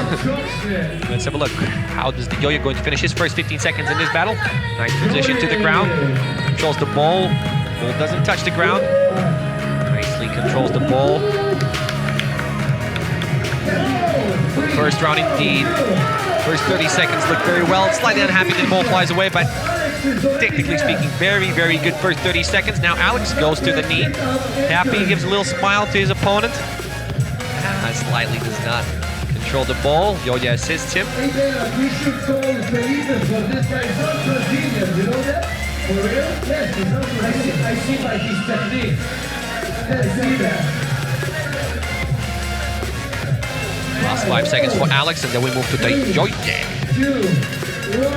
Let's have a look. How does the Yoyo going to finish his first 15 seconds in this battle? Nice transition to the ground. Controls the ball. Ball doesn't touch the ground. Nicely controls the ball. First round indeed. First 30 seconds look very well. Slightly unhappy that the ball flies away, but technically speaking, very, very good first 30 seconds. Now Alex goes to the knee. Happy, gives a little smile to his opponent. Slightly does not control the ball. Yoya assists him. We should call Felipe for this guy. He's not Brazilian, you know that? For real? Yes, he's not Brazilian. I see by his technique. Let's see that. Last 5 seconds for Alex, and then we move to the Yoye. 2, 1,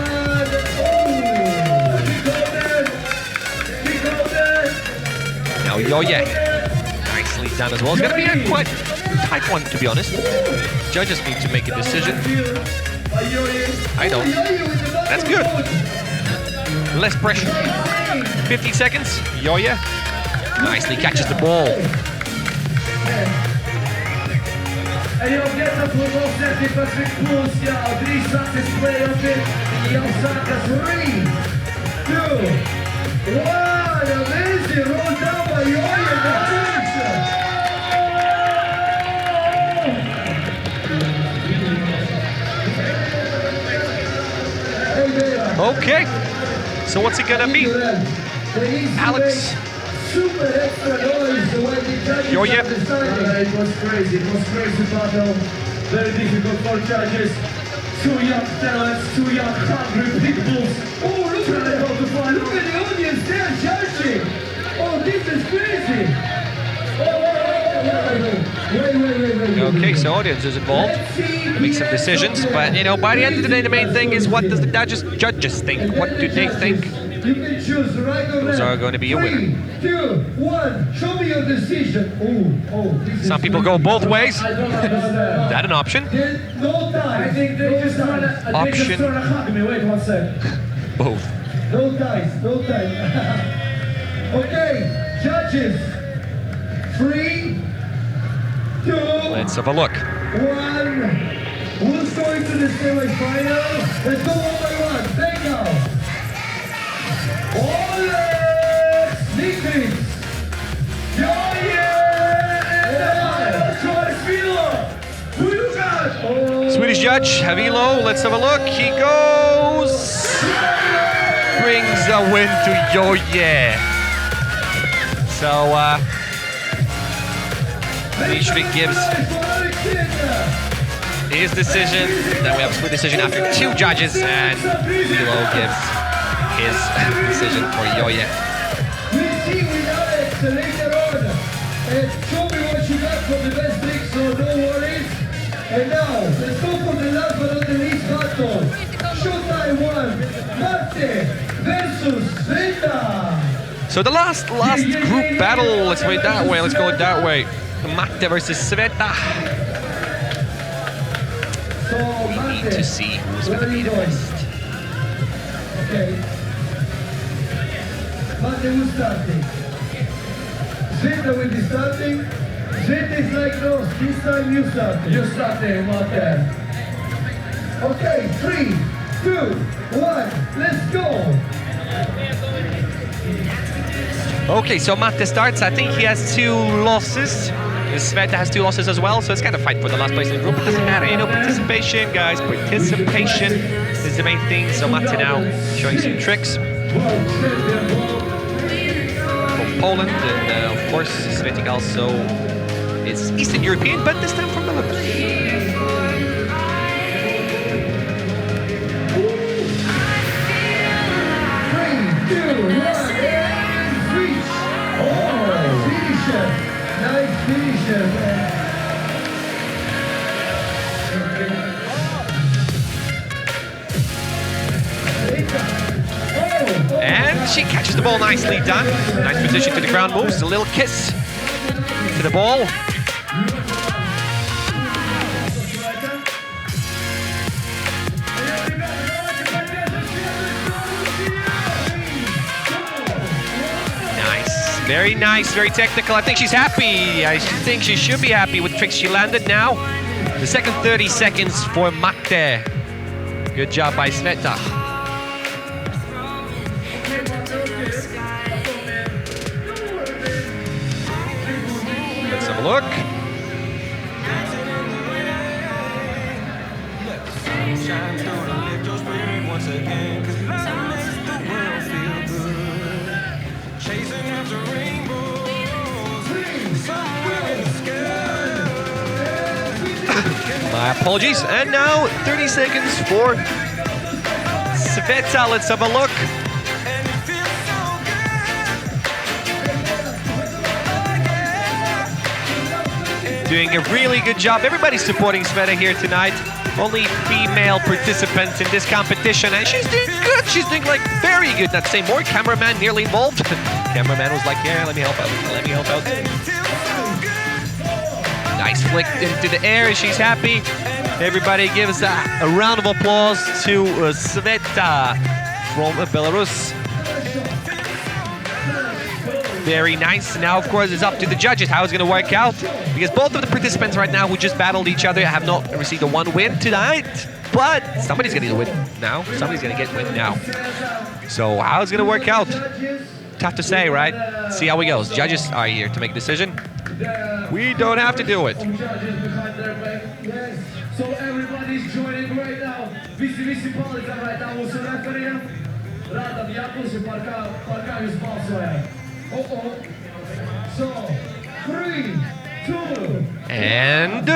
Now Yoye. Nicely done as well. It's going to be a quite tight one, to be honest. Judges need to make a decision. I don't. That's good. Less pressure. 50 seconds. Yoye nicely catches the ball. Amazing roll down by Yoye. Okay, so what's it gonna be? Alex. Yoye. It was crazy battle. Very difficult for judges. Two young talents, two young hungry people. Oh, look at it, look at the audience there judging. Oh, this is crazy. Wait. Okay, so audience is involved to make some decisions, but by the end of the day, the main thing is what does the judges think? What do they think? You can choose right or Those left. are going to be a winner. 3, 2, 1. Show me your decision. This Some is people go both ways. I don't understand. That an option? No time. I think they just trying to hug me. Wait 1 sec. Both. No time. Okay, judges. 3, 2, Let's have a look. 1. Who's going to the semi-final? Let's go 1 by 1. Take now. Ole! Nikris! Yoye! Swedish judge, Havilo, let's have a look. He goes. Brings a win to Yoye. So, Mishri gives his decision. Then we have a split decision after 2 judges, and Havilo gives his decision for Yoye. We'll see with Alex later on. And show me what you got from the best trick, so no worries. And now, let's go for the last but not the least battle. Showtime 1, Marte versus Sveta. So the last group battle, let's wait that way, let's go that way. Marte versus Sveta. So, We need Marte, to see who's going to where are be you the going? best. Okay. Mate, who's starting? Sveta will be starting. Sveta is like those. This time you starting. You starting, Mate. Okay, 3, 2, 1, let's go. Okay, so Mate starts. I think he has 2 losses. Sveta has 2 losses as well, so it's kind of fight for the last place in the group. It doesn't matter, participation, guys. Participation is the main thing. So Mate now showing some tricks from Poland, and of course Svetik also It's Eastern European, but this time from Belarus. Nice finisher. And she catches the ball nicely done. Nice position to the ground moves. A little kiss to the ball. Nice. Very nice, very technical. I think she's happy. I think she should be happy with the tricks she landed now. The second 30 seconds for Mate. Good job by Sveta. Let's have a look. My apologies. And now 30 seconds for Sveta. Let's have a look. Doing a really good job. Everybody's supporting Sveta here tonight. Only female participants in this competition, and she's doing good. She's doing like very good. Not to say more. Cameraman nearly involved. Cameraman was like, yeah, let me help out. Let me help out. Nice flick into the air. She's happy. Everybody gives a round of applause to Sveta from Belarus. Very nice. Now, of course, it's up to the judges how it's going to work out, because both of the participants right now who just battled each other have not received a one win tonight, but somebody's going to win now. Somebody's going to get win now. So how it's going to work out? Tough to say, right? See how it goes. Judges are here to make a decision. We don't have to do it. So everybody's joining right now. Visi palica right now. Also referee. Radam Jakub parkaju sponsora. So 3, 2. And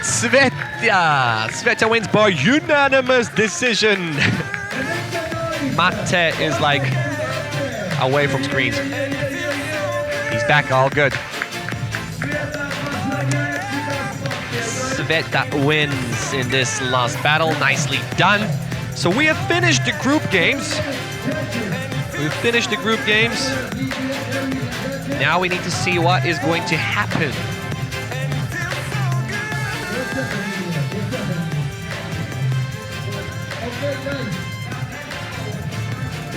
Sveta wins by unanimous decision. Mate is like away from screens. He's back, all good. Sveta wins in this last battle. Nicely done. So we have finished the group games. We've finished the group games. Now we need to see what is going to happen.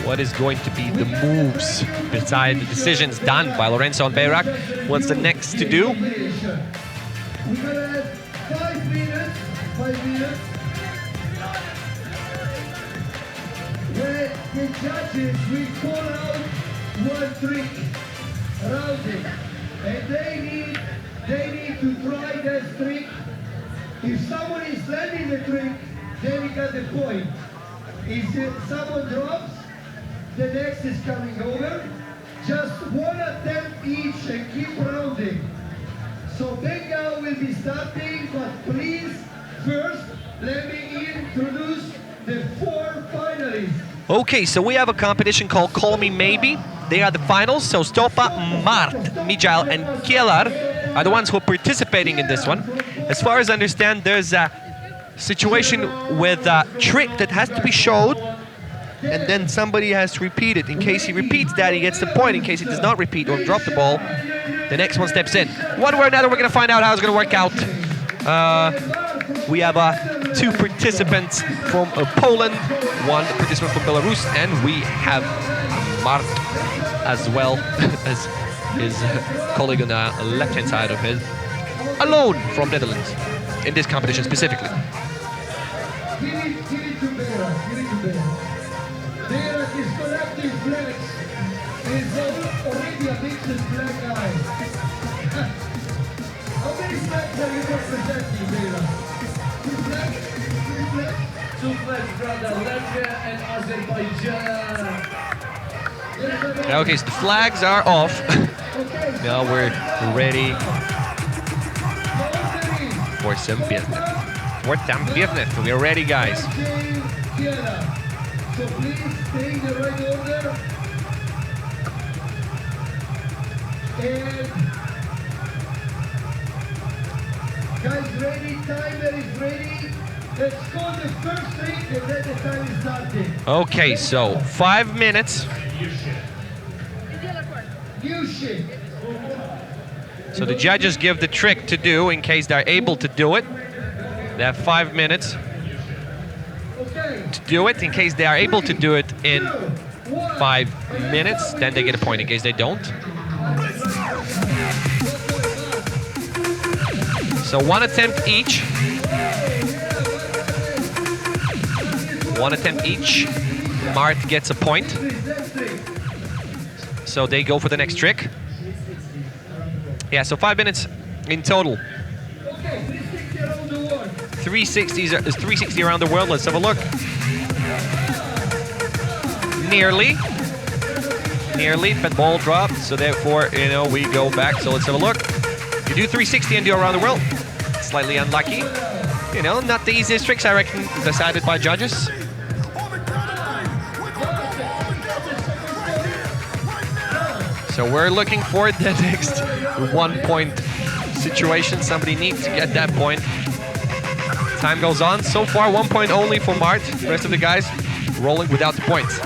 What is going to be the moves beside the decisions done by Lorenzo and Bayrak? What's the next to do? We're gonna have 5 minutes. 5 minutes. Where the judges will call out one trick around it, and they need to try that trick. If someone is landing the trick, then we got the point. If someone drops, the next is coming over. Just one attempt each and keep rounding. So Benga will be starting, but please first let me introduce the 4 finalists. Okay, so we have a competition called Call Me Maybe. They are the finals, so Stopa, Mart, Mijail, and Kielar are the ones who are participating in this one. As far as I understand, there's a situation with a trick that has to be showed, and then somebody has to repeat it. In case he repeats that, he gets the point. In case he does not repeat or drop the ball, the next one steps in. One way or another, we're going to find out how it's going to work out. We have 2 participants from Poland, 1 participant from Belarus, and we have Mart as well as his colleague on the left-hand side of his, alone from Netherlands, in this competition specifically. Give it to Bayrak. Bayrak is collecting flags. He's already a big flag guy. How many flags are you representing, Bayrak? 2 flags? 2 flags, brother. Latvia and Azerbaijan. Okay, so the flags are off. Now we're ready for some business. We are ready, guys. So please stay in the right order. And guys, ready? Timer is ready. Let's call the first trick and then the time is starting. Okay, so 5 minutes. New shit. So the judges give the trick to do in case they're able to do it. They have 5 minutes to do it. In case they are able to do it in 5 minutes, then they get a point. In case they don't. So 1 attempt each. 1 attempt each. Mart gets a point. So they go for the next trick. Yeah, so 5 minutes in total. 360 around the world. Let's have a look. Nearly, but ball dropped. So therefore, we go back. So let's have a look. You do 360 and do around the world. Slightly unlucky. Not the easiest tricks, I reckon, decided by judges. So we're looking for the next 1 point situation. Somebody needs to get that point. Time goes on. So far, 1 point only for Mart. The rest of the guys rolling without the points.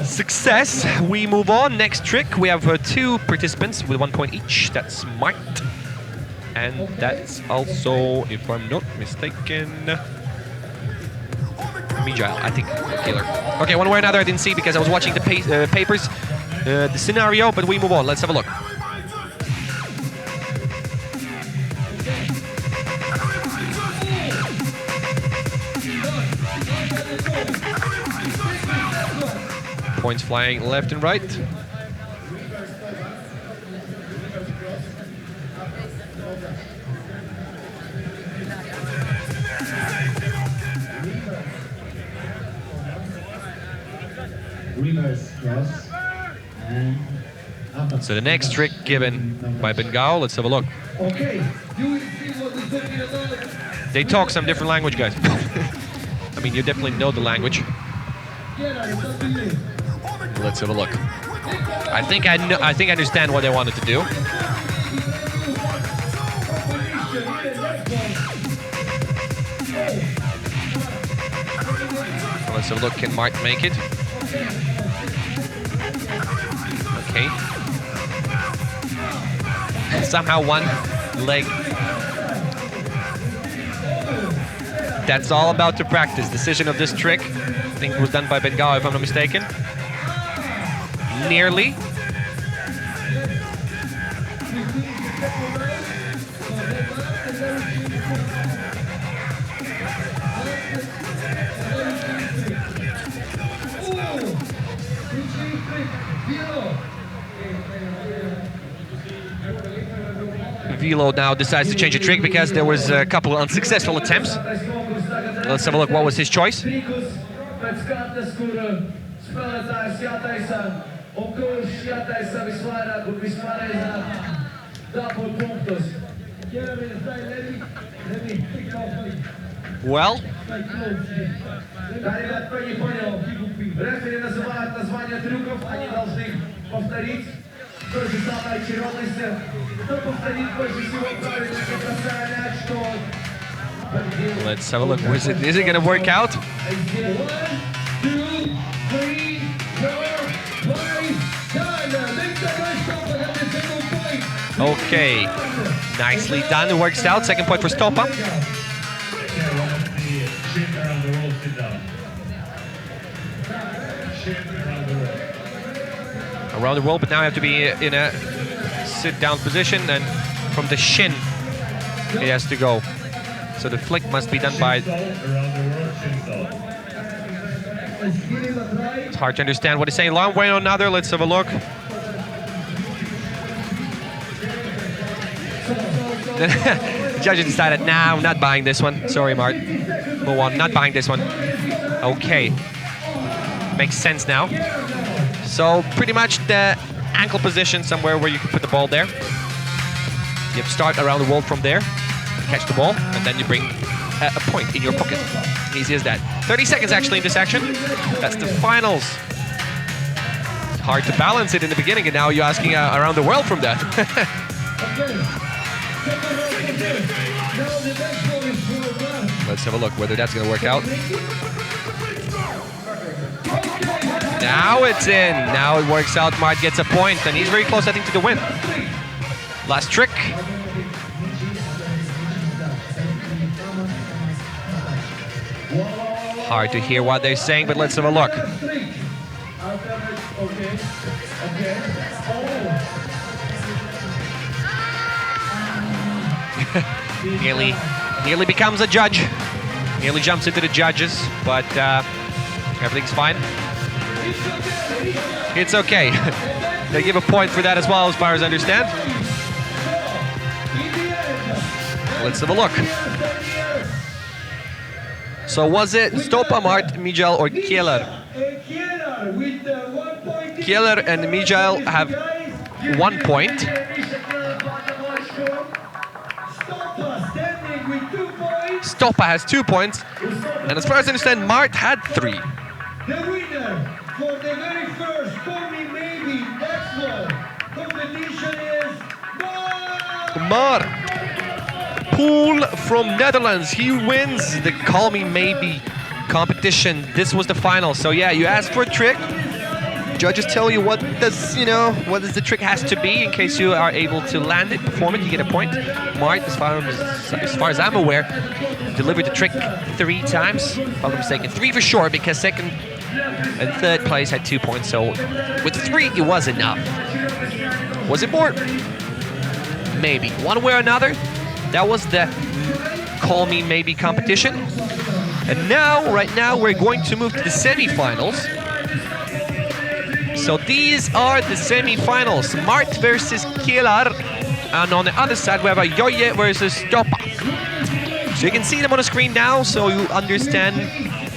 Success. We move on. Next trick. We have 2 participants with 1 point each. That's Mart. And that's also, if I'm not mistaken, Mijal, I think, killer. Okay, one way or another I didn't see because I was watching the papers, the scenario, but we move on. Let's have a look. Points flying left and right. Reverse cross and up. So the next trick given by Bengal. Let's have a look. Okay, do we see what we're talking about? They talk some different language, guys. I mean, you definitely know the language. Let's have a look. I think I understand what they wanted to do. So let's have a look. Can Mart make it? Okay. Somehow one leg. That's all about the practice. Decision of this trick, I think it was done by Bengal, if I'm not mistaken. Nearly. Velo now decides to change the trick because there was a couple of unsuccessful attempts. Let's have a look. What was his choice? Well, let's have a look. Is it going to work out? 1, 2, 3, 4, 5. Okay, nicely done. It works out. Second point for Stopa. Around the world, but now I have to be in a sit-down position, and from the shin it has to go. So the flick must be done by... It's hard to understand what he's saying. One way or another, let's have a look. The judges decided, nah, I'm not buying this one. Sorry, Mart. Move on, not buying this one. Okay. Makes sense now. So pretty much the ankle position somewhere where you can put the ball there. You have to start around the wall from there, catch the ball, and then you bring a point in your pocket. Easy as that. 30 seconds actually in this action. That's the finals. It's hard to balance it in the beginning, and now you're asking around the world from that. Let's have a look whether that's going to work out. Now it's in. Now it works out. Mart gets a point, and he's very close, I think, to the win. Last trick. Hard to hear what they're saying, but let's have a look. Nearly becomes a judge. Nearly jumps into the judges, but everything's fine. It's okay. They give a point for that as well, as far as I understand. Let's have a look. So was it Stopa, Mart, Mijal, or Kieler? Kieler and Mijal have 1 point. Stopa has 2 points. And as far as I understand, Mart had 3. The winner for the very first Call Me Maybe Nextball competition is Mart. Pool from Netherlands. He wins the Call Me Maybe competition. This was the final. So yeah, you asked for a trick. Judges tell you what does the trick has to be. In case you are able to land it, perform it, you get a point. Mart, as far as I'm aware, delivered the trick 3 times. If I'm not mistaken, 3 for sure, because second and third place had 2 points. So with 3, it was enough. Was it more? Maybe. One way or another, that was the Call Me Maybe competition. And now, right now, we're going to move to the semi-finals. So these are the semi-finals. Mart versus Kielar. And on the other side, we have a Joje versus Stopa. So you can see them on the screen now, so you understand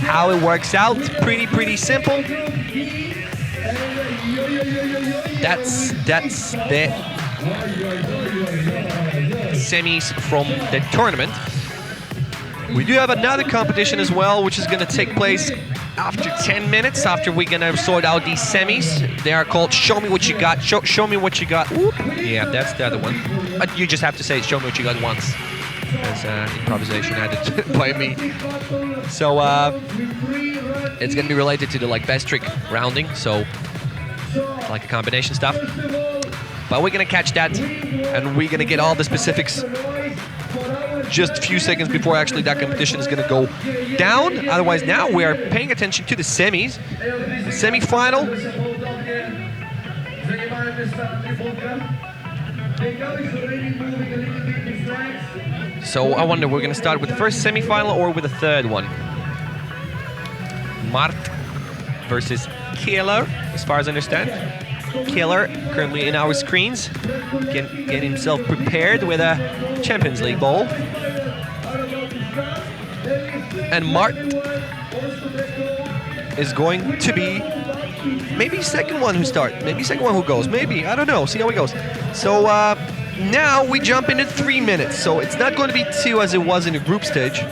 how it works out. Pretty simple. That's the semis from the tournament. We do have another competition as well, which is going to take place after 10 minutes, after we're going to sort out these semis. They are called Show Me What You Got. Show Me What You Got. Whoop. Yeah, that's the other one. But you just have to say Show Me What You Got once. There's improvisation added by me. So it's going to be related to the best trick rounding, so like a combination stuff. But we're going to catch that, and we're going to get all the specifics just a few seconds before actually that competition is going to go down. Otherwise, now we are paying attention to the semis. The semi-final. So I wonder, we're going to start with the first semi-final or with the third one? Mart versus Kieler, as far as I understand. Kieler currently in our screens, getting himself prepared with a Champions League ball. And Mart is going to be maybe second one who starts, maybe second one who goes, maybe, I don't know, see how it goes. So now we jump into 3 minutes, so it's not going to be 2 as it was in the group stage.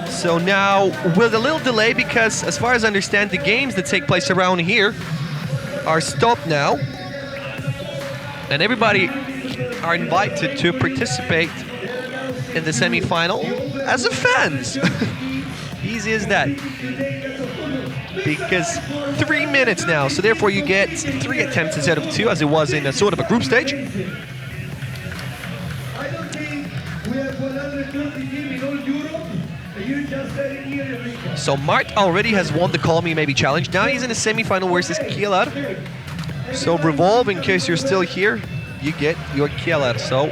So now, with a little delay, because as far as I understand, the games that take place around here are stopped now. And everybody are invited to participate in the semi-final as a fans. Easy as that. Because 3 minutes now, so therefore you get 3 attempts instead of 2, as it was in a sort of a group stage. I don't think we have 130 teams in all Europe. So Mart already has won the Call Me Maybe challenge. Now he's in the semi-final versus Kielar. So Revolve, in case you're still here, you get your Kielar. So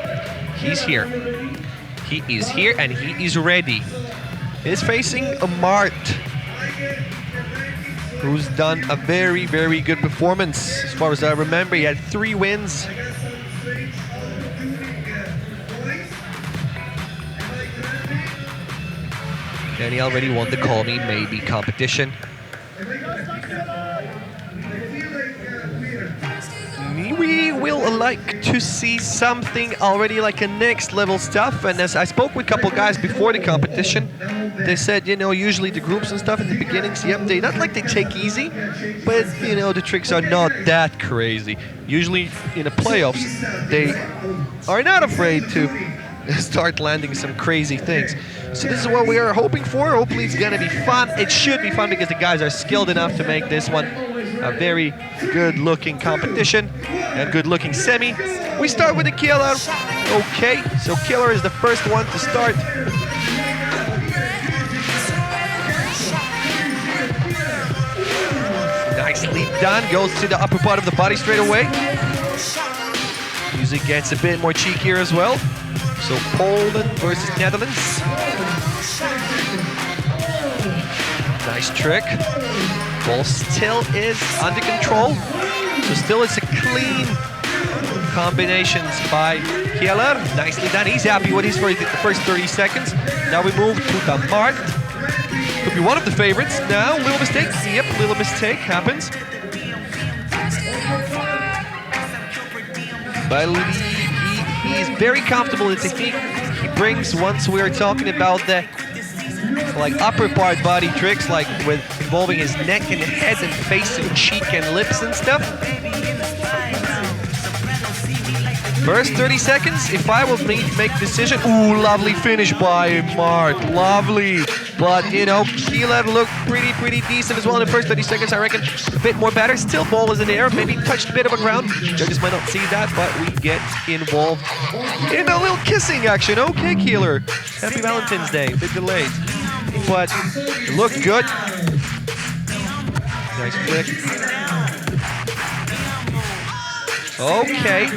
he's here. He is here and he is ready. He's facing a Mart, who's done a very good performance. As far as I remember, he had 3 wins. And he already won the Call Me Maybe competition. We will like to see something already like a next level stuff. And as I spoke with a couple guys before the competition, they said, you know, usually the groups and stuff in the beginnings, yep, they not like they take easy, but you know, the tricks are not that crazy. Usually in the playoffs, they are not afraid to start landing some crazy things. So this is what we are hoping for. Hopefully it's gonna be fun. It should be fun because the guys are skilled enough to make this one a very good looking competition, a good looking semi. We start with the killer. Okay, so killer is the first one to start. Nicely done, goes to the upper part of the body straight away. Music gets a bit more cheekier as well. So Poland versus Netherlands. Nice trick. Ball still is under control. So still it's a clean combinations by Kieler. Nicely done. He's happy with his first 30 seconds. Now we move to the Mart. Could be one of the favorites. Now, little mistake. Yep, little mistake happens. But he is very comfortable in the technique he brings once we are talking about the like upper part body tricks, like with involving his neck and head and face and cheek and lips and stuff. First 30 seconds, if I will make a decision. Ooh, lovely finish by Mart, lovely. But you know, Kieler looked pretty decent as well in the first 30 seconds. I reckon a bit more better. Still ball is in the air, maybe touched a bit of a ground. Judges might not see that, but we get involved in a little kissing action. Okay, Kieler, happy Valentine's Day, a bit delayed. But it looked good. Nice flick. Okay.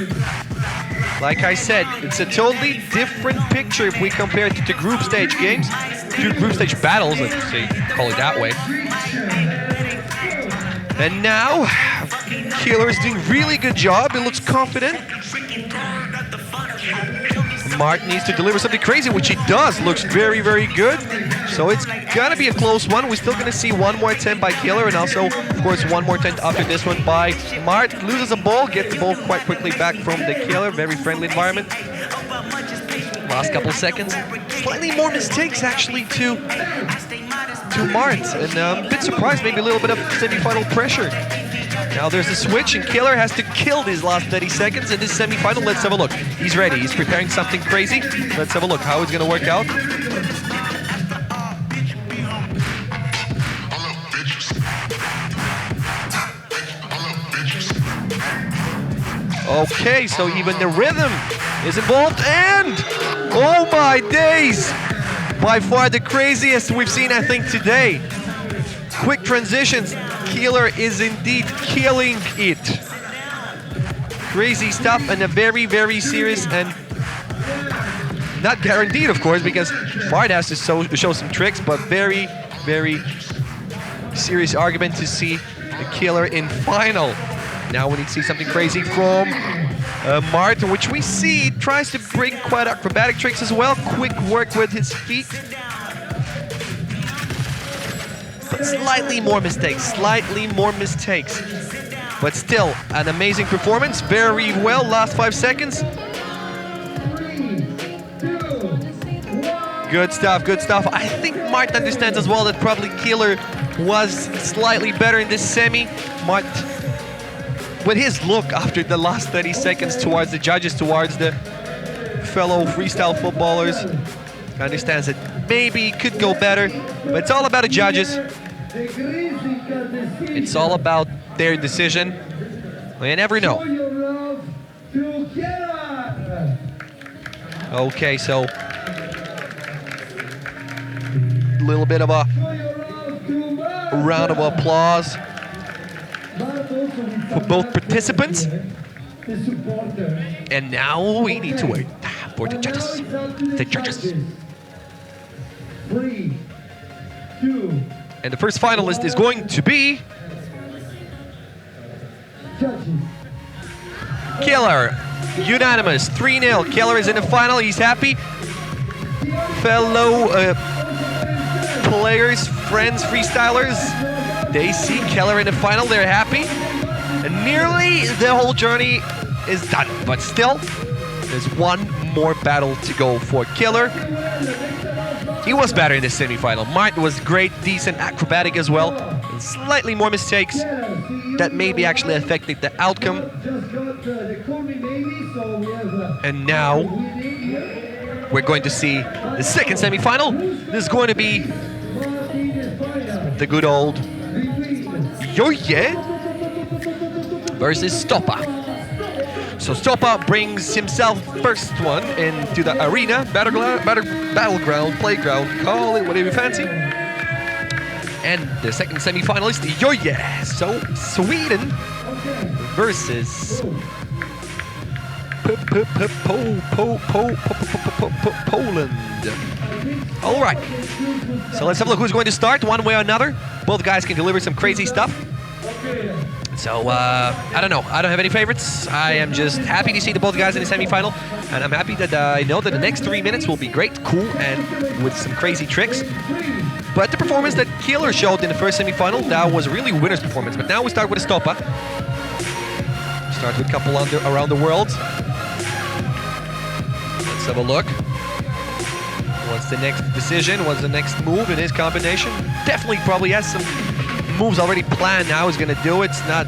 Like I said, it's a totally different picture if we compare it to group stage games, to group stage battles, let's say, call it that way. And now, Kieler is doing a really good job. He looks confident. Mart needs to deliver something crazy, which he does. Looks very good. So it's gonna be a close one. We're still gonna see one more attempt by Kieler, and also, of course, one more attempt after this one by Mart. Loses a ball, gets the ball quite quickly back from the Kieler. Very friendly environment. Last couple seconds. Slightly more mistakes actually to Mart, and I'm a bit surprised. Maybe a little bit of semi-final pressure. Now there's a switch, and Kieler has to kill these last 30 seconds in this semi-final. Let's have a look. He's ready. He's preparing something crazy. Let's have a look how it's going to work out. Okay, so even the rhythm is involved, and oh my days! By far the craziest we've seen, I think, today. Quick transitions. Kieler is indeed killing it. Crazy stuff, and a very serious, and not guaranteed, of course, because Mart has to show some tricks, but very serious argument to see the Kieler in final. Now we need to see something crazy from Mart, which we see tries to bring quite acrobatic tricks as well. Quick work with his feet. But slightly more mistakes. But still, an amazing performance. Very well, last 5 seconds. Good stuff. I think Mart understands as well that probably Kieler was slightly better in this semi. Mart, with his look after the last 30 seconds towards the judges, towards the fellow freestyle footballers, understands that maybe it could go better, but it's all about the judges. It's all about their decision. You never know. Okay, so a little bit of a round of applause for both participants. And now we need to wait for the judges. And the first finalist is going to be Kieler. Unanimous, 3-0. Kieler is in the final. He's happy. Fellow players, friends, freestylers, they see Keller in the final, they're happy. And nearly the whole journey is done, but still, there's one more battle to go for Killer. He was better in the semi-final. Martin was great, decent, acrobatic as well. And slightly more mistakes that maybe actually affected the outcome. And now we're going to see the second semi-final. This is going to be the good old Yoye versus Stoppa. So Stoppa brings himself first one into the arena, battleground, playground, call it whatever you fancy. And the second semi-finalist, Yoye. So Sweden versus Poland. All right. So let's have a look who's going to start one way or another. Both guys can deliver some crazy stuff. So, I don't know. I don't have any favorites. I am just happy to see the both guys in the semi-final. And I'm happy that I know that the next 3 minutes will be great, cool, and with some crazy tricks. But the performance that Killer showed in the first semi-final, that was really winner's performance. But now we start with a Stoppa. Start with a couple around the world. Let's have a look. What's the next decision? What's the next move in his combination? Definitely probably has some moves already planned how he's gonna do it. It's not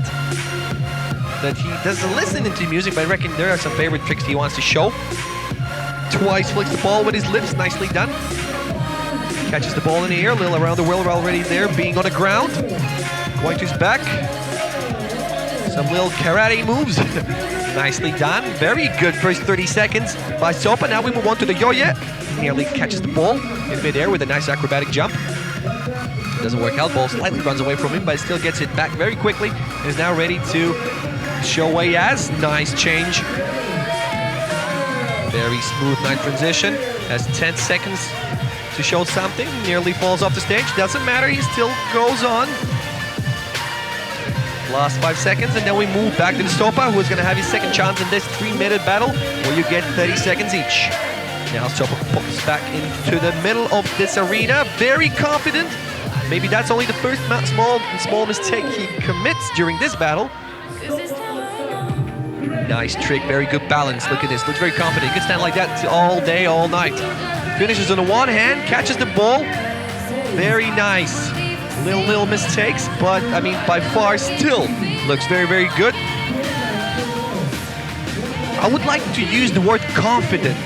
that he doesn't listen into music, but I reckon there are some favorite tricks he wants to show. Twice flicks the ball with his lips, nicely done. Catches the ball in the air, a little around the world already there, being on the ground. Going to his back. Some little karate moves. Nicely done. Very good first 30 seconds by Stoppa. Now we move on to the Yoye. Nearly catches the ball in midair with a nice acrobatic jump. Doesn't work out, ball slightly runs away from him, but still gets it back very quickly. Is now ready to show what he has. Nice change. Very smooth, nice transition. Has 10 seconds to show something. Nearly falls off the stage. Doesn't matter, he still goes on. Last 5 seconds, and then we move back to the Stoppa, who's gonna have his second chance in this 3-minute battle, where you get 30 seconds each. Now Stoppa pops back into the middle of this arena, very confident. Maybe that's only the first small mistake he commits during this battle. Nice trick, very good balance. Look at this, looks very confident. He can stand like that all day, all night. Finishes on the one hand, catches the ball. Very nice. Little mistakes, but I mean, by far still looks very, very good. I would like to use the word confident.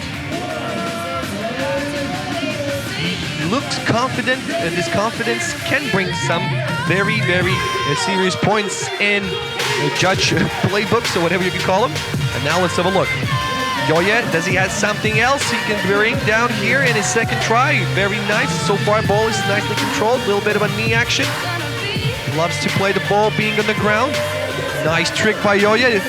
He looks confident, and this confidence can bring some very, very serious points in the judge playbooks, or whatever you can call them. And now let's have a look. Yoye, does he have something else he can bring down here in his second try? Very nice. So far, ball is nicely controlled. A little bit of a knee action. Loves to play the ball being on the ground. Nice trick by Yoye.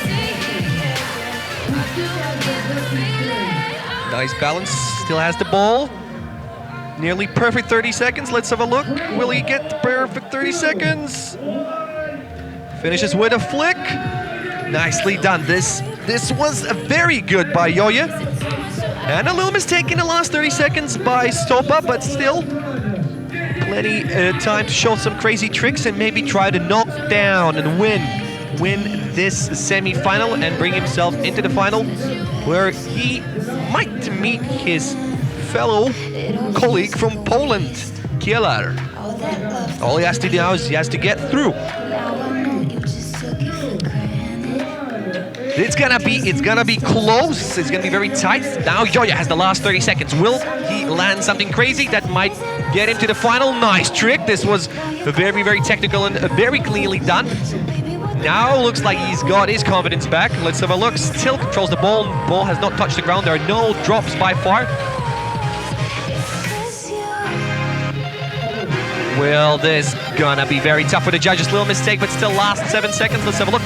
Nice balance. Still has the ball. Nearly perfect 30 seconds. Let's have a look. Will he get the perfect 30 seconds? Finishes with a flick. Nicely done. This was very good by Yoye. And a little mistake in the last 30 seconds by Stoppa, but still plenty time to show some crazy tricks and maybe try to knock down and win this semi-final and bring himself into the final, where he might meet his fellow colleague from Poland, Killer. All he has to do now is he has to get through. It's gonna be close. It's gonna be very tight. Now Yoye has the last 30 seconds. Will he land something crazy that might get him to the final? Nice trick. This was very, very technical and very cleanly done. Now looks like he's got his confidence back. Let's have a look. Still controls the ball. Ball has not touched the ground. There are no drops by far. Well, this is gonna be very tough for the judges. Little mistake, but still last 7 seconds. Let's have a look.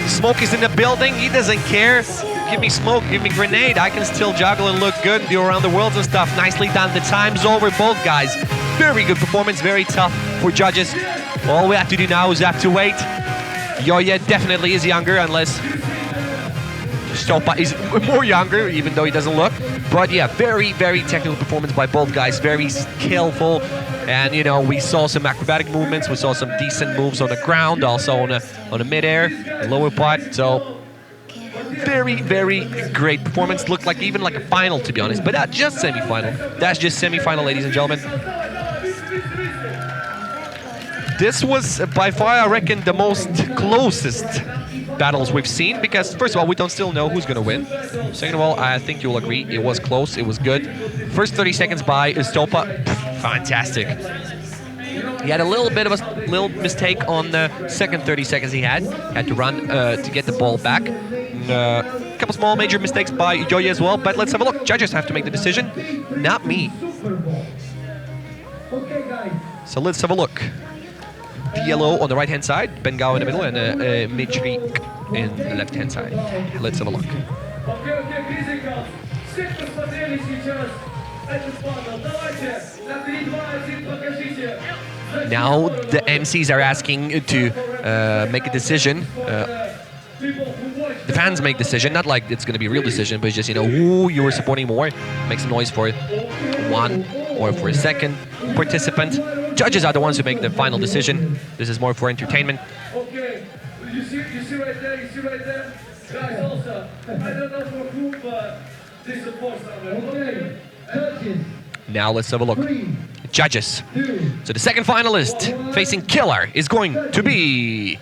Smoke is in the building. He doesn't care. Give me smoke, give me grenade. I can still juggle and look good, do around the world and stuff. Nicely done. The time's over, both guys. Very good performance, very tough for judges. All we have to do now is have to wait. Yoye definitely is younger, unless Stopa is more younger, even though he doesn't look. But yeah, very, very technical performance by both guys. Very skillful. And, you know, we saw some acrobatic movements. We saw some decent moves on the ground, also on the mid-air, the lower part. So very, very great performance. Looked like even like a final, to be honest. But not just semi-final. That's just semi-final, ladies and gentlemen. This was by far, I reckon, the most closest battles we've seen, because first of all, we don't still know who's going to win. Second of all, I think you'll agree, it was close, it was good. First 30 seconds by Stopa, fantastic. He had a little bit of a little mistake on the second 30 seconds he had to run to get the ball back. A couple small major mistakes by Joye as well, but let's have a look. Judges have to make the decision, not me. So let's have a look. Yellow on the right-hand side, Bengao in the middle, and Mitchrik in the left-hand side. Let's have a look. Now the MCs are asking to make a decision. The fans make decision, not like it's going to be a real decision, but it's just, you know, who you were supporting more. Make some noise for one or for a second participant. Judges are the ones who make the final decision. This is more for entertainment. Okay, you see right there? Guys, also, I don't know for whom, but this supports someone. Okay, judges. Now let's have a look. Judges. So the second finalist facing Killer is going to be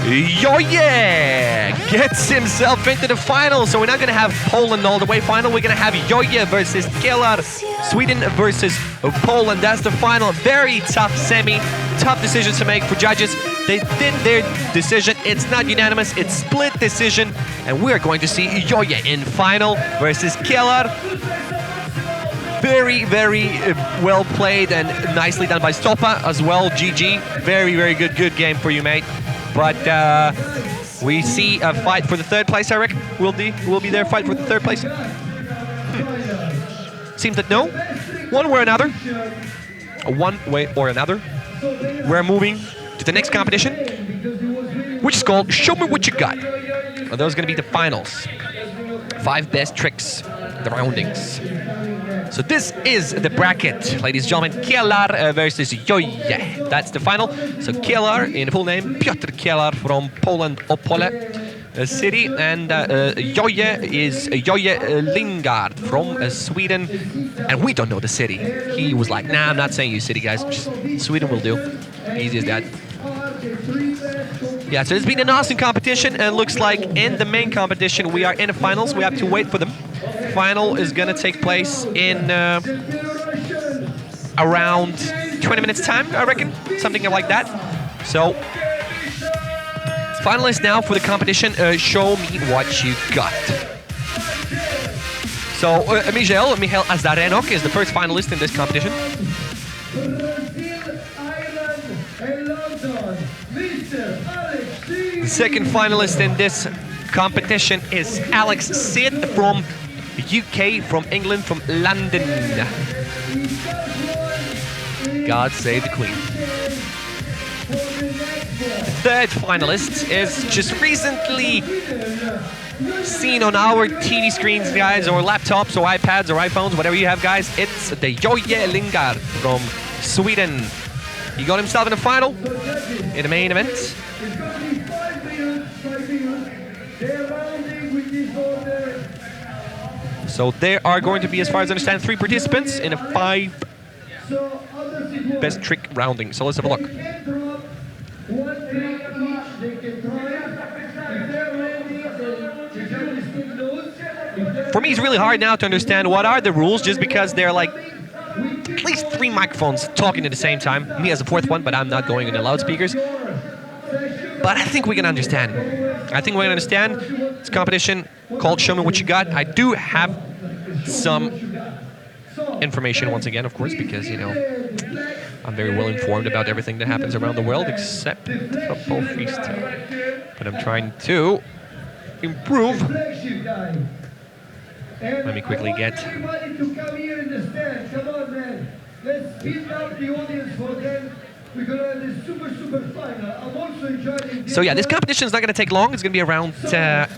Joye gets himself into the final. So we're not going to have Poland all the way final. We're going to have Joye versus Killer. Sweden versus Poland. That's the final. Very tough semi. Tough decisions to make for judges. They did their decision. It's not unanimous. It's split decision. And we're going to see Joye in final versus Killer. Very, very well played and nicely done by Stopa as well. GG. Very, very good game for you, mate. But we see a fight for the third place, I reckon. Will be there, fight for the third place. Seems that no. One way or another. One way or another. We're moving to the next competition, which is called Show Me What You Got. Well, those are going to be the finals. 5 best tricks, the roundings. So this is the bracket, ladies and gentlemen. Kielar versus Joye. That's the final. So Kielar, in full name, Piotr Kielar from Poland, Opole city. And Joye is Joye Lingard from Sweden. And we don't know the city. He was like, nah, I'm not saying you city, guys. Just Sweden will do. Easy as that. Yeah, so it's been an awesome competition. And it looks like in the main competition, we are in the finals. We have to wait for them. Final is going to take place in around 20 minutes time, I reckon, something like that. So finalists now for the competition, Show Me What You Got. So Michael Azdarenok is the first finalist in this competition. The second finalist in this competition is Alex Sid from UK, from England, from London. God save the Queen. The third finalist is just recently seen on our TV screens, guys, or laptops, or iPads, or iPhones, whatever you have, guys. It's the Joye Lingard from Sweden. He got himself in the final, in the main event. So there are going to be, as far as I understand, 3 participants in a 5 best trick rounding. So let's have a look. For me, it's really hard now to understand what are the rules, just because they're like at least 3 microphones talking at the same time. Me as a 4th one, but I'm not going in the loudspeakers. But I think we can understand. It's a competition called Show Me What You Got. I do have some information once again, of course, because, you know, I'm very well informed about everything that happens around the world, except football freestyle. But I'm trying to improve. Let me quickly get. we're gonna have this super final. I'm also enjoying So yeah, this competition is not going to take long. It's going to be around 7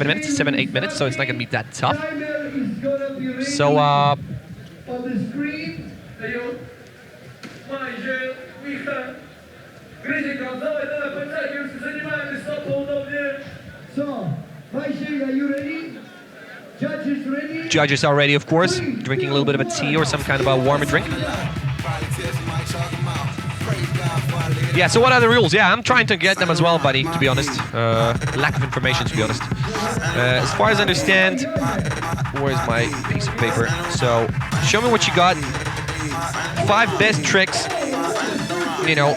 minutes, 7-8 minutes, so it's not going to be that tough. timer is gonna be ready So, on the screen. So, Majid, are you ready? Judges ready? judges are ready, of course, drinking a little bit of a tea or some kind of a warmer drink. Yeah, so what are the rules? Yeah, I'm trying to get them as well, buddy, to be honest. Lack of information, to be honest. As far as I understand, where's my piece of paper? So, show me what you got. 5 best tricks. You know,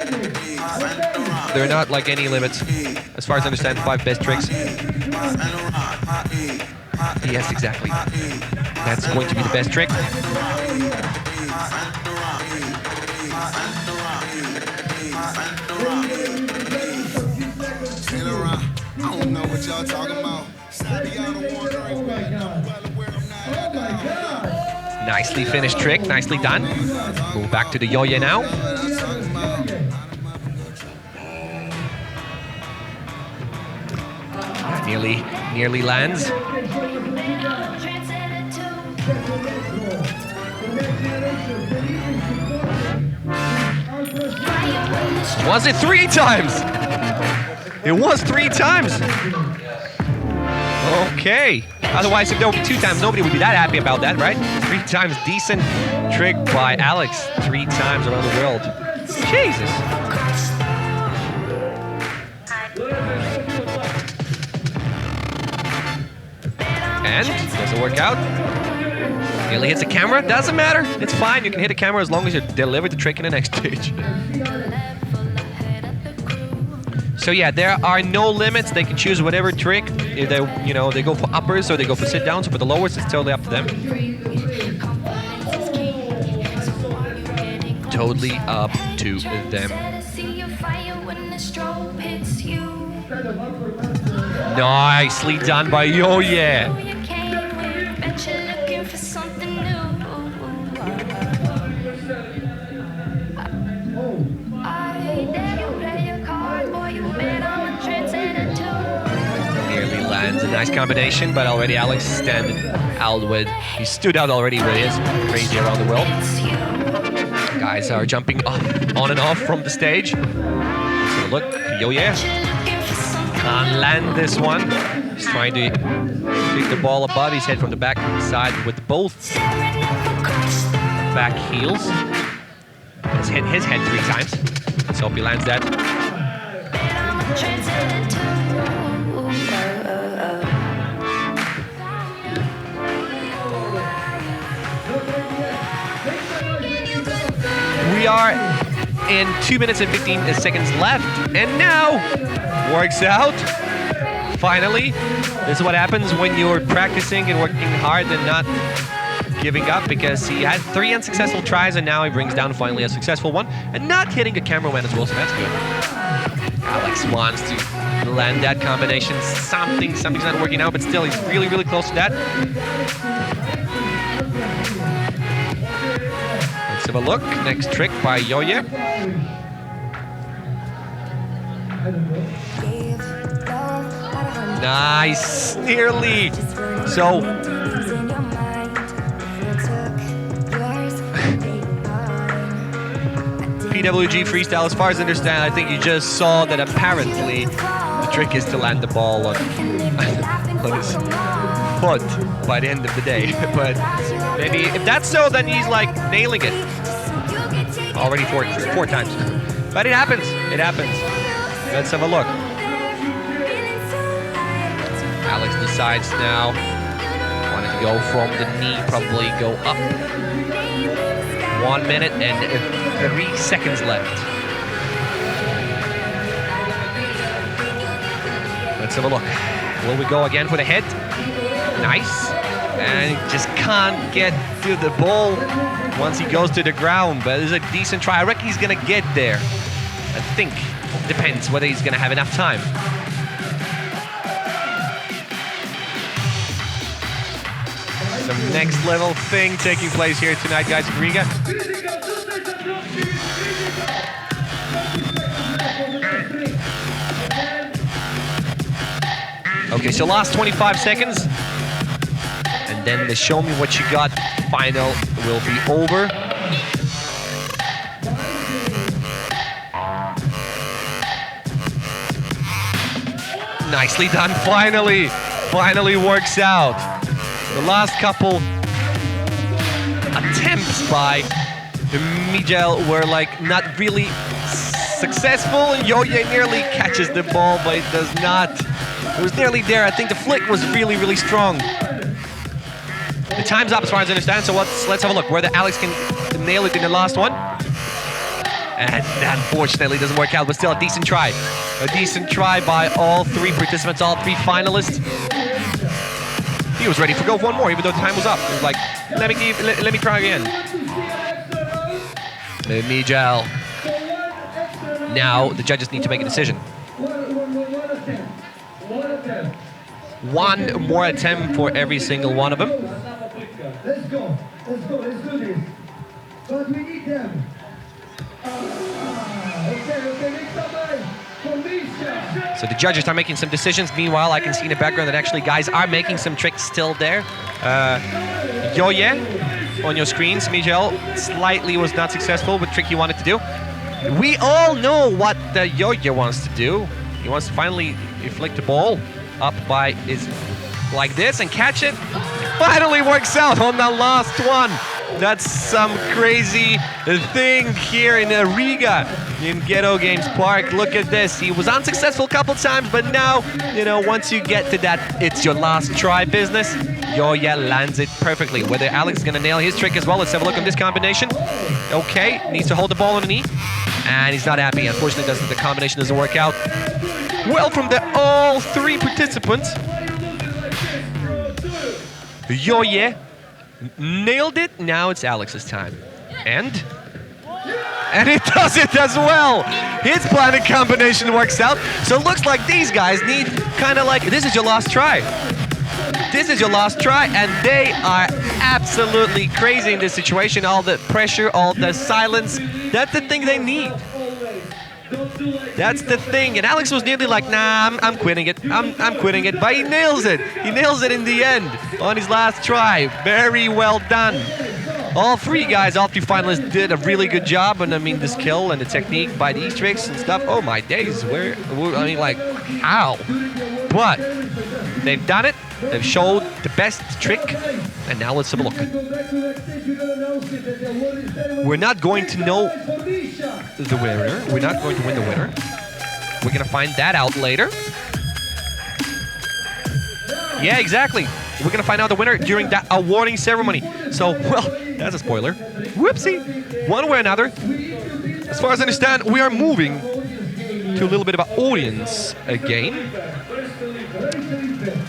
they're not like any limits. As far as I understand, 5 best tricks. Yes, exactly. That's going to be the best trick. I don't know what y'all talking about. Oh my God. Oh my God. Nicely finished trick, nicely done. Move back to the yo-yo now. Nearly lands. Was it 3 times? It was 3 times. Okay. Otherwise, if there would be 2 times, nobody would be that happy about that, right? 3 times, decent trick by Alex. 3 times around the world. Jesus. And doesn't work out. Nearly hits the camera. Doesn't matter. It's fine. You can hit a camera as long as you deliver the trick in the next stage. So yeah, there are no limits. They can choose whatever trick. If they, you know, they go for uppers or they go for sit downs. So for the lowers, it's totally up to them. Totally up to them. Nicely done by Yo Yeah. Nearly lands a nice combination, but already Alex standing out with, he stood out already with his crazy around the world. Guys are jumping on and off from the stage. Let's have a look. Yo Yeah. Can't land this one. He's trying to kick the ball above his head from the back side with both back heels. Has hit his head 3 times. Let's hope he lands that. We are in 2 minutes and 15 seconds left, and now works out. Finally, this is what happens when you're practicing and working hard and not giving up, because he had 3 unsuccessful tries and now he brings down finally a successful one and not hitting a cameraman as well, so that's good. Alex wants to land that combination. Something's not working out, but still he's really, really close to that. Let's have a look. Next trick by Yo-Yo. Nice, nearly. So, PWG freestyle, as far as I understand, I think you just saw that apparently the trick is to land the ball on his foot by the end of the day. But maybe if that's so, then he's like nailing it already four times. But it happens. It happens. Let's have a look. Alex decides now. Wanted to go from the knee, probably go up. 1 minute and 3 seconds left. Let's have a look. Will we go again for the head? Nice. And just can't get to the ball once he goes to the ground, but it's a decent try. I reckon he's gonna get there. I think. Depends whether he's gonna have enough time. Some next level thing taking place here tonight, guys, in Riga. Okay, so last 25 seconds. And then the show me what you got final will be over. Nicely done, finally works out. The last couple attempts by Miguel were like not really successful, and Yoye nearly catches the ball, but it does not. It was nearly there. I think the flick was really strong. The time's up as far as I understand, so let's have a look whether Alex can nail it in the last one. And unfortunately doesn't work out, but still a decent try. A decent try by all three participants, all three finalists. He was ready to go one more, even though the time was up. He was like, let me try again. Miguel. Now the judges need to make a decision. One more attempt for every single one of them. Let's go, let's do this. But we need them. So the judges are making some decisions. Meanwhile, I can see in the background that actually guys are making some tricks still there. Yoye on your screens. Miguel slightly was not successful with the trick he wanted to do. We all know what the Yoye wants to do. He wants to finally inflict the ball up by his like this and catch it. Finally works out on the last one. That's some crazy thing here in Riga in Ghetto Games Park. Look at this. He was unsuccessful a couple times, but now, you know, once you get to that it's your last try business, Yoye lands it perfectly. Whether Alex is going to nail his trick as well, let's have a look at this combination. Okay, needs to hold the ball on the knee, and he's not happy. Unfortunately, the combination doesn't work out. Well, from all three participants, Yoye nailed it. Now it's Alex's time. And it does it as well. His planet combination works out. So it looks like these guys need kind of like, this is your last try. This is your last try, and they are absolutely crazy in this situation. All the pressure, all the silence, that's the thing they need. That's the thing. And Alex was nearly like, nah, I'm quitting it. I'm quitting it. But he nails it. He nails it in the end on his last try. Very well done. All three guys, all three finalists did a really good job. And I mean, the skill and the technique by these tricks and stuff. Oh my days. I mean, like, how? But they've done it. They've showed the best trick. And now let's have a look. We're not going to know the winner. We're not going to win the winner. We're going to find that out later. Yeah, exactly. We're going to find out the winner during that awarding ceremony. So, well, that's a spoiler. Whoopsie. One way or another, as far as I understand, we are moving to a little bit of an audience game.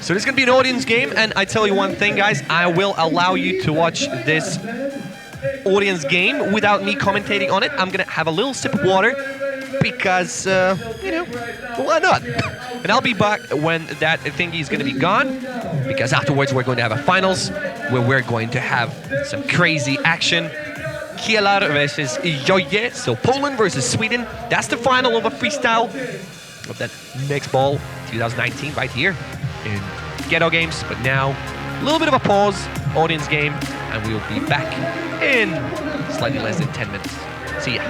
So this is going to be an audience game, and I tell you one thing, guys, I will allow you to watch this audience game without me commentating on it. I'm going to have a little sip of water because, you know, why not? And I'll be back when that thingy is going to be gone, because afterwards we're going to have a finals where we're going to have some crazy action. Kielar versus Yoye, so Poland versus Sweden. That's the final of a freestyle of that Nextball 2019 right here in Ghetto Games. But now, a little bit of a pause, audience game, and we will be back in slightly less than 10 minutes. See ya.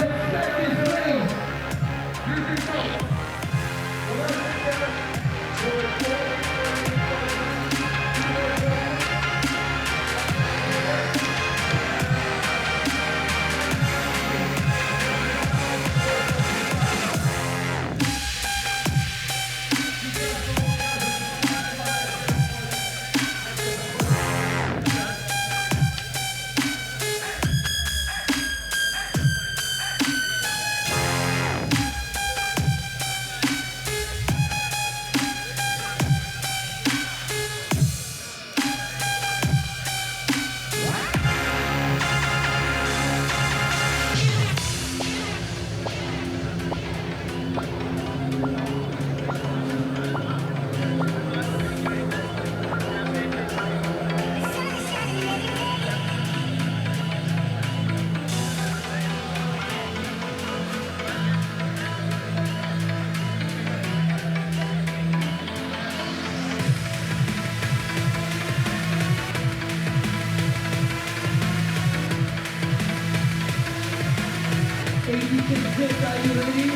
you ready?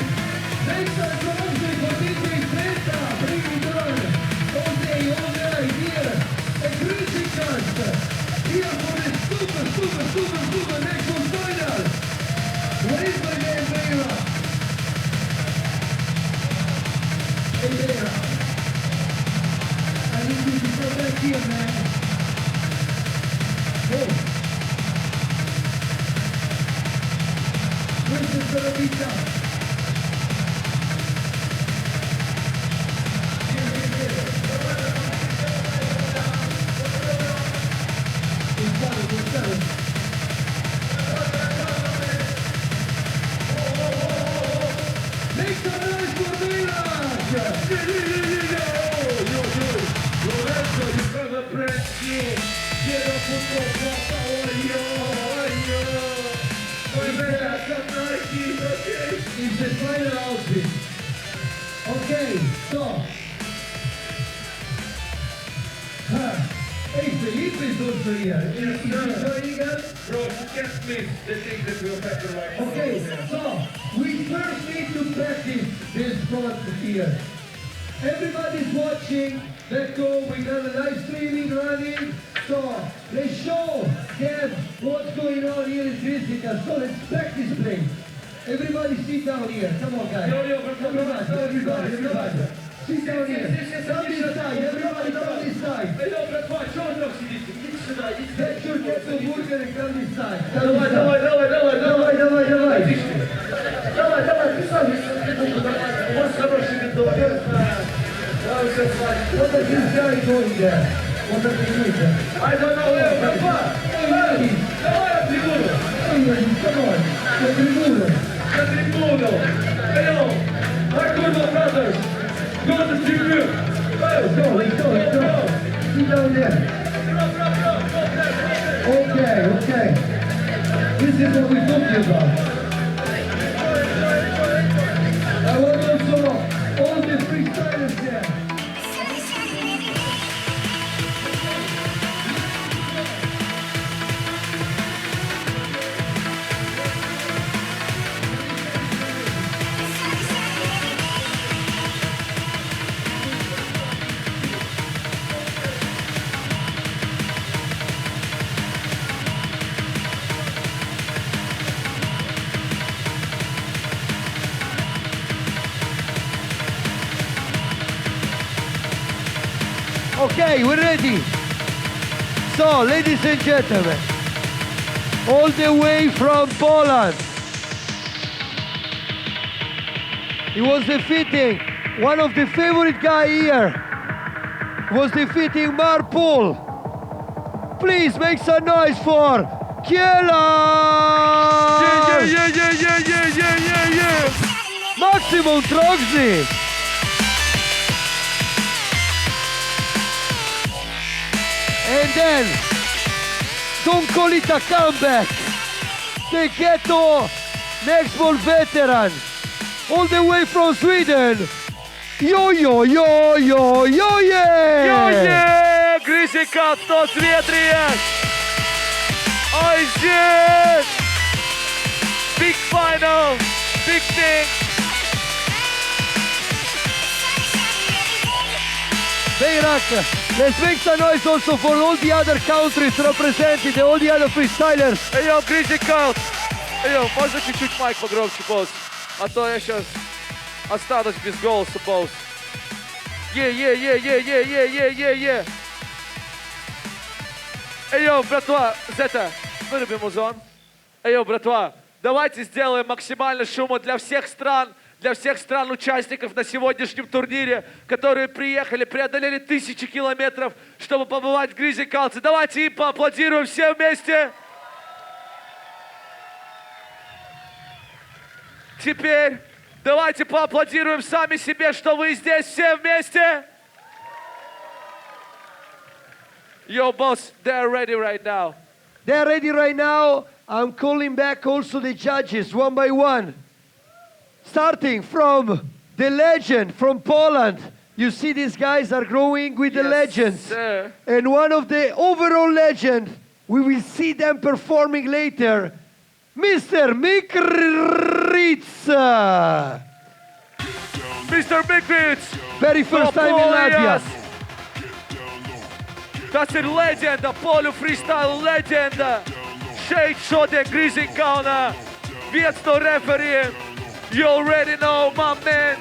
Next time from Jose for DJ Trenta, bring it on. Jose, here. And Greasy Cast, here for the super Nextball final. Where is my man, Beira? Hey, Beira. I need you to go back here, man. Oh. This is gonna be tough. Make some noise for Milan! Lorenzo, you have a brand new Quiero football club, it's the final outfit. Okay, so. Hey, Felipe is also here. Is he joining us? Bro, you can't miss the thing that will happen right now. Okay, so we first need to practice this front here. Everybody's watching. Let's go. We got a live streaming running. So let's show them what's going on here in Jessica. So let's practice, please. Everybody sit down here. Come on, guys. Everybody. Sit down here. Come this side. Everybody come this side. Get your burger and come this side. Давай. У вас хороший видок. What is this guy doing there? What are they doing there? I don't know. Давай трибуну. Come on. The tribune. На трибуну. Hello. My good brothers. Go to the tribune. Let's go. Sit down there. Okay. This is what we're talking about. I want also all the freestylers there. Okay, we're ready. So, ladies and gentlemen, all the way from Poland, he was defeating one of the favorite guy here. Was defeating Marpol. Please make some noise for Kiela! Yeah. Maximum Troxy! And then, don't call it a comeback. The ghetto Nextball veteran, all the way from Sweden. Yo, yeah! Greasy Cut 102-3. Oh shit! Big final, big thing. Bayrak, let's make some noise also for all the other countries represented, all the other freestylers. Эй, йо, Greasy Cut. Эй, йо, можно чуть-чуть майк погромче, босс? А то я сейчас останусь без голоса, босс. Yeah. Эй, йо, братва, Зета, вырубим музон. Эй, йо, братва, давайте сделаем максимально шума для всех стран участников на сегодняшнем турнире, которые приехали, преодолели тысячи километров, чтобы побывать в Greasy Cut. Давайте им поаплодируем все вместе. Теперь давайте поаплодируем сами себе, что вы здесь все вместе. Yo, boss, they're ready right now. They're ready right now. I'm calling back also the judges one by one. Starting from the legend from Poland. You see these guys are growing with the legends. Sir. And one of the overall legend, we will see them performing later. Mr. Mikr. Ritz. Mr. Big Ritz. Very first time in Latvia. Tas ir leģenda, poļu freestyle leģenda. Šeit šodien Grīziņkalnā viens no referiem. You already know, my man.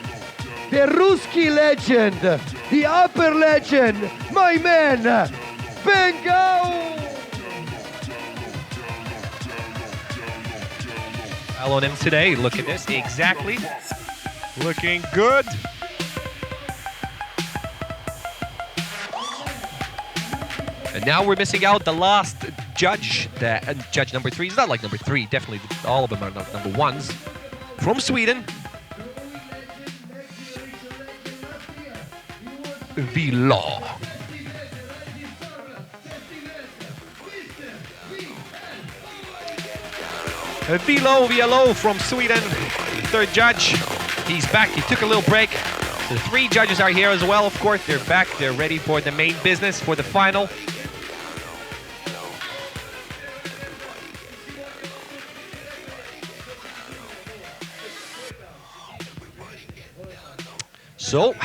The Ruski legend, the upper legend, my man, Bengal. Foul on him today. Look at this. Exactly. Looking good. And now we're missing out the last judge. Judge number 3. He's not like number 3. Definitely all of them are not number 1s. From Sweden. Vilo. Vilo from Sweden, third judge. He's back. He took a little break. The 3 judges are here as well, of course. They're back. They're ready for the main business, for the final. So,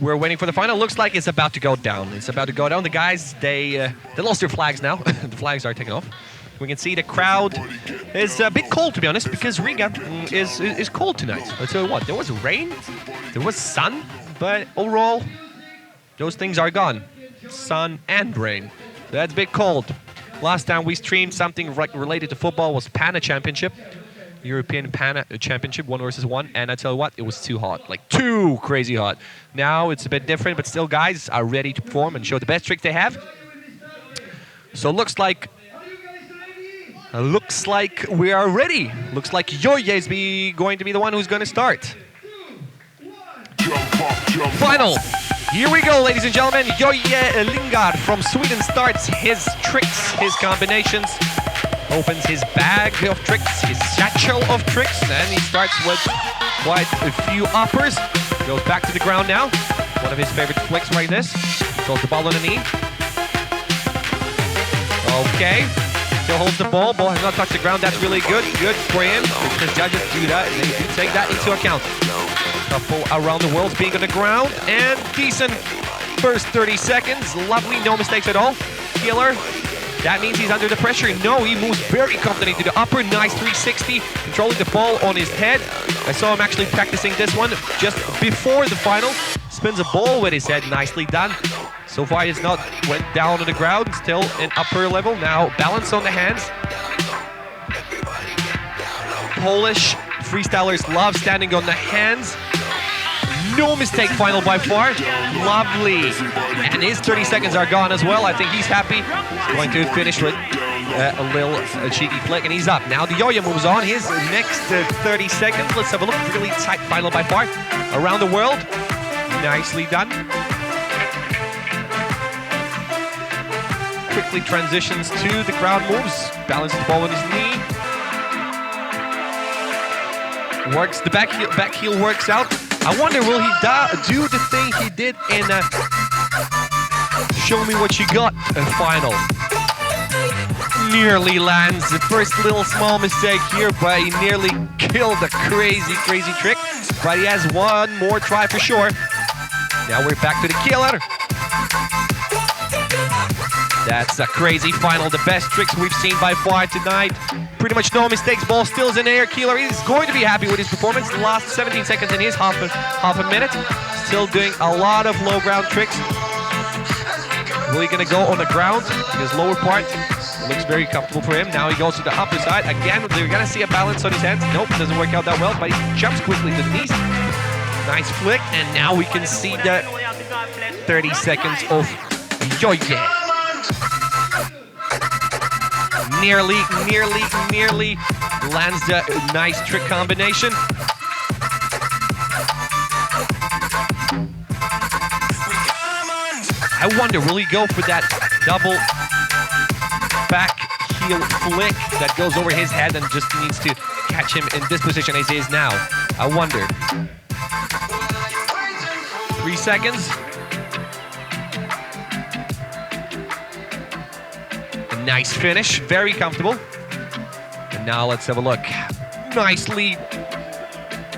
we're waiting for the final. Looks like it's about to go down. It's about to go down. The guys, they lost their flags now. The flags are taken off. We can see the crowd is a bit cold, to be honest, because Riga is cold tonight. I'll tell you what, there was rain, there was sun, but overall, those things are gone. Sun and rain. So that's a bit cold. Last time we streamed something related to football was Pana Championship. European Pana Championship, 1 versus 1, and I tell you what, it was too hot, like too crazy hot. Now it's a bit different, but still guys are ready to perform and show the best tricks they have. So looks like we are ready. Looks like Yoye is going to be the one who's going to start. Final. Here we go, ladies and gentlemen. Yoye Lingard from Sweden starts his tricks, his combinations. Opens his bag of tricks, his satchel of tricks, and he starts with quite a few uppers. Goes back to the ground now. One of his favorite flicks right this. Throws the ball on the knee. Okay. Still holds the ball. Ball has not touched the ground. That's really good. Good for him. Because judges do that, and they do take that into account. Couple around the world's being on the ground. And decent first 30 seconds. Lovely. No mistakes at all. Killer. That means he's under the pressure. No, he moves very confidently to the upper. Nice 360, controlling the ball on his head. I saw him actually practicing this one just before the final. Spins a ball with his head, nicely done. So far, he's not went down on the ground, still in upper level. Now, balance on the hands. Polish freestylers love standing on the hands. No mistake final by far. Lovely. And his 30 seconds are gone as well. I think he's happy. He's going to finish with a little cheeky flick, and he's up. Now the Yoye moves on. His next 30 seconds. Let's have a look. Really tight final by far. Around the world. Nicely done. Quickly transitions to the crowd moves. Balances the ball on his knee. Works the back heel works out. I wonder, will he do the thing he did in Show Me What You Got final? Nearly lands the first little small mistake here, but he nearly killed a crazy trick. But he has one more try for sure. Now we're back to the killer. That's a crazy final. The best tricks we've seen by far tonight. Pretty much no mistakes. Ball still is in the air. Keeler is going to be happy with his performance. The last 17 seconds in his half a minute. Still doing a lot of low ground tricks. Really going to go on the ground. His lower part looks very comfortable for him. Now he goes to the upper side. Again, they're going to see a balance on his hands. Nope, doesn't work out that well, but he jumps quickly to the knees. Nice flick, and now we can see the 30 seconds of Yoye. Nearly lands the nice trick combination. I wonder, will he go for that double back heel flick that goes over his head and just needs to catch him in this position as he is now? I wonder. 3 seconds. Nice finish, very comfortable. And now let's have a look. Nicely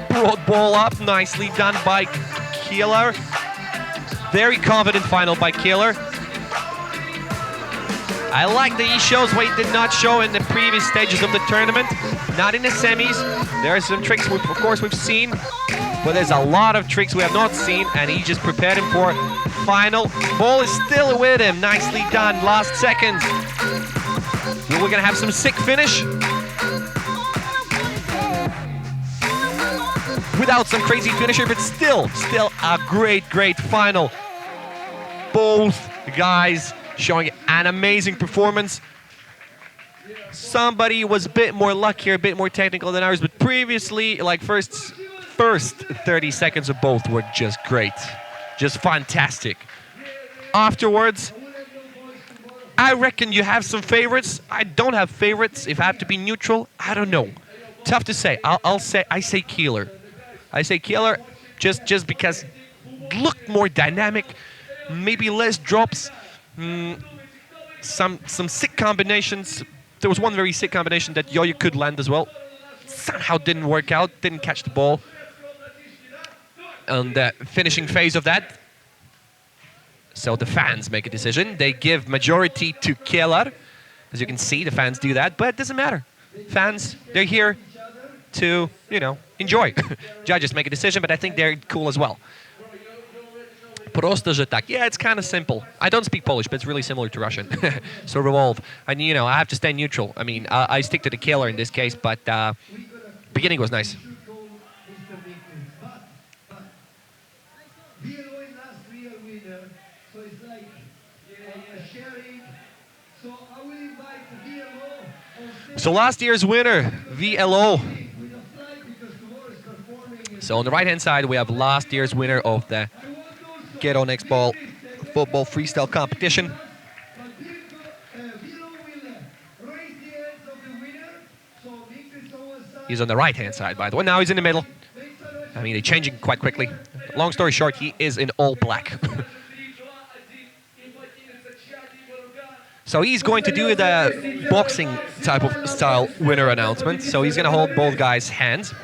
brought ball up, nicely done by Killer. Very confident final by Killer. I like that he shows what he did not show in the previous stages of the tournament. Not in the semis. There are some tricks, of course, we've seen. But there's a lot of tricks we have not seen, and he just prepared him for final. Ball is still with him. Nicely done. Last seconds. We're gonna have some sick finish. Without some crazy finisher, but still a great final. Both guys showing an amazing performance. Somebody was a bit more luckier, a bit more technical than ours, but previously, like first 30 seconds of both were just great. Just fantastic. Afterwards, I reckon you have some favorites. I don't have favorites. If I have to be neutral, I don't know. Tough to say. I say Killer. I say Killer just because looked more dynamic, maybe less drops, some sick combinations. There was one very sick combination that Yoye could land as well. Somehow didn't work out, didn't catch the ball. On the finishing phase of that. So the fans make a decision. They give majority to Killer. As you can see, the fans do that, but it doesn't matter. Fans, they're here to, you know, enjoy. Judges make a decision, but I think they're cool as well. Prosto, że tak. Yeah, it's kind of simple. I don't speak Polish, but it's really similar to Russian. So revolve. And, you know, I have to stay neutral. I mean, I stick to the Killer in this case, but beginning was nice. So last year's winner, VLO. So on the right-hand side, we have last year's winner of the Ghetto Nextball football freestyle competition. He's on the right-hand side, by the way. Now he's in the middle. I mean, they're changing quite quickly. Long story short, he is in all black. So he's going to do the boxing type of style winner announcement. So he's going to hold both guys' hands.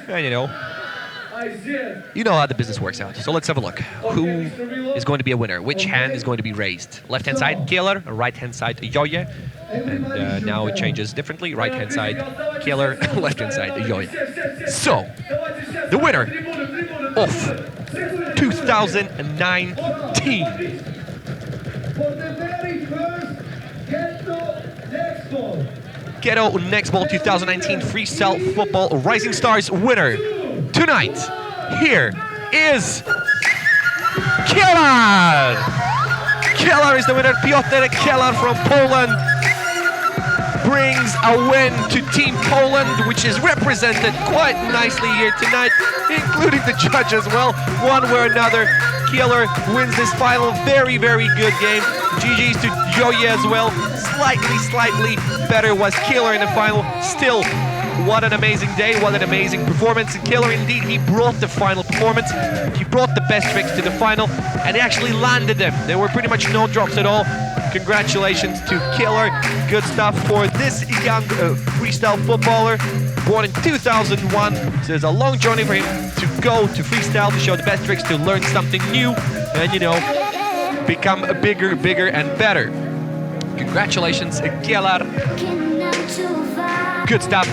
And you know how the business works out. So let's have a look. Who is going to be a winner? Which hand is going to be raised? Left-hand side, Killer. Right-hand side, Yoye. And now it changes differently. Right-hand side, Killer. Left-hand side, Yoye. So, the winner of 2019. Ghetto Nextball 2019 Freestyle Football Rising Stars winner tonight. Here is Killer! Killer is the winner. Piotr Killer from Poland brings a win to Team Poland, which is represented quite nicely here tonight, including the judge as well. One way or another, Killer wins this final. Very, very good game. GG's to Yoye as well. Slightly better was Killer in the final. Still, what an amazing day, what an amazing performance. And Killer, indeed, he brought the final performance. He brought the best tricks to the final, and he actually landed them. There were pretty much no drops at all. Congratulations to Killer. Good stuff for this young freestyle footballer, born in 2001. So there's a long journey for him to go to freestyle, to show the best tricks, to learn something new, and, you know, become bigger and better. Congratulations, Killer. Good stuff.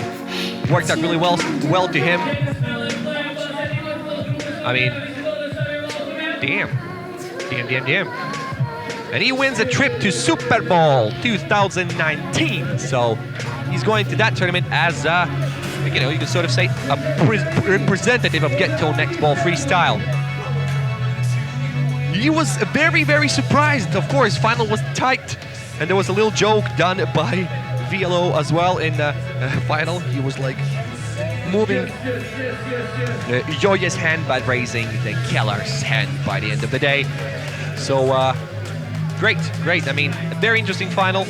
Worked out really well to him. I mean, damn. And he wins a trip to Super Bowl 2019. So he's going to that tournament as, you know, you can sort of say a representative of Ghetto Nextball Freestyle. He was very, very surprised. Of course, final was tight. And there was a little joke done by VLO as well in the final. He was like moving Yoye's hand but raising the Killer's hand by the end of the day. So great. I mean, a very interesting final.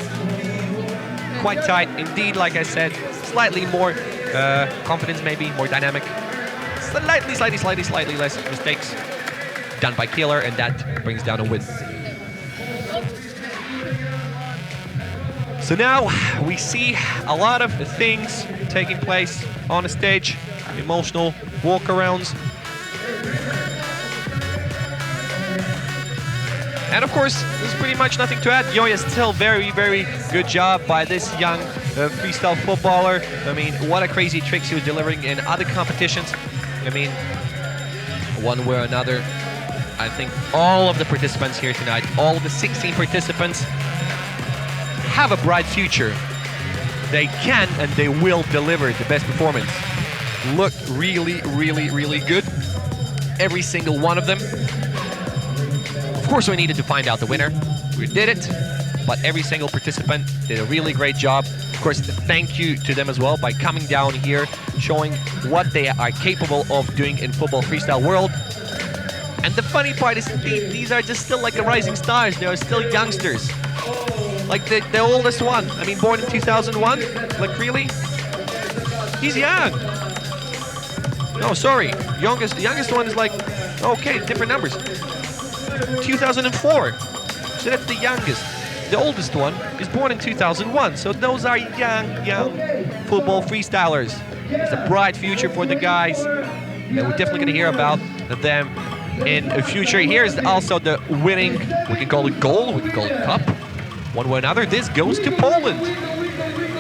Quite tight indeed, like I said. Slightly more confidence, maybe more dynamic. Slightly less mistakes done by Killer, and that brings down a win. So now we see a lot of things taking place on the stage, emotional walk-arounds. And of course, there's pretty much nothing to add. Joya, still very, very good job by this young freestyle footballer. I mean, what a crazy tricks he was delivering in other competitions. I mean, one way or another, I think all of the participants here tonight, all of the 16 participants, have a bright future. They can and they will deliver the best performance. Look really, really, really good. Every single one of them. Of course, we needed to find out the winner. We did it, but every single participant did a really great job. Of course, thank you to them as well by coming down here, showing what they are capable of doing in football freestyle world. And the funny part is these are just still like the rising stars. They are still youngsters. Like the oldest one, I mean, born in 2001, like really? He's young. No, sorry, the youngest one is like, okay, different numbers. 2004, so that's the youngest. The oldest one is born in 2001, so those are young football freestylers. It's a bright future for the guys, and we're definitely gonna hear about them in the future. Here's also the winning, we can call it goal, we can call it cup, one way or another. This goes to Poland.